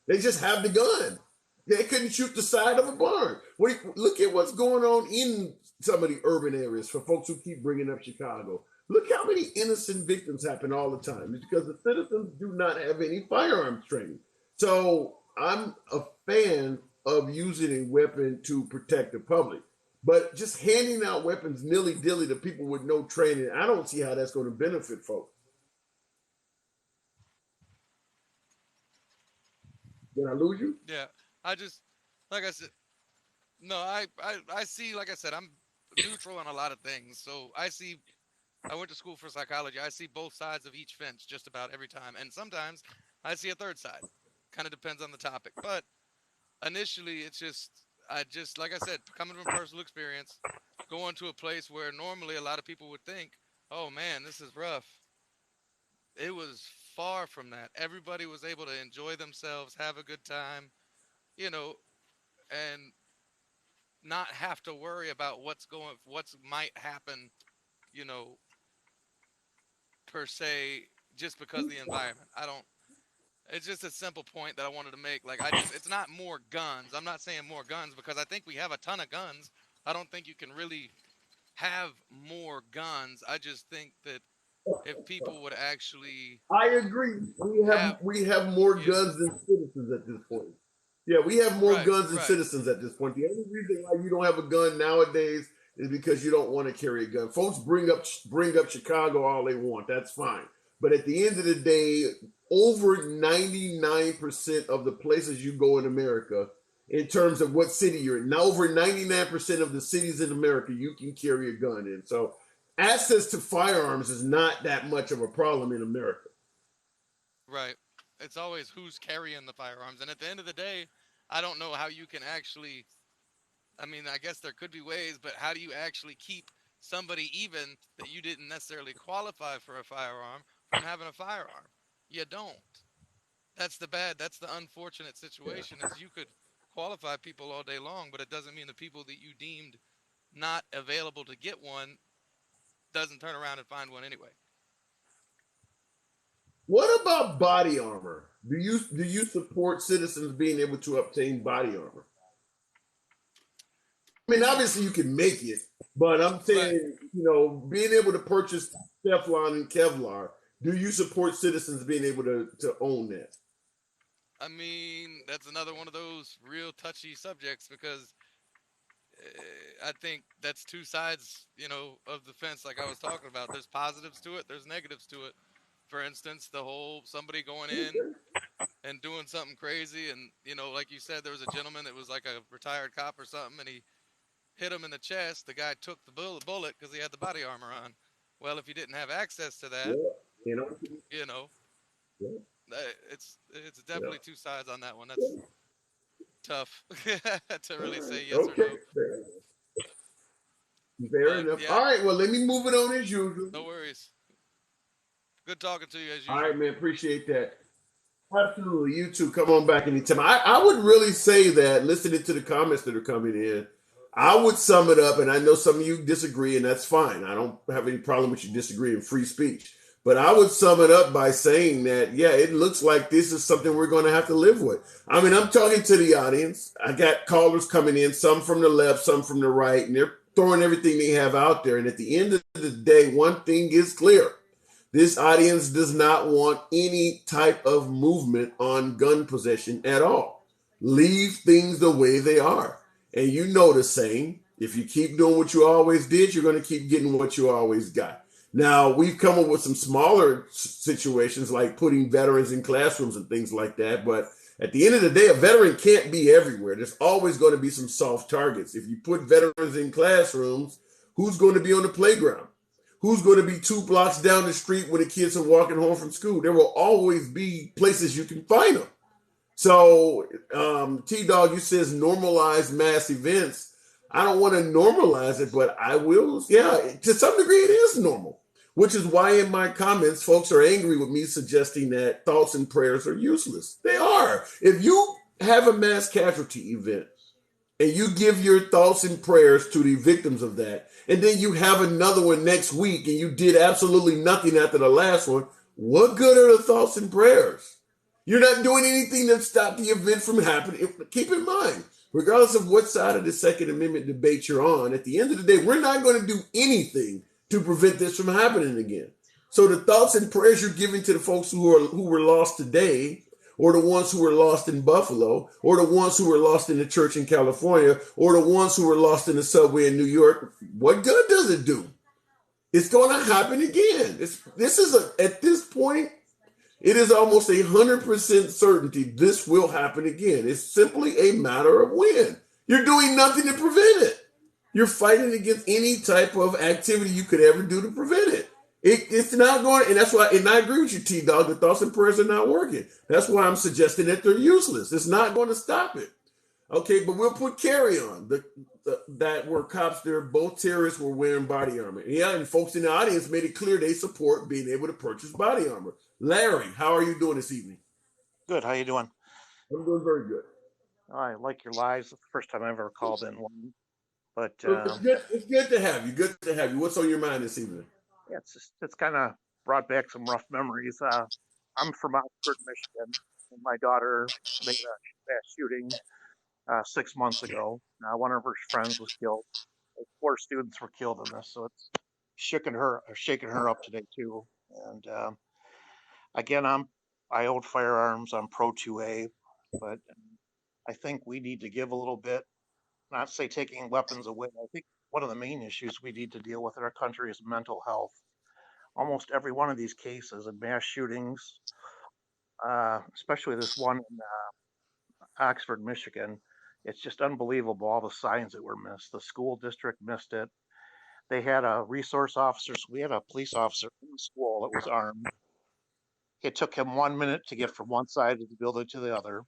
[SPEAKER 2] They just have the gun. They couldn't shoot the side of a barn. Look at what's going on in some of the urban areas for folks who keep bringing up Chicago. Look how many innocent victims happen all the time. It's because the citizens do not have any firearms training. So I'm a fan of using a weapon to protect the public. But just handing out weapons nilly-dilly to people with no training, I don't see how that's going to benefit folks. Did I lose you?
[SPEAKER 12] yeah. I just, like I said, no, I see, like I said, I'm neutral on a lot of things. So I went to school for psychology. I see both sides of each fence just about every time. And sometimes I see a third side. Kind of depends on the topic. But initially, like I said, coming from personal experience, going to a place where normally a lot of people would think, oh man, this is rough. It was far from that. Everybody was able to enjoy themselves, have a good time, you know, and not have to worry about what's might happen, you know, per se, just because of the environment. I don't. It's just a simple point that I wanted to make. Like, it's not more guns. I'm not saying more guns because I think we have a ton of guns. I don't think you can really have more guns. I just think that if people would actually
[SPEAKER 2] I agree. We have
[SPEAKER 12] have,
[SPEAKER 2] we have more
[SPEAKER 12] you know,
[SPEAKER 2] guns than citizens at this point. Yeah, we have more
[SPEAKER 12] right,
[SPEAKER 2] guns than
[SPEAKER 12] right,
[SPEAKER 2] citizens at this point. The only reason why you don't have a gun nowadays is because you don't want to carry a gun. Folks bring up Chicago all they want. That's fine. But at the end of the day, over 99% of the places you go in America, in terms of what city you're in, now over 99% of the cities in America, you can carry a gun in. So access to firearms is not that much of a problem in America.
[SPEAKER 12] right. It's always who's carrying the firearms. And at the end of the day, I don't know how you can actually, I mean, I guess there could be ways, but how do you actually keep somebody even that you didn't necessarily qualify for a firearm from having a firearm? You don't. That's the unfortunate situation is you could qualify people all day long, but it doesn't mean the people that you deemed not available to get one doesn't turn around and find one anyway.
[SPEAKER 2] What about body armor? Do you support citizens being able to obtain body armor? I mean, obviously you can make it, but I'm
[SPEAKER 12] Right.
[SPEAKER 2] saying, being able to purchase Teflon and Kevlar Do you support citizens being able to own that?
[SPEAKER 12] I mean, that's another one of those real touchy subjects because I think that's two sides, of the fence. Like I was talking about, there's positives to it, there's negatives to it. For instance, the whole somebody going in and doing something crazy, and like you said, there was a gentleman that was like a retired cop or something, and he hit him in the chest. The guy took the bullet because he had the body armor on. Well, if you didn't have access to
[SPEAKER 2] Yeah,
[SPEAKER 12] that,
[SPEAKER 2] you know.
[SPEAKER 12] you know,
[SPEAKER 2] Yeah,
[SPEAKER 12] it's
[SPEAKER 2] yeah.
[SPEAKER 12] definitely two sides on that one. That's tough to really say yes or
[SPEAKER 2] Okay,
[SPEAKER 12] no.
[SPEAKER 2] fair
[SPEAKER 12] But
[SPEAKER 2] enough.
[SPEAKER 12] yeah,
[SPEAKER 2] All right, well, let me move it on as usual.
[SPEAKER 12] no worries. Good talking to you as
[SPEAKER 2] All right,
[SPEAKER 12] usual.
[SPEAKER 2] man, appreciate that. Absolutely, you too. Come on back anytime. I would really say that listening to the comments that are coming in, I would sum it up, and I know some of you disagree, and that's fine. I don't have any problem with you disagreeing, free speech. But I would sum it up by saying that, yeah, it looks like this is something we're going to have to live with. I mean, I'm talking to the audience. I got callers coming in, some from the left, some from the right, and they're throwing everything they have out there. And at the end of the day, one thing is clear. This audience does not want any type of movement on gun possession at all. Leave things the way they are. And you know the saying, if you keep doing what you always did, you're going to keep getting what you always got. Now, we've come up with some smaller situations like putting veterans in classrooms and things like that. But at the end of the day, a veteran can't be everywhere. There's always going to be some soft targets. If you put veterans in classrooms, who's going to be on the playground? Who's going to be 2 blocks down the street when the kids are walking home from school? There will always be places you can find them. So, T-Dog, you says normalize mass events. I don't want to normalize it, but I will. Yeah, to some degree it is normal, which is why in my comments, folks are angry with me suggesting that thoughts and prayers are useless. They are. If you have a mass casualty event, and you give your thoughts and prayers to the victims of that, and then you have another one next week and you did absolutely nothing after the last one, what good are the thoughts and prayers? You're not doing anything to stop the event from happening. Keep in mind, regardless of what side of the Second Amendment debate you're on, at the end of the day, we're not going to do anything to prevent this from happening again. So the thoughts and prayers you're giving to the folks who were lost today, or the ones who were lost in Buffalo, or the ones who were lost in the church in California, or the ones who were lost in the subway in New York, what good does it do? It's going to happen again. At this point, it is almost 100% certainty this will happen again. It's simply a matter of when. You're doing nothing to prevent it. You're fighting against any type of activity you could ever do to prevent it. It's not going, and that's why, and I agree with you, T-Dog, the thoughts and prayers are not working. That's why I'm suggesting that they're useless. It's not going to stop it. Okay, but we'll put carry on. That were cops there, both terrorists were wearing body armor. Yeah, and folks in the audience made it clear they support being able to purchase body armor. Larry, how are you doing this evening?
[SPEAKER 13] Good. How you doing?
[SPEAKER 2] I'm doing very good.
[SPEAKER 13] I like your lives. It's the first time I've ever called in one. But
[SPEAKER 2] It's good. It's good to have you. Good to have you. What's on your mind this evening?
[SPEAKER 13] yeah, it's kind of brought back some rough memories. I'm from Oxford, Michigan, and my daughter made a mass shooting 6 months ago. One of her friends was killed. Like, 4 students were killed in this, so it's shaking her up today too. And again, I own firearms. I'm pro 2A, but I think we need to give a little bit. Not say taking weapons away. I think one of the main issues we need to deal with in our country is mental health. Almost every one of these cases of mass shootings, especially this one in Oxford, Michigan, it's just unbelievable all the signs that were missed. The school district missed it. They had a resource officer. So we had a police officer in the school that was armed. It took him 1 minute to get from one side of the building to the other.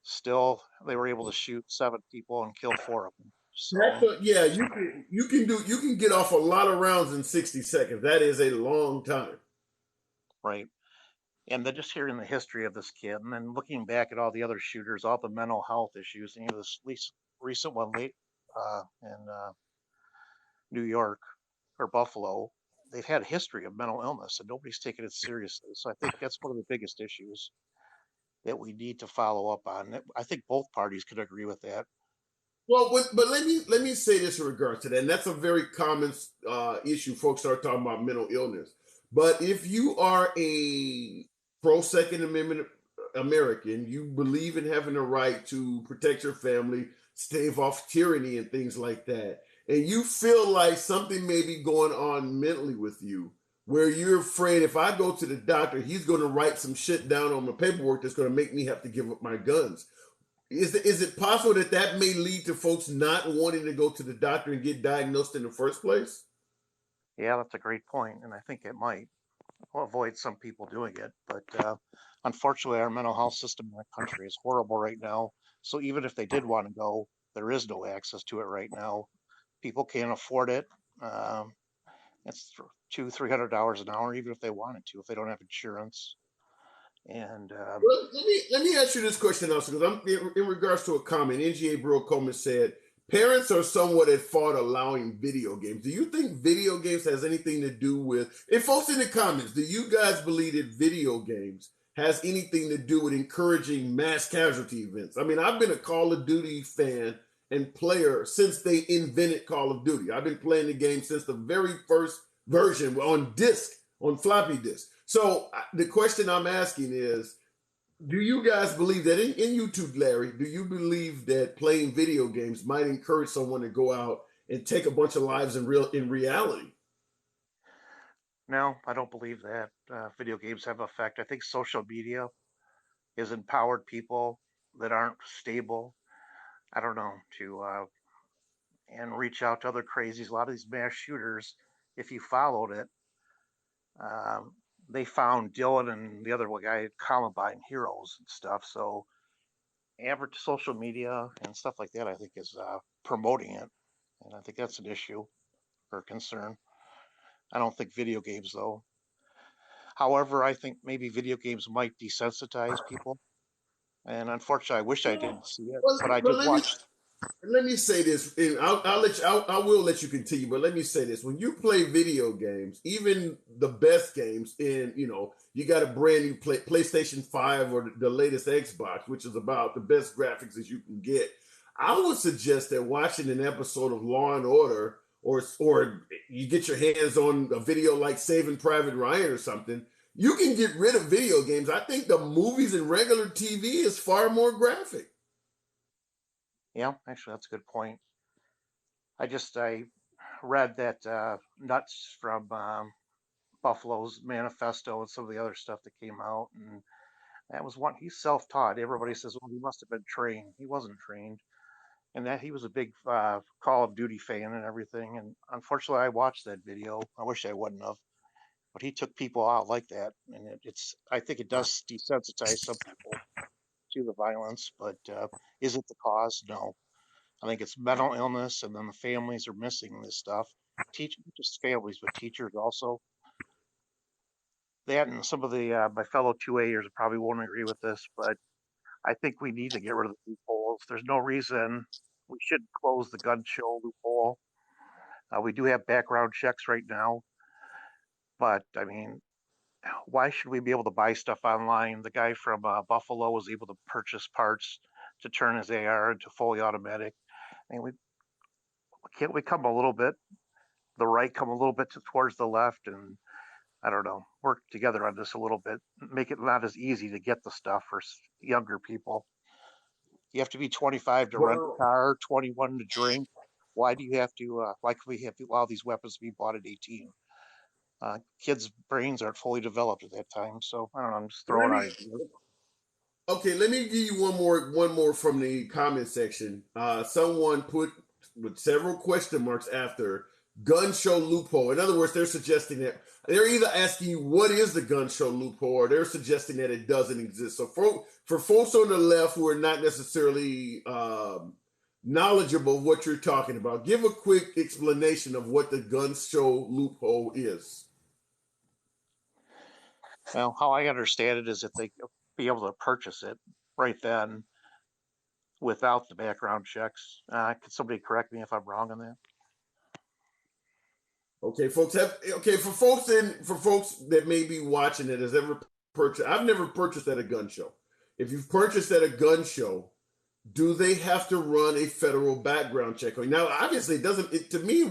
[SPEAKER 13] Still, they were able to shoot 7 people and kill 4 of them. So
[SPEAKER 2] Yeah, you can get off a lot of rounds in 60 seconds. That is a long time.
[SPEAKER 13] right. And then just hearing the history of this kid, and then looking back at all the other shooters, all the mental health issues, and this least recent one late in New York or Buffalo, they've had a history of mental illness, and nobody's taken it seriously. So I think that's one of the biggest issues that we need to follow up on. I think both parties could agree with that.
[SPEAKER 2] Well, but let me say this in regards to that, and that's a very common issue. Folks start talking about mental illness, But if you are a pro Second Amendment American, you believe in having a right to protect your family, stave off tyranny and things like that, and you feel like something may be going on mentally with you, where you're afraid if I go to the doctor, he's going to write some shit down on my paperwork that's going to make me have to give up my guns. Is it possible that that may lead to folks not wanting to go to the doctor and get diagnosed in the first place?
[SPEAKER 13] Yeah, that's a great point, and I think it might avoid some people doing it. But unfortunately, our mental health system in our country is horrible right now. So even if they did want to go, there is no access to it right now. People can't afford it. Um, it's $200-300 an hour, even if they wanted to, if they don't have insurance. And
[SPEAKER 2] Well, let me ask you this question also, because I'm in regards to a comment. NGA Bro Coleman said parents are somewhat at fault allowing video games. Do you think video games has anything to do with? And folks in the comments, do you guys believe that video games has anything to do with encouraging mass casualty events? I mean, I've been a Call of Duty fan and player since they invented Call of Duty. I've been playing the game since the very first version on disc, on floppy disk. So the question I'm asking is, do you guys believe that in you too, Larry, do you believe that playing video games might encourage someone to go out and take a bunch of lives in reality?
[SPEAKER 13] no, I don't believe that video games have effect. I think social media has empowered people that aren't stable. I don't know, to and reach out to other crazies. A lot of these mass shooters, if you followed it, um, they found Dylan and the other guy at Columbine heroes and stuff. So average social media and stuff like that, I think, is promoting it, and I think that's an issue or concern. I don't think video games though. However, I think maybe video games might desensitize people, and unfortunately, I wish I didn't see it, but I
[SPEAKER 2] Well,
[SPEAKER 13] did watch.
[SPEAKER 2] let me say this, and I'll let you. I will let you continue, but let me say this: when you play video games, even the best games, in you got a brand new PlayStation 5 or the latest Xbox, which is about the best graphics as you can get. I would suggest that watching an episode of Law and Order, or you get your hands on a video like Saving Private Ryan or something, you can get rid of video games. I think the movies and regular TV is far more graphic.
[SPEAKER 13] Yeah, actually, that's a good point. I read that Nuts from Buffalo's manifesto and some of the other stuff that came out, and that was one. He's self-taught. Everybody says, "Well, he must have been trained." He wasn't trained, and that he was a big Call of Duty fan and everything. And unfortunately, I watched that video. I wish I wouldn't have, but he took people out like that, and it's. I think it does desensitize some people to the violence, but is it the cause? No. I think it's mental illness, and then the families are missing this stuff. Not just families, but teachers also. That and some of the my fellow 2A'ers probably won't agree with this, but I think we need to get rid of the loopholes. There's no reason we shouldn't close the gun show loophole. We do have background checks right now, but I mean, why should we be able to buy stuff online? The guy from Buffalo was able to purchase parts to turn his AR into fully automatic. I mean, can't we come a little bit, the right come a little bit towards the left, and I don't know, work together on this a little bit, make it not as easy to get the stuff for younger people. You have to be 25 to rent a
[SPEAKER 2] Well,
[SPEAKER 13] car, 21 to drink. Why do you have to? Why can we have to allow these weapons to be bought at 18? Kids' brains aren't fully developed at that time, so I don't know. I'm just
[SPEAKER 2] let
[SPEAKER 13] throwing
[SPEAKER 2] me
[SPEAKER 13] out ideas.
[SPEAKER 2] Okay, let me give you one more from the comment section. Someone put with several question marks after gun show loophole. In other words, they're suggesting that they're either asking you what is the gun show loophole, or they're suggesting that it doesn't exist. So for folks on the left who are not necessarily knowledgeable of what you're talking about, give a quick explanation of what the gun show loophole is.
[SPEAKER 13] Well, how I understand it is if they be able to purchase it right then without the background checks. Could somebody correct me if I'm wrong on that?
[SPEAKER 2] Okay, folks for folks that may be watching that has ever purchased. I've never purchased at a gun show. If you've purchased at a gun show, do they have to run a federal background check? Now, obviously, it doesn't. To me,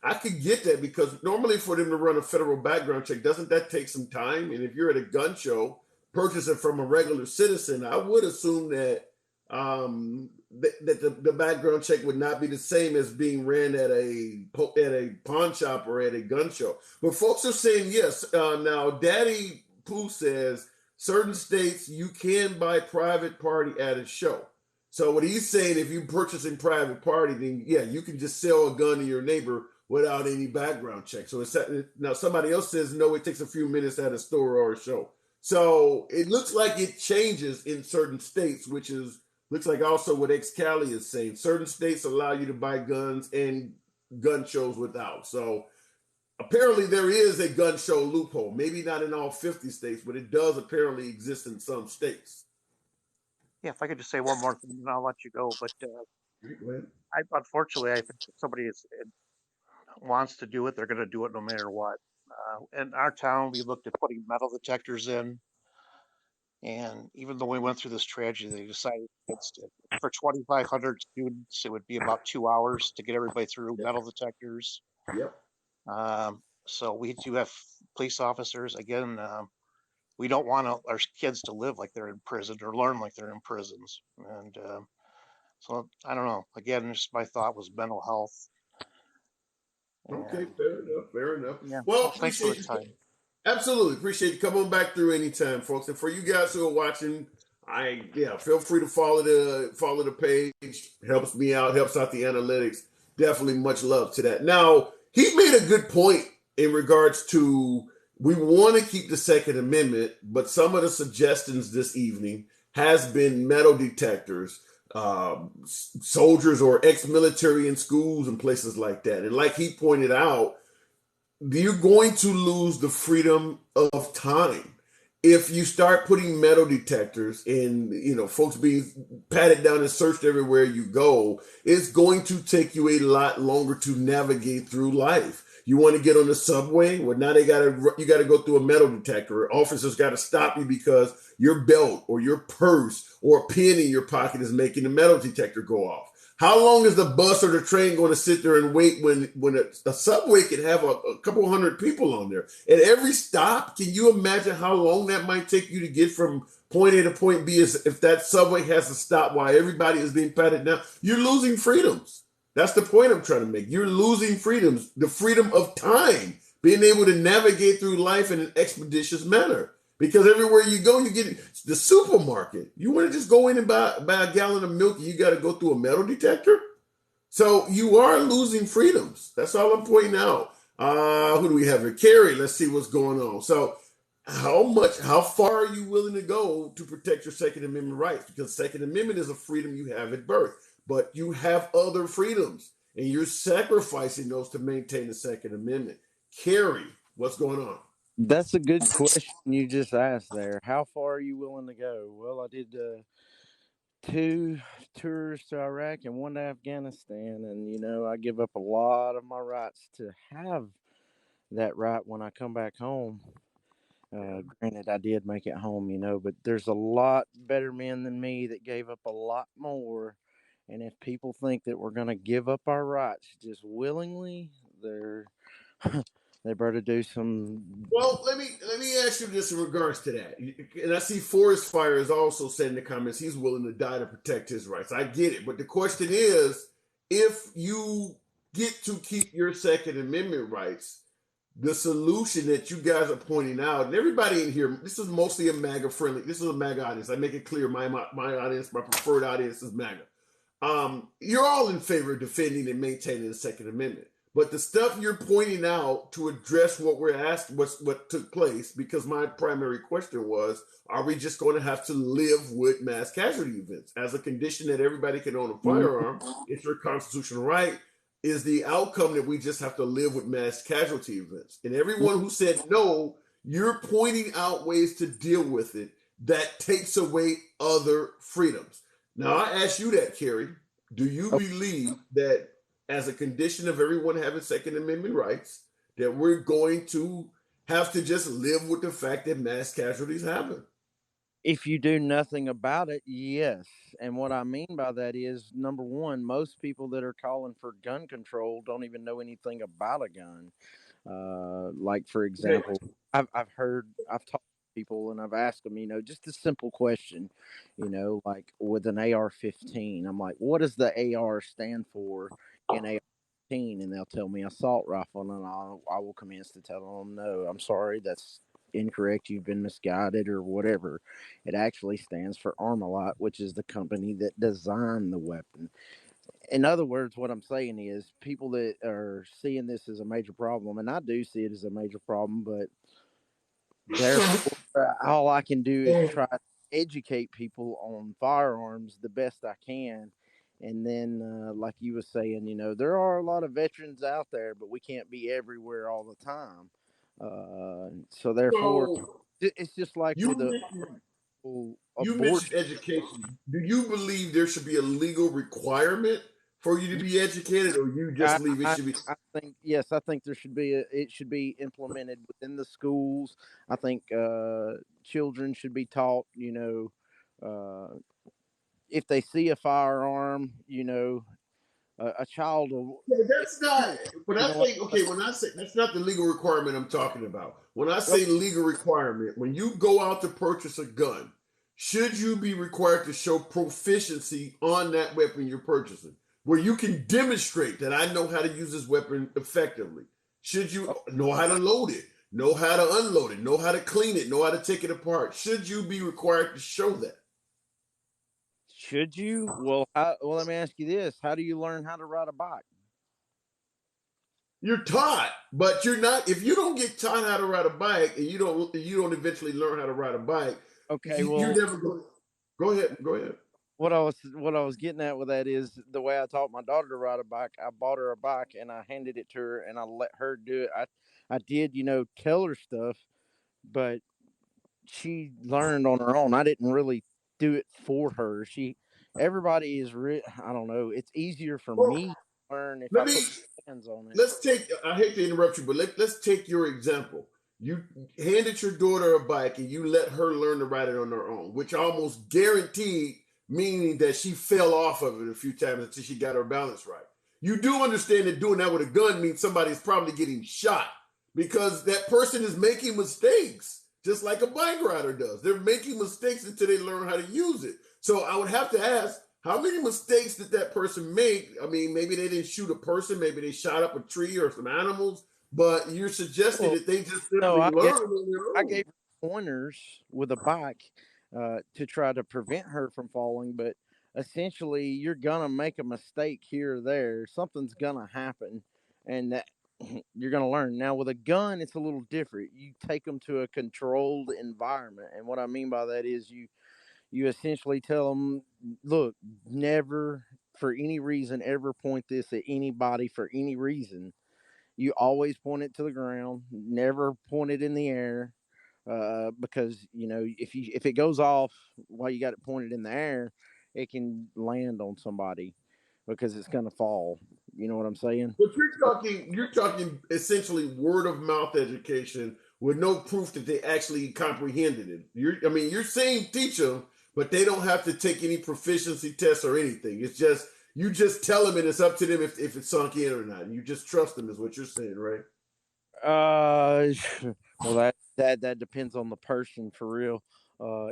[SPEAKER 2] I could get that because normally for them to run a federal background check, doesn't that take some time? And if you're at a gun show purchasing from a regular citizen, I would assume that the background check would not be the same as being ran at a pawn shop or at a gun show. But folks are saying yes. Now, Daddy Pooh says certain states you can buy private party at a show. So what he's saying, if you purchase in private party, then yeah, you can just sell a gun to your neighbor without any background check. So now somebody else says no, it takes a few minutes at a store or a show. So it looks like it changes in certain states, which looks like also what Cali is saying. Certain states allow you to buy guns and gun shows without. So apparently there is a gun show loophole. Maybe not in all 50 states, but it does apparently exist in some states.
[SPEAKER 13] Yeah, if I could just say one more thing, and I'll let you go. But
[SPEAKER 2] Go ahead.
[SPEAKER 13] unfortunately, I think if somebody wants to do it, they're going to do it no matter what. In our town, we looked at putting metal detectors in, and even though we went through this tragedy, they decided against it. For 2,500 students, it would be about 2 hours to get everybody through metal detectors.
[SPEAKER 2] Yep.
[SPEAKER 13] So we do have police officers. Again, we don't want our kids to live like they're in prison or learn like they're in prisons. And so I don't know. Again, just my thought was mental health.
[SPEAKER 2] Okay, fair enough. Fair enough.
[SPEAKER 13] Yeah.
[SPEAKER 2] Well,
[SPEAKER 13] Thanks for the time.
[SPEAKER 2] Absolutely appreciate you. Come on back through anytime, folks. And for you guys who are watching, feel free to follow the page. Helps me out, helps out the analytics. Definitely much love to that. Now, he made a good point in regards to we want to keep the Second Amendment, but some of the suggestions this evening has been metal detectors, soldiers or ex-military in schools and places like that. And like he pointed out, you're going to lose the freedom of time if you start putting metal detectors in, folks being patted down and searched everywhere you go. It's going to take you a lot longer to navigate through life. You want to get on the subway? Well, now you got to go through a metal detector. Officers got to stop you because your belt or your purse or a pin in your pocket is making the metal detector go off. How long is the bus or the train going to sit there and wait when a subway can have a couple hundred people on there? At every stop, can you imagine how long that might take you to get from point A to point B if that subway has to stop while everybody is being patted down? You're losing freedoms. That's the point I'm trying to make. You're losing freedoms, the freedom of time, being able to navigate through life in an expeditious manner. Because everywhere you go, you get the supermarket. You want to just go in and buy a gallon of milk and you got to go through a metal detector? So you are losing freedoms. That's all I'm pointing out. Who do we have here? Carrie, let's see what's going on. So how far are you willing to go to protect your Second Amendment rights? Because Second Amendment is a freedom you have at birth, but you have other freedoms and you're sacrificing those to maintain the Second Amendment. Carrie, what's going on?
[SPEAKER 14] That's a good question you just asked there. How far are you willing to go? Well, I did 2 tours to Iraq and 1 to Afghanistan, and I give up a lot of my rights to have that right when I come back home. Granted, I did make it home, but there's a lot better men than me that gave up a lot more. And if people think that we're going to give up our rights just willingly, they better do some.
[SPEAKER 2] Well, let me ask you this in regards to that. And I see Forest Fire is also saying in the comments he's willing to die to protect his rights. I get it. But the question is, if you get to keep your Second Amendment rights, the solution that you guys are pointing out, and everybody in here, this is mostly a MAGA friendly. This is a MAGA audience. I make it clear my audience, my preferred audience is MAGA. You're all in favor of defending and maintaining the Second Amendment. But the stuff you're pointing out to address what we're asked, what took place, because my primary question was, are we just going to have to live with mass casualty events as a condition that everybody can own a firearm? It's your constitutional right. Is the outcome that we just have to live with mass casualty events? And everyone who said no, you're pointing out ways to deal with it that takes away other freedoms. Now, I ask you that, Kerry. Do you believe that as a condition of everyone having Second Amendment rights, that we're going to have to just live with the fact that mass casualties happen?
[SPEAKER 14] If you do nothing about it, yes. And what I mean by that is, number one, most people that are calling for gun control don't even know anything about a gun. Like, for
[SPEAKER 2] Okay.
[SPEAKER 14] example, I've talked to people and I've asked them, just a simple question, like with an AR-15. I'm like, what does the AR stand for in AR-15? And they'll tell me assault rifle, and I will commence to tell them, no, I'm sorry, that's incorrect. You've been misguided or whatever. It actually stands for Armalite, which is the company that designed the weapon. In other words, what I'm saying is people that are seeing this as a major problem, and I do see it as a major problem, but therefore, all I can do is try to educate people on firearms the best I can. And then, like you were saying, there are a lot of veterans out there, but we can't be everywhere all the time. So therefore,
[SPEAKER 2] So
[SPEAKER 14] it's just like
[SPEAKER 2] you
[SPEAKER 14] with a
[SPEAKER 2] mentioned, you
[SPEAKER 14] abortion.
[SPEAKER 2] mentioned education. Do you believe there should be a legal requirement for you to be educated, or you just
[SPEAKER 14] I,
[SPEAKER 2] believe it
[SPEAKER 14] I,
[SPEAKER 2] should be?
[SPEAKER 14] I think yes. I think there should be it should be implemented within the schools. I think children should be taught. If they see a firearm, a child will.
[SPEAKER 2] Yeah, that's not when
[SPEAKER 14] You
[SPEAKER 2] I
[SPEAKER 14] know what?
[SPEAKER 2] say okay. When I say that's not the legal requirement I'm talking about. When I say legal requirement, when you go out to purchase a gun, should you be required to show proficiency on that weapon you're purchasing, where you can demonstrate that I know how to use this weapon effectively? Should you know how to load it, know how to unload it, know how to clean it, know how to take it apart? Should you be required to show that?
[SPEAKER 14] Should you? Well, let me ask you this: how do you learn how to ride a bike?
[SPEAKER 2] You're taught, but you're not. If you don't get taught how to ride a bike, and you don't eventually learn how to ride a bike,
[SPEAKER 14] Okay,
[SPEAKER 2] you're
[SPEAKER 14] well,
[SPEAKER 2] never going. Go ahead. Go ahead.
[SPEAKER 14] what I was getting at with that is the way I taught my daughter to ride a bike. I bought her a bike and I handed it to her and I let her do it. I did, tell her stuff, but she learned on her own. I didn't really do it for her. Everybody is I don't know. It's easier for
[SPEAKER 2] Well,
[SPEAKER 14] me to learn if I
[SPEAKER 2] let me
[SPEAKER 14] put my hands on it.
[SPEAKER 2] let's take. I hate to interrupt you, but let's take your example. You handed your daughter a bike and you let her learn to ride it on her own, which almost guaranteed meaning that she fell off of it a few times until she got her balance right. You do understand that doing that with a gun means somebody's probably getting shot because that person is making mistakes, just like a bike rider does. They're making mistakes until they learn how to use it. So I would have to ask, how many mistakes did that person make? I mean, maybe they didn't shoot a person, maybe they shot up a tree or some animals, but you're suggesting
[SPEAKER 14] Well,
[SPEAKER 2] that they just
[SPEAKER 14] no,
[SPEAKER 2] simply
[SPEAKER 14] I
[SPEAKER 2] learn
[SPEAKER 14] gave
[SPEAKER 2] on their
[SPEAKER 14] I
[SPEAKER 2] own.
[SPEAKER 14] gave her pointers with a bike to try to prevent her from falling, but essentially, you're gonna make a mistake here or there. Something's gonna happen, and that you're gonna learn. Now, with a gun, it's a little different. You take them to a controlled environment, and what I mean by that is you essentially tell them, look, never for any reason ever point this at anybody for any reason. You always point it to the ground, never point it in the air, because if it goes off while you got it pointed in the air, it can land on somebody because it's gonna fall. You know what I'm saying?
[SPEAKER 2] But you're talking essentially word of mouth education with no proof that they actually comprehended it. You're saying teach them, but they don't have to take any proficiency tests or anything. It's just you just tell them, and it's up to them if it's sunk in or not. And you just trust them, is what you're saying, right?
[SPEAKER 14] Uh, well, that depends on the person for real.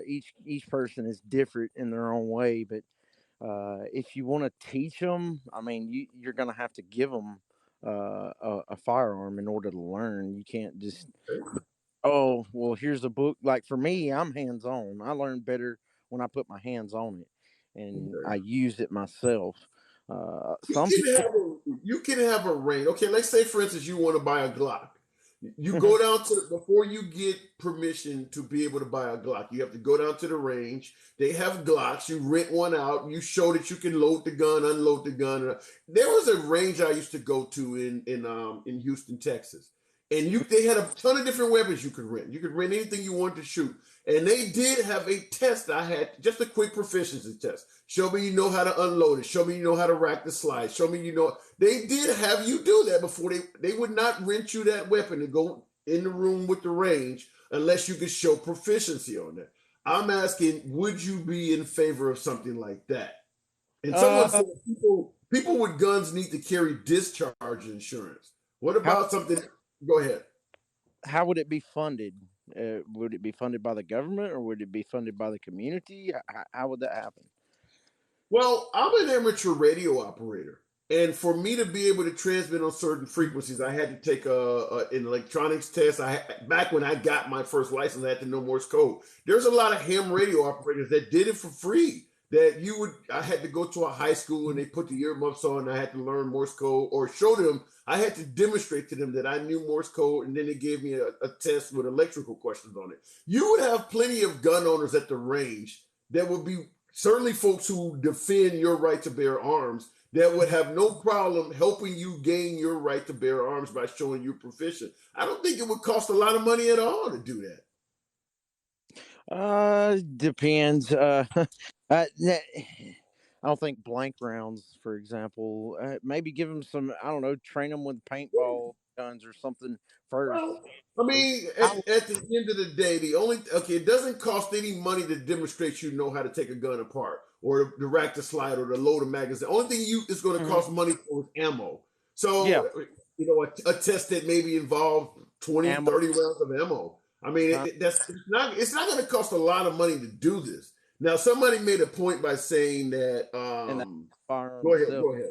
[SPEAKER 14] Each person is different in their own way, but if you want to teach them, I mean, you're going to have to give them a firearm in order to learn. You can't just, oh, well, here's a book. Like for me, I'm hands on. I learn better when I put my hands on it and I
[SPEAKER 2] Okay.
[SPEAKER 14] use it myself.
[SPEAKER 2] You
[SPEAKER 14] Some
[SPEAKER 2] can
[SPEAKER 14] people,
[SPEAKER 2] have a range. Okay, let's say for instance you want to buy a Glock. You go down to before you get permission to be able to buy a Glock. You have to go down to the range. They have Glocks. You rent one out. You show that you can load the gun, unload the gun. There was a range I used to go to in Houston, Texas, and they had a ton of different weapons you could rent. You could rent anything you wanted to shoot, and they did have a test. I had just a quick proficiency test. Show me you know how to unload it. Show me you know how to rack the slide. Show me you know. They did have you do that before they would not rent you that weapon to go in the room with the range unless you could show proficiency on that. I'm asking, would you be in favor of something like that? And someone said people with guns need to carry discharge insurance. What about something? Go ahead.
[SPEAKER 14] How would it be funded? Would it be funded by the government or would it be funded by the community? How would that happen?
[SPEAKER 2] Well, I'm an amateur radio operator. And for me to be able to transmit on certain frequencies, I had to take an electronics test. Back when I got my first license, I had to know Morse code. There's a lot of ham radio operators that did it for free. I had to go to a high school and they put the earmuffs on. And I had to learn Morse code or show them. I had to demonstrate to them that I knew Morse code, and then they gave me a test with electrical questions on it. You would have plenty of gun owners at the range that would be certainly folks who defend your right to bear arms that would have no problem helping you gain your right to bear arms by showing you're proficient. I don't think it would cost a lot of money at all to do that.
[SPEAKER 14] Depends. I don't think blank rounds, for example. Maybe give them some. I don't know. Train them with paintball guns or something first.
[SPEAKER 2] Well, I mean, at the end of the day, it doesn't cost any money to demonstrate you know how to take a gun apart or to rack the slide or to load a magazine. The only thing is going to cost money for is ammo. So, a test that maybe involved 20, 30 rounds of ammo. I mean, it's not going to cost a lot of money to do this. Now, somebody made a point by saying that. Go ahead.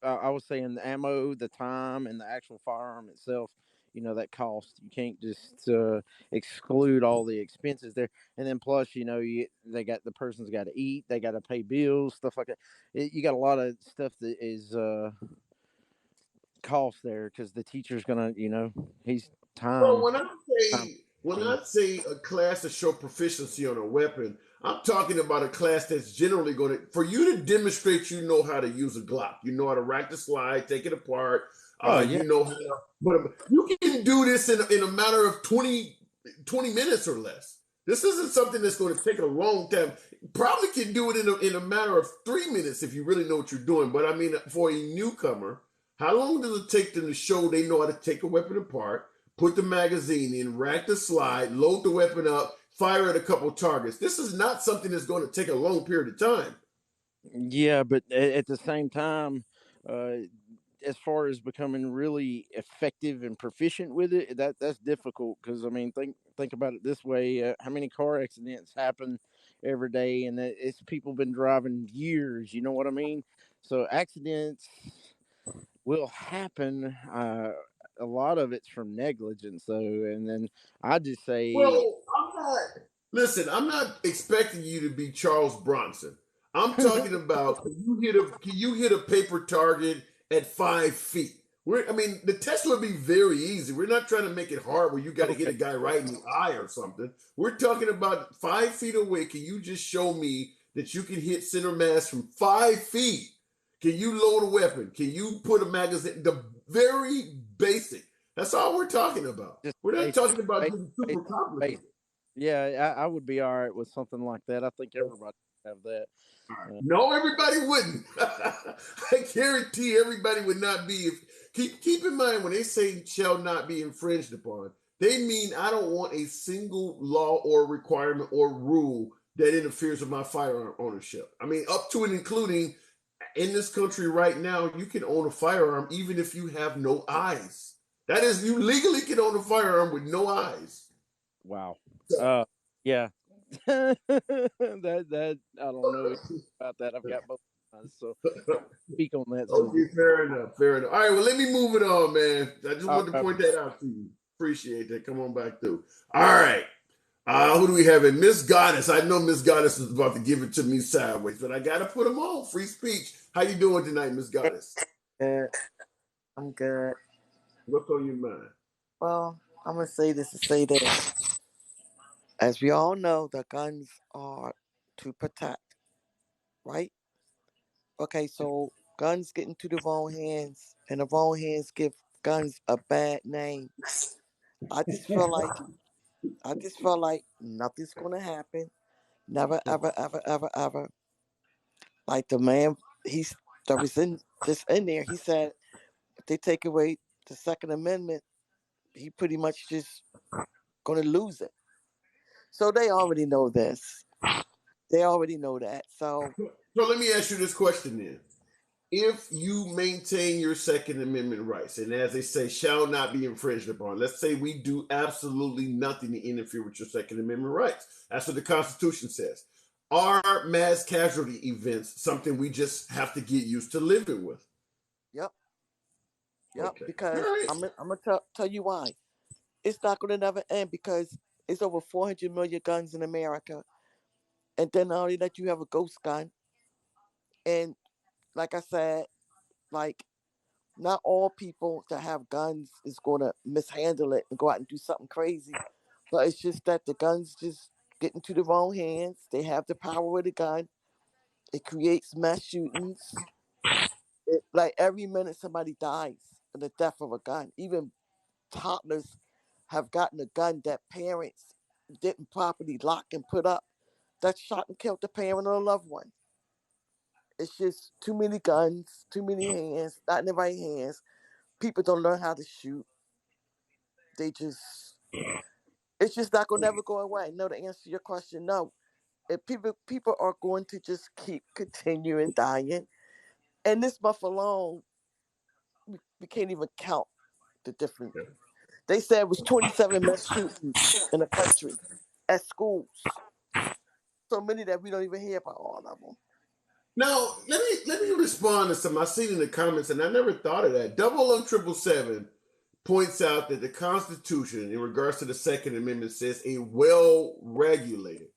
[SPEAKER 14] I was saying the ammo, the time, and the actual firearm itself. That cost. You can't just exclude all the expenses there. And then plus, the person's got to eat, they got to pay bills, stuff like that. You got a lot of stuff that is cost there because the teacher's gonna, he's time.
[SPEAKER 2] Well, when I say a class to show proficiency on a weapon, I'm talking about a class that's generally for you to demonstrate you know how to use a Glock. You know how to rack the slide, take it apart. You know how to, but you can do this in a matter of 20 minutes or less. This isn't something that's going to take a long time. Probably can do it in a matter of 3 minutes if you really know what you're doing. But I mean, for a newcomer, how long does it take them to show they know how to take a weapon apart, put the magazine in, rack the slide, load the weapon up, fire at a couple targets? This is not something that's going to take a long period of time.
[SPEAKER 14] Yeah, but at the same time, as far as becoming really effective and proficient with it, that's difficult because I mean, think about it this way: how many car accidents happen every day, and it's people been driving years. You know what I mean? So accidents will happen. A lot of it's from negligence, though, and then I just say,
[SPEAKER 2] well, I'm not expecting you to be Charles Bronson. I'm talking about can you hit a paper target at 5 feet? The test would be very easy. We're not trying to make it hard where you got to hit a guy right in the eye or something. We're talking about 5 feet away. Can you just show me that you can hit center mass from 5 feet? Can you load a weapon? Can you put a magazine? The very basic. That's all we're talking about. We're not talking about super complicated.
[SPEAKER 14] Yeah, I would be all right with something like that. I think everybody would have that.
[SPEAKER 2] No, everybody wouldn't. I guarantee everybody would not be. Keep in mind when they say shall not be infringed upon, they mean I don't want a single law or requirement or rule that interferes with my firearm ownership. I mean, up to and including in this country right now, you can own a firearm even if you have no eyes. That is, you legally can own a firearm with no eyes.
[SPEAKER 14] Wow. Yeah. that I don't know about that. I've got both eyes, so speak on that.
[SPEAKER 2] Okay, fair enough. All right, well, let me move it on, man. I just wanted to point that out to you. Appreciate that. Come on back through. All right. Who do we have in? Miss Goddess. I know Miss Goddess is about to give it to me sideways, but I got to put them on. Free speech. How you doing tonight, Miss Goddess?
[SPEAKER 15] I'm good.
[SPEAKER 2] What's on your mind?
[SPEAKER 15] Well, I'm going to say this to say that. As we all know, the guns are to protect, right? Okay, so guns get into the wrong hands, and the wrong hands give guns a bad name. I just feel like nothing's gonna happen. Never, ever, ever, ever, ever. Like the man, that was in there. He said if they take away the Second Amendment, he pretty much just gonna lose it. So they already know this. They already know that. So
[SPEAKER 2] let me ask you this question then. If you maintain your Second Amendment rights, and as they say, shall not be infringed upon, let's say we do absolutely nothing to interfere with your Second Amendment rights. That's what the Constitution says. Are mass casualty events something we just have to get used to living with?
[SPEAKER 15] Yep.
[SPEAKER 2] Okay.
[SPEAKER 15] Because
[SPEAKER 2] All right.
[SPEAKER 15] I'm gonna tell you why. It's not gonna never end because it's over 400 million guns in America, and then not only that you have a ghost gun, and like I said, like not all people that have guns is gonna mishandle it and go out and do something crazy, but it's just that the guns just get into the wrong hands. They have the power of the gun. It creates mass shootings. Like every minute somebody dies in the death of a gun. Even toddlers have gotten a gun that parents didn't properly lock and put up that shot and killed the parent or a loved one. It's just too many guns, too many hands, not in the right hands. People don't learn how to shoot. They just, it's just not gonna never go away. No, to answer your question, no. If people are going to just keep continuing dying, and this month alone, we can't even count the different. They said it was 27 mass shootings in the country at schools. So many that we don't even hear about all of them.
[SPEAKER 2] Now, let me respond to some I seen in the comments, and I never thought of that. 00777 points out that the Constitution, in regards to the Second Amendment, says a well-regulated.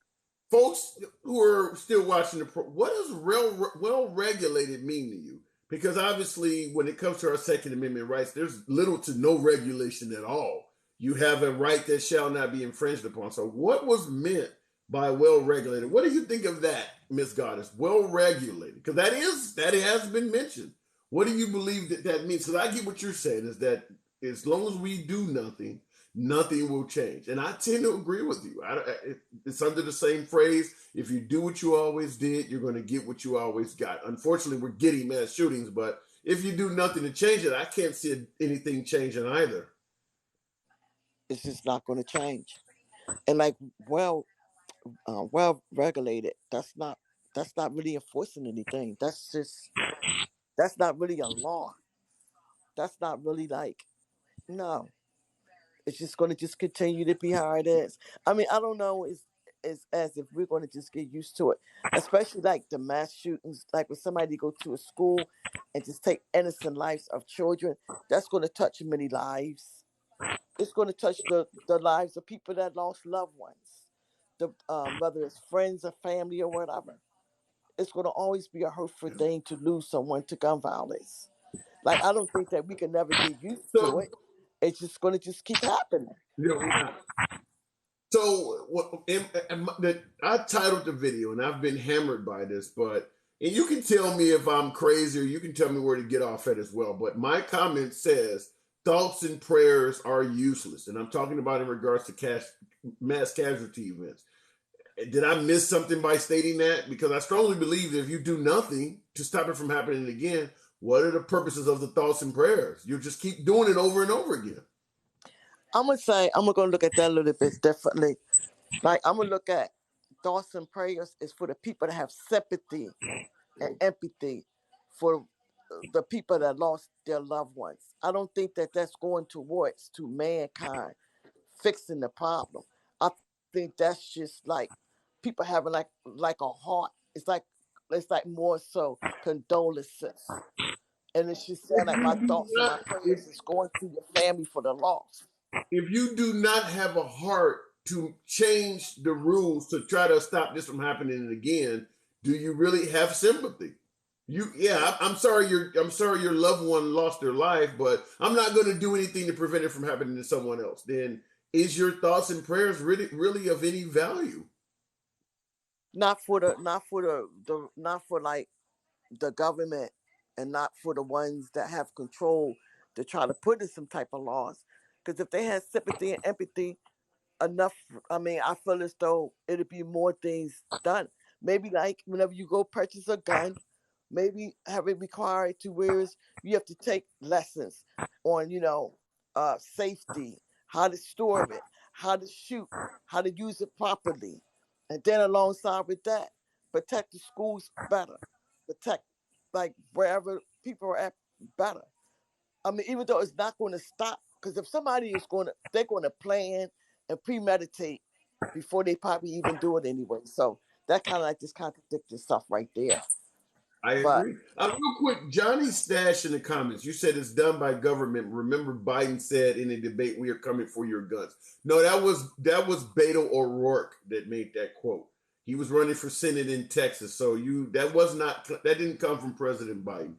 [SPEAKER 2] Folks who are still watching what does well-regulated mean to you? Because obviously, when it comes to our Second Amendment rights, there's little to no regulation at all. You have a right that shall not be infringed upon. So, what was meant by well-regulated? What do you think of that, Miss Goddess? Well-regulated, because that has been mentioned. What do you believe that means? Because I get what you're saying is that as long as we do nothing, nothing will change. And I tend to agree with you. It's under the same phrase. If you do what you always did, you're going to get what you always got. Unfortunately, we're getting mass shootings, but if you do nothing to change it, I can't see anything changing either.
[SPEAKER 15] It's just not going to change. And like, well regulated, that's not really enforcing anything. That's not really a law. That's not really like, no. It's just going to just continue to be how it is. I mean, I don't know. It's as if we're going to just get used to it, especially like the mass shootings. Like when somebody go to a school and just take innocent lives of children, that's going to touch many lives. It's going to touch the lives of people that lost loved ones, whether it's friends or family or whatever. It's going to always be a hurtful thing to lose someone to gun violence. Like I don't think that we can never get used to it. It's just going to just keep happening.
[SPEAKER 2] Yeah. So I titled the video, and I've been hammered by this, and you can tell me if I'm crazy, or you can tell me where to get off at as well. But my comment says thoughts and prayers are useless, and I'm talking about in regards to mass casualty events. Did I miss something by stating that? Because I strongly believe that if you do nothing to stop it from happening again, what are the purposes of the thoughts and prayers? You just keep doing it over and over again.
[SPEAKER 15] I'm gonna look at that a little bit differently. Like I'm gonna look at thoughts and prayers is for the people that have sympathy and empathy for the people that lost their loved ones. I don't think that that's going towards to mankind fixing the problem. I think that's just like people having like a heart. It's like more so condolences. And it's just saying like my thoughts and my prayers is going to your family for the loss.
[SPEAKER 2] If you do not have a heart to change the rules to try to stop this from happening again, do you really have sympathy? I'm sorry your loved one lost their life, but I'm not going to do anything to prevent it from happening to someone else. Then is your thoughts and prayers really of any value?
[SPEAKER 15] Not for like the government, and not for the ones that have control to try to put in some type of laws. Because if they had sympathy and empathy enough, I mean, I feel as though it'd be more things done. Maybe like whenever you go purchase a gun, maybe have it required to where you have to take lessons on, safety, how to store it, how to shoot, how to use it properly. And then alongside with that, protect the schools better, protect like wherever people are at better. I mean, even though it's not going to stop, because if somebody is going to, they're going to plan and premeditate before they probably even do it anyway. So that kind of like just contradicts stuff right there.
[SPEAKER 2] I
[SPEAKER 15] But
[SPEAKER 2] agree. Real quick, Johnny Stash in the comments. You said it's done by government. Remember, Biden said in a debate, "We are coming for your guns." No, that was Beto O'Rourke that made that quote. He was running for Senate in Texas, so that didn't come from President Biden.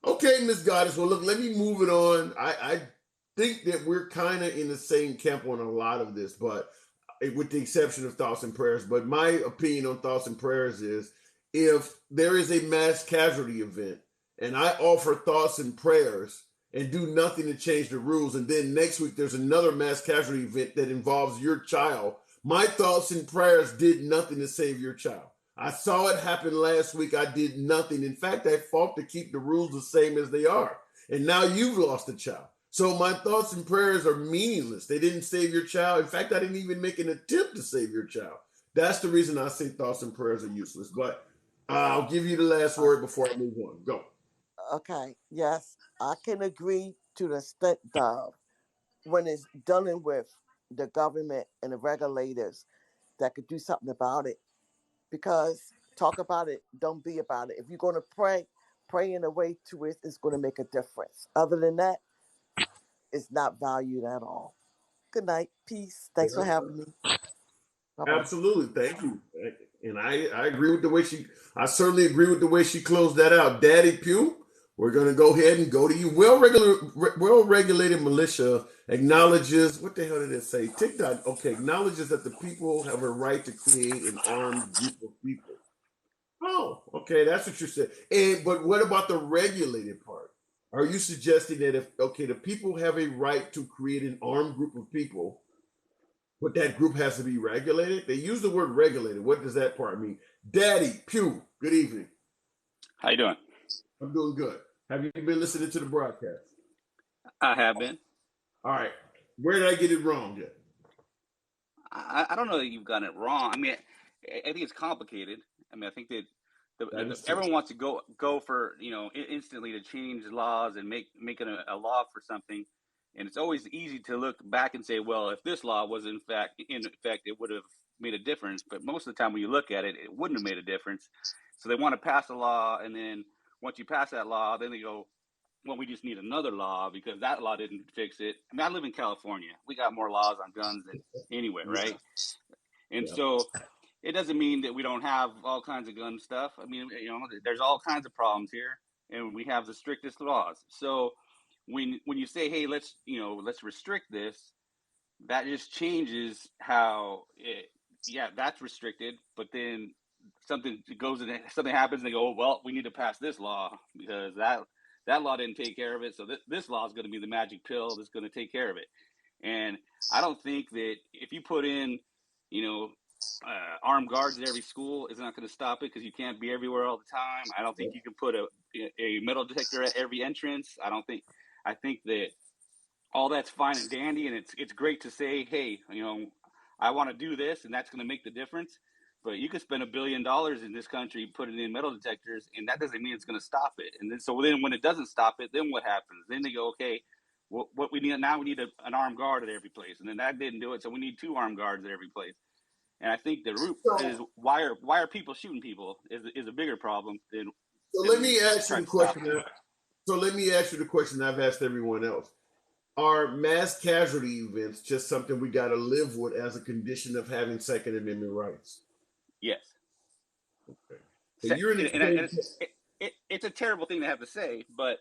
[SPEAKER 2] Okay, Miss Goddess. Well, look, let me move it on. I think that we're kind of in the same camp on a lot of this, but with the exception of thoughts and prayers. But my opinion on thoughts and prayers is, if there is a mass casualty event and I offer thoughts and prayers and do nothing to change the rules, and then next week there's another mass casualty event that involves your child, my thoughts and prayers did nothing to save your child. I saw it happen last week. I did nothing. In fact, I fought to keep the rules the same as they are. And now you've lost a child. So my thoughts and prayers are meaningless. They didn't save your child. In fact, I didn't even make an attempt to save your child. That's the reason I say thoughts and prayers are useless. But I'll give you the last word before I move on. Go.
[SPEAKER 15] okay, yes, I can agree to the extent of when it's dealing with the government and the regulators that could do something about it. Because talk about it, don't be about it. If you're going to pray in a way to it, it's going to make a difference. Other than that, it's not valued at all. Good night. Peace. Thanks for having me. Bye-bye.
[SPEAKER 2] Absolutely. Thank you. And I agree with the way I certainly agree with the way she closed that out. Daddy Pugh, we're going to go ahead and go to you. Well-regulated militia acknowledges, what the hell did it say? TikTok, okay, acknowledges that the people have a right to create an armed group of people. Oh, okay, that's what you said. But what about the regulated part? Are you suggesting that the people have a right to create an armed group of people, but that group has to be regulated? They use the word regulated. What does that part mean? Daddy Pugh, good evening.
[SPEAKER 16] How you doing?
[SPEAKER 2] I'm doing good. Have you been listening to the broadcast?
[SPEAKER 16] I have been.
[SPEAKER 2] All right. Where did I get it wrong yet?
[SPEAKER 16] I don't know that you've gotten it wrong. I mean, I think it's complicated. I mean, I think that everyone wants to go for, instantly to change laws and make it a law for something. And it's always easy to look back and say, well, if this law was in effect, it would have made a difference. But most of the time when you look at it, it wouldn't have made a difference. So they want to pass a law, and then once you pass that law, then they go, well, we just need another law because that law didn't fix it. I mean, I live in California. We got more laws on guns than anywhere, right? And so it doesn't mean that we don't have all kinds of gun stuff. I mean, there's all kinds of problems here, and we have the strictest laws. So when you say, hey, let's restrict this, that just changes how that's restricted, but then something happens and they go, well, we need to pass this law because that law didn't take care of it. So this law is going to be the magic pill that's going to take care of it. And I don't think that if you put in, armed guards at every school, it's not going to stop it because you can't be everywhere all the time. I don't think you can put a metal detector at every entrance. I think that all that's fine and dandy, and it's great to say, hey, I want to do this, and that's going to make the difference. But you could spend $1 billion in this country putting in metal detectors, and that doesn't mean it's going to stop it. And then when it doesn't stop it, then what happens? Then they go, okay, what we need now, we need an armed guard at every place, and then that didn't do it, so we need 2 armed guards at every place. And I think the root is why are people shooting people is a bigger problem than.
[SPEAKER 2] So let me ask you the question. So let me ask you the question I've asked everyone else. Are mass casualty events just something we got to live with as a condition of having Second Amendment rights?
[SPEAKER 16] Yes.
[SPEAKER 2] Okay. So
[SPEAKER 16] it's a terrible thing to have to say, but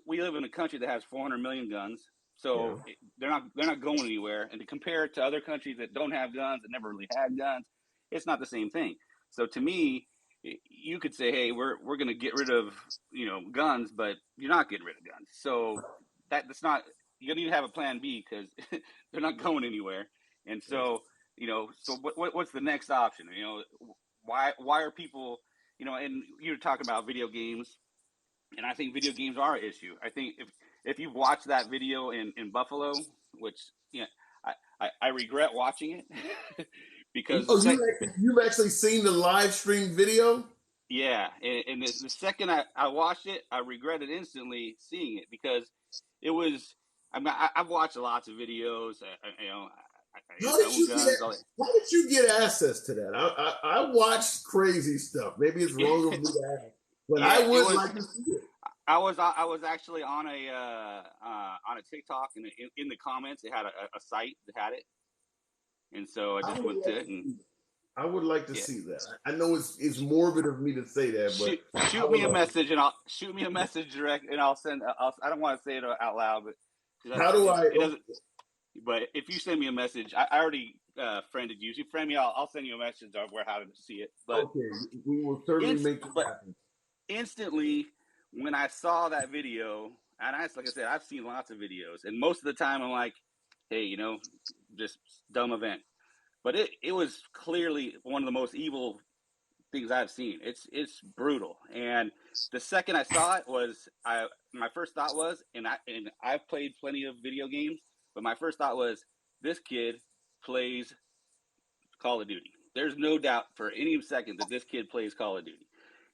[SPEAKER 16] we live in a country that has 400 million guns, so they're not going anywhere. And to compare it to other countries that don't have guns, that never really had guns, it's not the same thing. So to me, you could say, hey, we're going to get rid of guns, but you're not getting rid of guns. So that's not. You need to have a plan B because they're not going anywhere. And so, so what's the next option? Why are people, and you're talking about video games, and I think video games are an issue. I think if you've watched that video in Buffalo, which, I regret watching it because
[SPEAKER 2] Oh, you've actually seen the live stream video?
[SPEAKER 16] yeah, and the second I watched it, I regretted instantly seeing it because it was. I mean, I've watched lots of videos. I own guns.
[SPEAKER 2] How did you get access to that? I watched crazy stuff. Maybe it's wrong of me to ask, but
[SPEAKER 16] Yeah,
[SPEAKER 2] I would like to see it.
[SPEAKER 16] I was actually on a TikTok, and in the comments it had a site that had it, and so I just went to it and.
[SPEAKER 2] I would like to see that. I know it's morbid of me to say that, but
[SPEAKER 16] shoot me a message and I'll shoot me a message direct, and I'll send. I don't want to say it out loud, but
[SPEAKER 2] how do I?
[SPEAKER 16] It doesn't. But if you send me a message, I already friended you. If you friend me, I'll send you a message of how to see it. But
[SPEAKER 2] okay, we will certainly make it happen.
[SPEAKER 16] Instantly, when I saw that video, and like I said, I've seen lots of videos, and most of the time I'm like, hey, just dumb event. But it was clearly one of the most evil things I've seen. It's brutal. And the second I saw it my first thought was, and I've played plenty of video games, but my first thought was, this kid plays Call of Duty. There's no doubt for any second that this kid plays Call of Duty.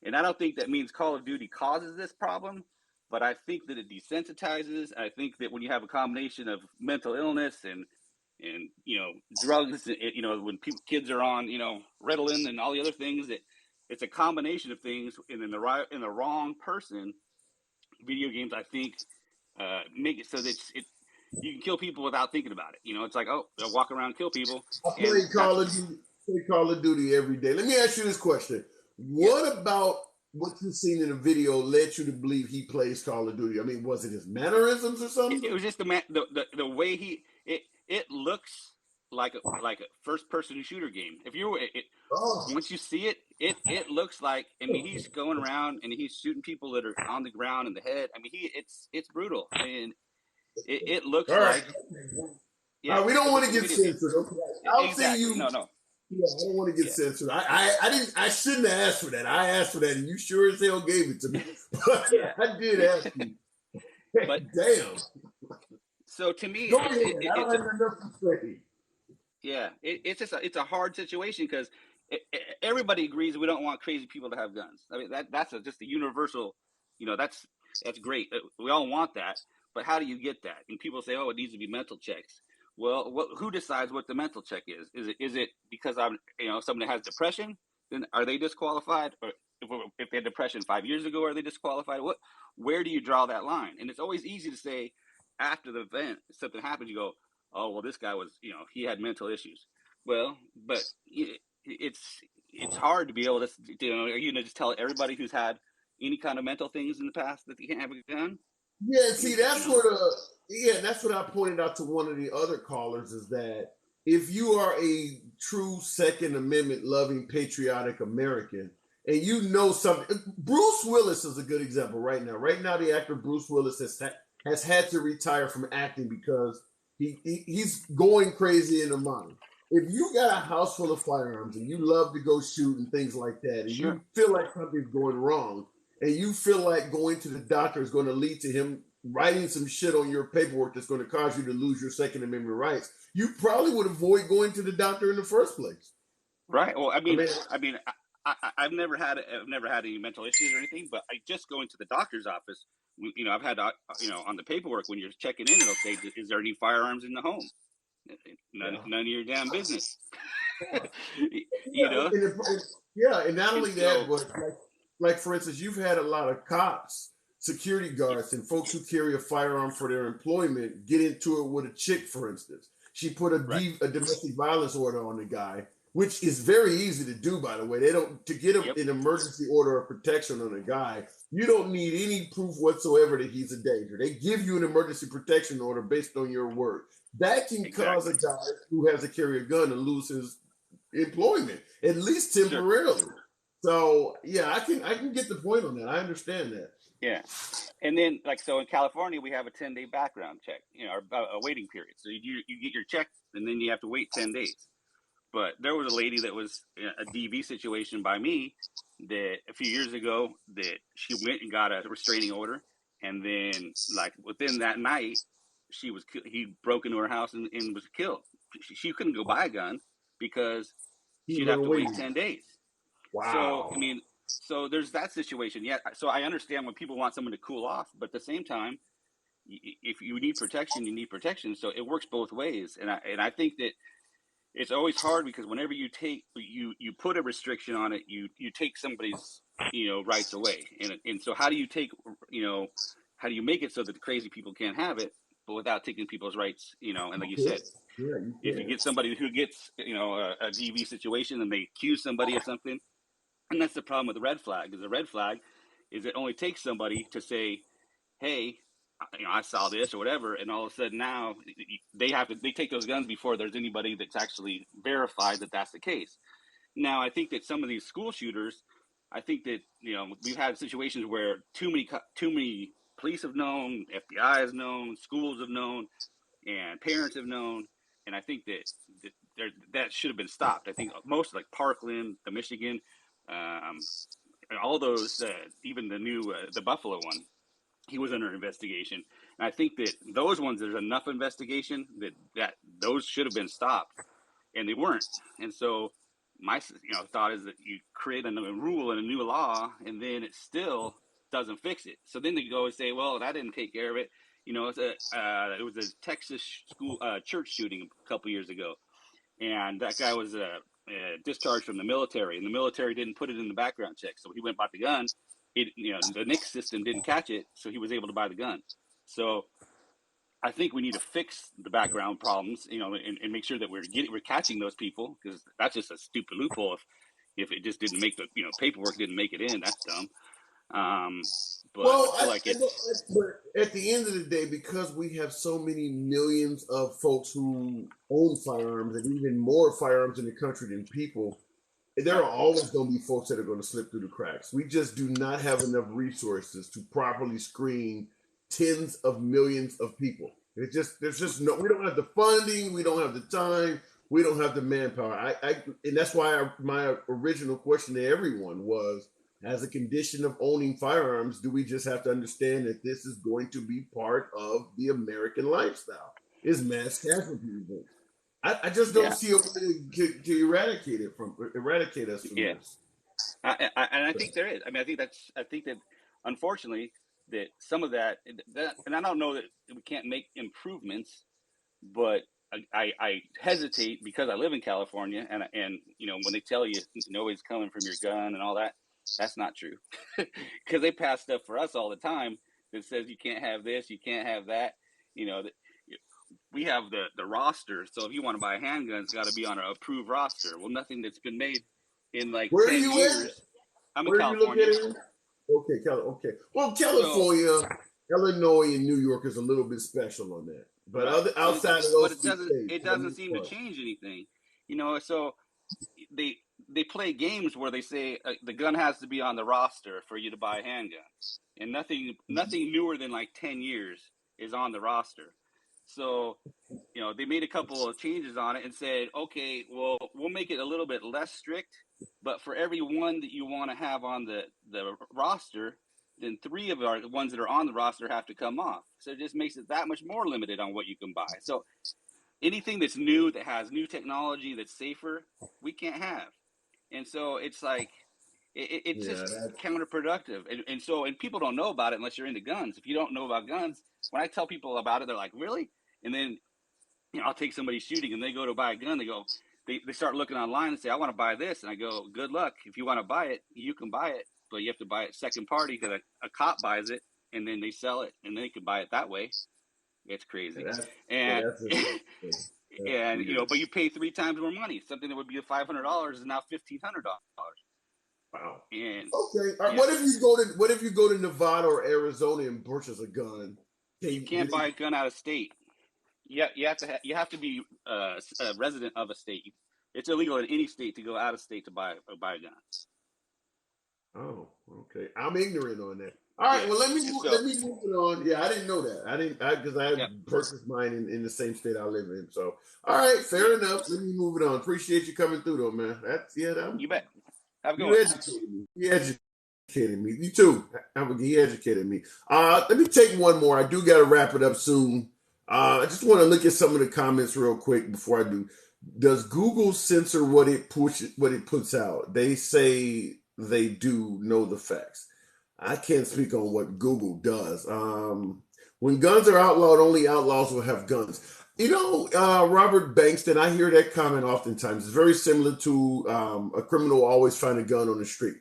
[SPEAKER 16] And I don't think that means Call of Duty causes this problem, but I think that it desensitizes. I think that when you have a combination of mental illness and drugs, when kids are on Ritalin and all the other things, it's a combination of things. And in the wrong person, video games, I think, make it so that you can kill people without thinking about it. It's like, oh, they'll walk around and kill people.
[SPEAKER 2] I play Call of Duty every day. Let me ask you this question: what about what you've seen in the video led you to believe he plays Call of Duty? I mean, was it his mannerisms or something?
[SPEAKER 16] It was just the way it looks like a first person shooter game. If once you see it, it looks like. I mean, he's going around and he's shooting people that are on the ground in the head. I mean, it's brutal, and it looks like.
[SPEAKER 2] Yeah, we don't want to get censored. Okay, I'll
[SPEAKER 16] exactly.
[SPEAKER 2] see you.
[SPEAKER 16] No.
[SPEAKER 2] Yeah, I don't want to get censored. I shouldn't have asked for that. I asked for that, and you sure as hell gave it to me. But I did ask you. But damn.
[SPEAKER 16] So to me,
[SPEAKER 2] go ahead. I don't have enough to say.
[SPEAKER 16] Yeah, it's a hard situation because everybody agrees we don't want crazy people to have guns. I mean that's just a universal. That's great. We all want that, but how do you get that? And people say, oh, it needs to be mental checks. Well, who decides what the mental check is? Is it because I'm someone that has depression? Then are they disqualified? Or if they had depression 5 years ago, are they disqualified? Where do you draw that line? And it's always easy to say after the event, something happens, you go, oh, well, this guy was, he had mental issues. Well, but it's hard to be able to, are you going to just tell everybody who's had any kind of mental things in the past that they can't have a gun?
[SPEAKER 2] Yeah, see, that's what I pointed out to one of the other callers is that if you are a true Second Amendment loving patriotic American and you know something, Bruce Willis is a good example right now. Right now, the actor Bruce Willis has had to retire from acting because he's going crazy in the mind. If you got a house full of firearms and you love to go shoot and things like that, and you feel like something's going wrong, and you feel like going to the doctor is going to lead to him writing some shit on your paperwork that's going to cause you to lose your Second Amendment rights, you probably would avoid going to the doctor in the first place.
[SPEAKER 16] Right. Well, I've never had any mental issues or anything, but I just going to the doctor's office. I've had on the paperwork when you're checking in, it'll say, "Is there any firearms in the home?" None of your damn business.
[SPEAKER 2] And not only that, but like for instance, you've had a lot of cops, security guards, and folks who carry a firearm for their employment get into it with a chick, for instance. She put a domestic violence order on the guy, which is very easy to do, by the way. To get an emergency order of protection on a guy, you don't need any proof whatsoever that he's a danger. They give you an emergency protection order based on your word. That can cause a guy who has to carry a gun to lose his employment, at least temporarily. Sure. So yeah, I can get the point on that. I understand that.
[SPEAKER 16] Yeah, and then so in California we have a 10-day background check, or a waiting period. So you get your check and then you have to wait 10 days. But there was a lady that was in a DV situation by me that a few years ago that she went and got a restraining order, and then within that night he broke into her house and was killed. she couldn't go buy a gun because
[SPEAKER 2] He
[SPEAKER 16] she'd
[SPEAKER 2] was
[SPEAKER 16] have to
[SPEAKER 2] wait.
[SPEAKER 16] wait 10 days.
[SPEAKER 2] Wow.
[SPEAKER 16] So, I mean, so there's that situation. Yeah. So I understand when people want someone to cool off, but at the same time, if you need protection, you need protection. So it works both ways. And I think that it's always hard because whenever you put a restriction on it, you take somebody's, rights away. And so how do you how do you make it so that the crazy people can't have it, but without taking people's rights, and like you said,
[SPEAKER 2] Yeah, you
[SPEAKER 16] if you
[SPEAKER 2] can.
[SPEAKER 16] get somebody who gets, a DV situation and they accuse somebody of something, and that's the problem with the red flag. Is the red flag is it only takes somebody to say, hey, I saw this or whatever, and all of a sudden now they take those guns before there's anybody that's actually verified that that's the case. Now I think that some of these school shooters, I think that we've had situations where too many police have known, FBI has known, schools have known, and parents have known, and I think that should have been stopped. I think most like Parkland, the Michigan, and all those, even the new the Buffalo one, he was under investigation. And I think that those ones, there's enough investigation that those should have been stopped, and they weren't. And so my thought is that you create a rule and a new law, and then it still doesn't fix it. So then they go and say, well, that didn't take care of it. It was a Texas school church shooting a couple years ago, and that guy was discharged from the military, and the military didn't put it in the background check, so he went and bought the gun. The NICS system didn't catch it, so he was able to buy the gun. So I think we need to fix the background problems, and make sure that we're catching those people, because that's just a stupid loophole. If it just didn't make the paperwork didn't make it in, that's dumb. But
[SPEAKER 2] Well,
[SPEAKER 16] I feel like it's.
[SPEAKER 2] but at the end of the day, because we have so many millions of folks who own firearms, and even more firearms in the country than people, there are always going to be folks that are going to slip through the cracks. We just do not have enough resources to properly screen tens of millions of people. There's just no. We don't have the funding. We don't have the time. We don't have the manpower. And that's why my original question to everyone was, as a condition of owning firearms, do we just have to understand that this is going to be part of the American lifestyle? Is mass casualty events? I just don't see a way to eradicate us from this.
[SPEAKER 16] And I think there is. I mean, I think that unfortunately that some of that, and I don't know that we can't make improvements, but I hesitate because I live in California, and when they tell you nobody's coming from your gun and all that, that's not true, because they pass stuff for us all the time that says you can't have this, you can't have that. We have the roster, so if you want to buy a handgun, it's got to be on an approved roster. Well, nothing that's been made in like
[SPEAKER 2] Where
[SPEAKER 16] 10
[SPEAKER 2] are you
[SPEAKER 16] years.
[SPEAKER 2] at?
[SPEAKER 16] I'm in
[SPEAKER 2] Where are you
[SPEAKER 16] California.
[SPEAKER 2] located? Okay. Well, California, Illinois, and New York is a little bit special on that. But outside of those states,
[SPEAKER 16] it doesn't seem to change anything. So they play games where they say the gun has to be on the roster for you to buy a handgun, and nothing newer than like 10 years is on the roster. So they made a couple of changes on it and said, okay, well, we'll make it a little bit less strict, but for every one that you want to have on the roster, then 3 of the ones that are on the roster have to come off. So it just makes it that much more limited on what you can buy. So anything that's new, that has new technology, that's safer, we can't have. And so it's like, it's just counterproductive. And people don't know about it unless you're into guns. If you don't know about guns, when I tell people about it, they're like, really? And then, I'll take somebody shooting and they go to buy a gun. They start looking online and say, I want to buy this. And I go, good luck. If you want to buy it, you can buy it, but you have to buy it second party, because a cop buys it and then they sell it and they can buy it that way. It's crazy. But you pay 3 times more money. Something that would be $500 is now $1,500.
[SPEAKER 2] Wow.
[SPEAKER 16] And
[SPEAKER 2] okay. What if you go to Nevada or Arizona and purchase a gun?
[SPEAKER 16] You can't buy a gun out of state. You have to be a resident of a state. It's illegal in any state to go out of state to buy a gun.
[SPEAKER 2] Oh, okay. I'm ignorant on that. All right. Well, let me move it on. Yeah, I didn't know that. Because I purchased mine in the same state I live in. So, all right, fair enough. Let me move it on. Appreciate you coming through, though, man.
[SPEAKER 16] You bet. Have a good one.
[SPEAKER 2] You educated me. You too. You educated me. Let me take one more. I do got to wrap it up soon. I just want to look at some of the comments real quick before I do. Does Google censor what it puts out? They say they do know the facts. I can't speak on what Google does. When guns are outlawed, only outlaws will have guns. Robert Bankston, I hear that comment oftentimes. It's very similar to a criminal always find a gun on the street.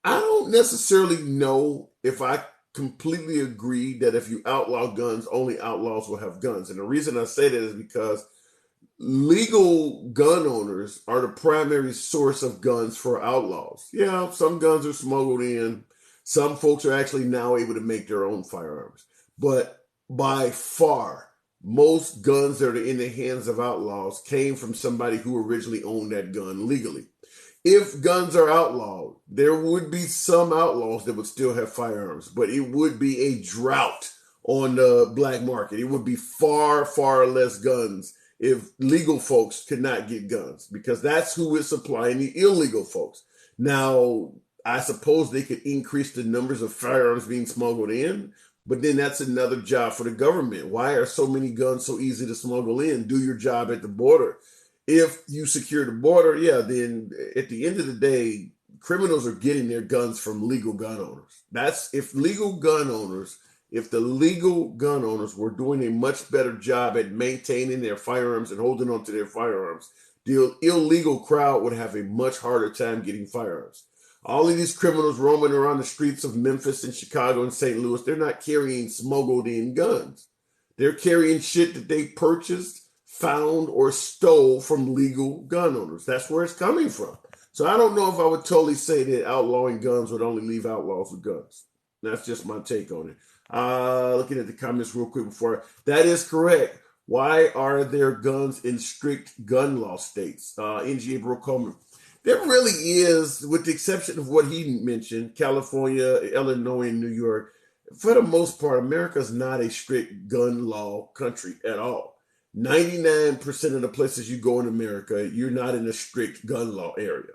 [SPEAKER 2] I don't necessarily know if I completely agree that if you outlaw guns, only outlaws will have guns. And the reason I say that is because legal gun owners are the primary source of guns for outlaws. Yeah, some guns are smuggled in. Some folks are actually now able to make their own firearms. But by far, most guns that are in the hands of outlaws came from somebody who originally owned that gun legally. If guns are outlawed, there would be some outlaws that would still have firearms, but it would be a drought on the black market. It would be far, far less guns if legal folks could not get guns, because that's who is supplying the illegal folks. Now, I suppose they could increase the numbers of firearms being smuggled in, but then that's another job for the government. Why are so many guns so easy to smuggle in? Do your job at the border. If you secure the border, yeah, then at the end of the day, criminals are getting their guns from legal gun owners. If the legal gun owners were doing a much better job at maintaining their firearms and holding on to their firearms, the illegal crowd would have a much harder time getting firearms. All of these criminals roaming around the streets of Memphis and Chicago and St. Louis, they're not carrying smuggled in guns. They're carrying shit that they purchased, found, or stole from legal gun owners. That's where it's coming from. So I don't know if I would totally say that outlawing guns would only leave outlaws with guns. That's just my take on it. Looking at the comments real quick before. That is correct. Why are there guns in strict gun law states? NGA Brooke Coleman. There really is, with the exception of what he mentioned, California, Illinois, and New York. For the most part, America's not a strict gun law country at all. 99% of the places you go in America, you're not in a strict gun law area.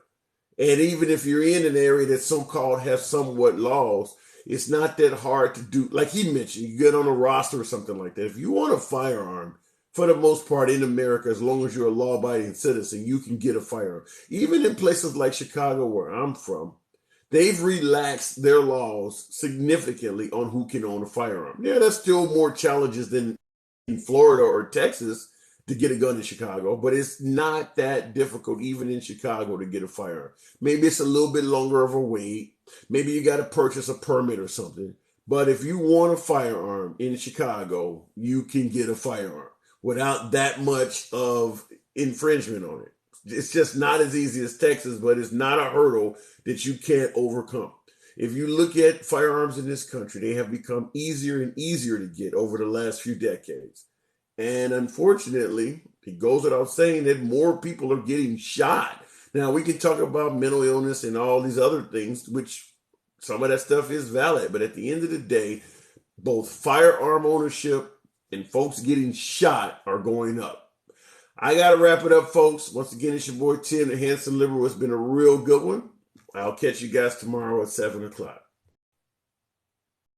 [SPEAKER 2] And even if you're in an area that so-called has somewhat laws, it's not that hard to do. Like he mentioned, you get on a roster or something like that. If you want a firearm, for the most part in America, as long as you're a law-abiding citizen, you can get a firearm. Even in places like Chicago, where I'm from, they've relaxed their laws significantly on who can own a firearm. Yeah, there's still more challenges than in Florida or Texas to get a gun in Chicago, but it's not that difficult even in Chicago to get a firearm. Maybe it's a little bit longer of a wait. Maybe you got to purchase a permit or something. But if you want a firearm in Chicago, you can get a firearm without that much of infringement on it. It's just not as easy as Texas, but it's not a hurdle that you can't overcome. If you look at firearms in this country, they have become easier and easier to get over the last few decades. And unfortunately, it goes without saying that more people are getting shot. Now, we can talk about mental illness and all these other things, which some of that stuff is valid. But at the end of the day, both firearm ownership and folks getting shot are going up. I got to wrap it up, folks. Once again, it's your boy Tim, the Handsome Liberal. It's been a real good one. I'll catch you guys tomorrow at 7 o'clock.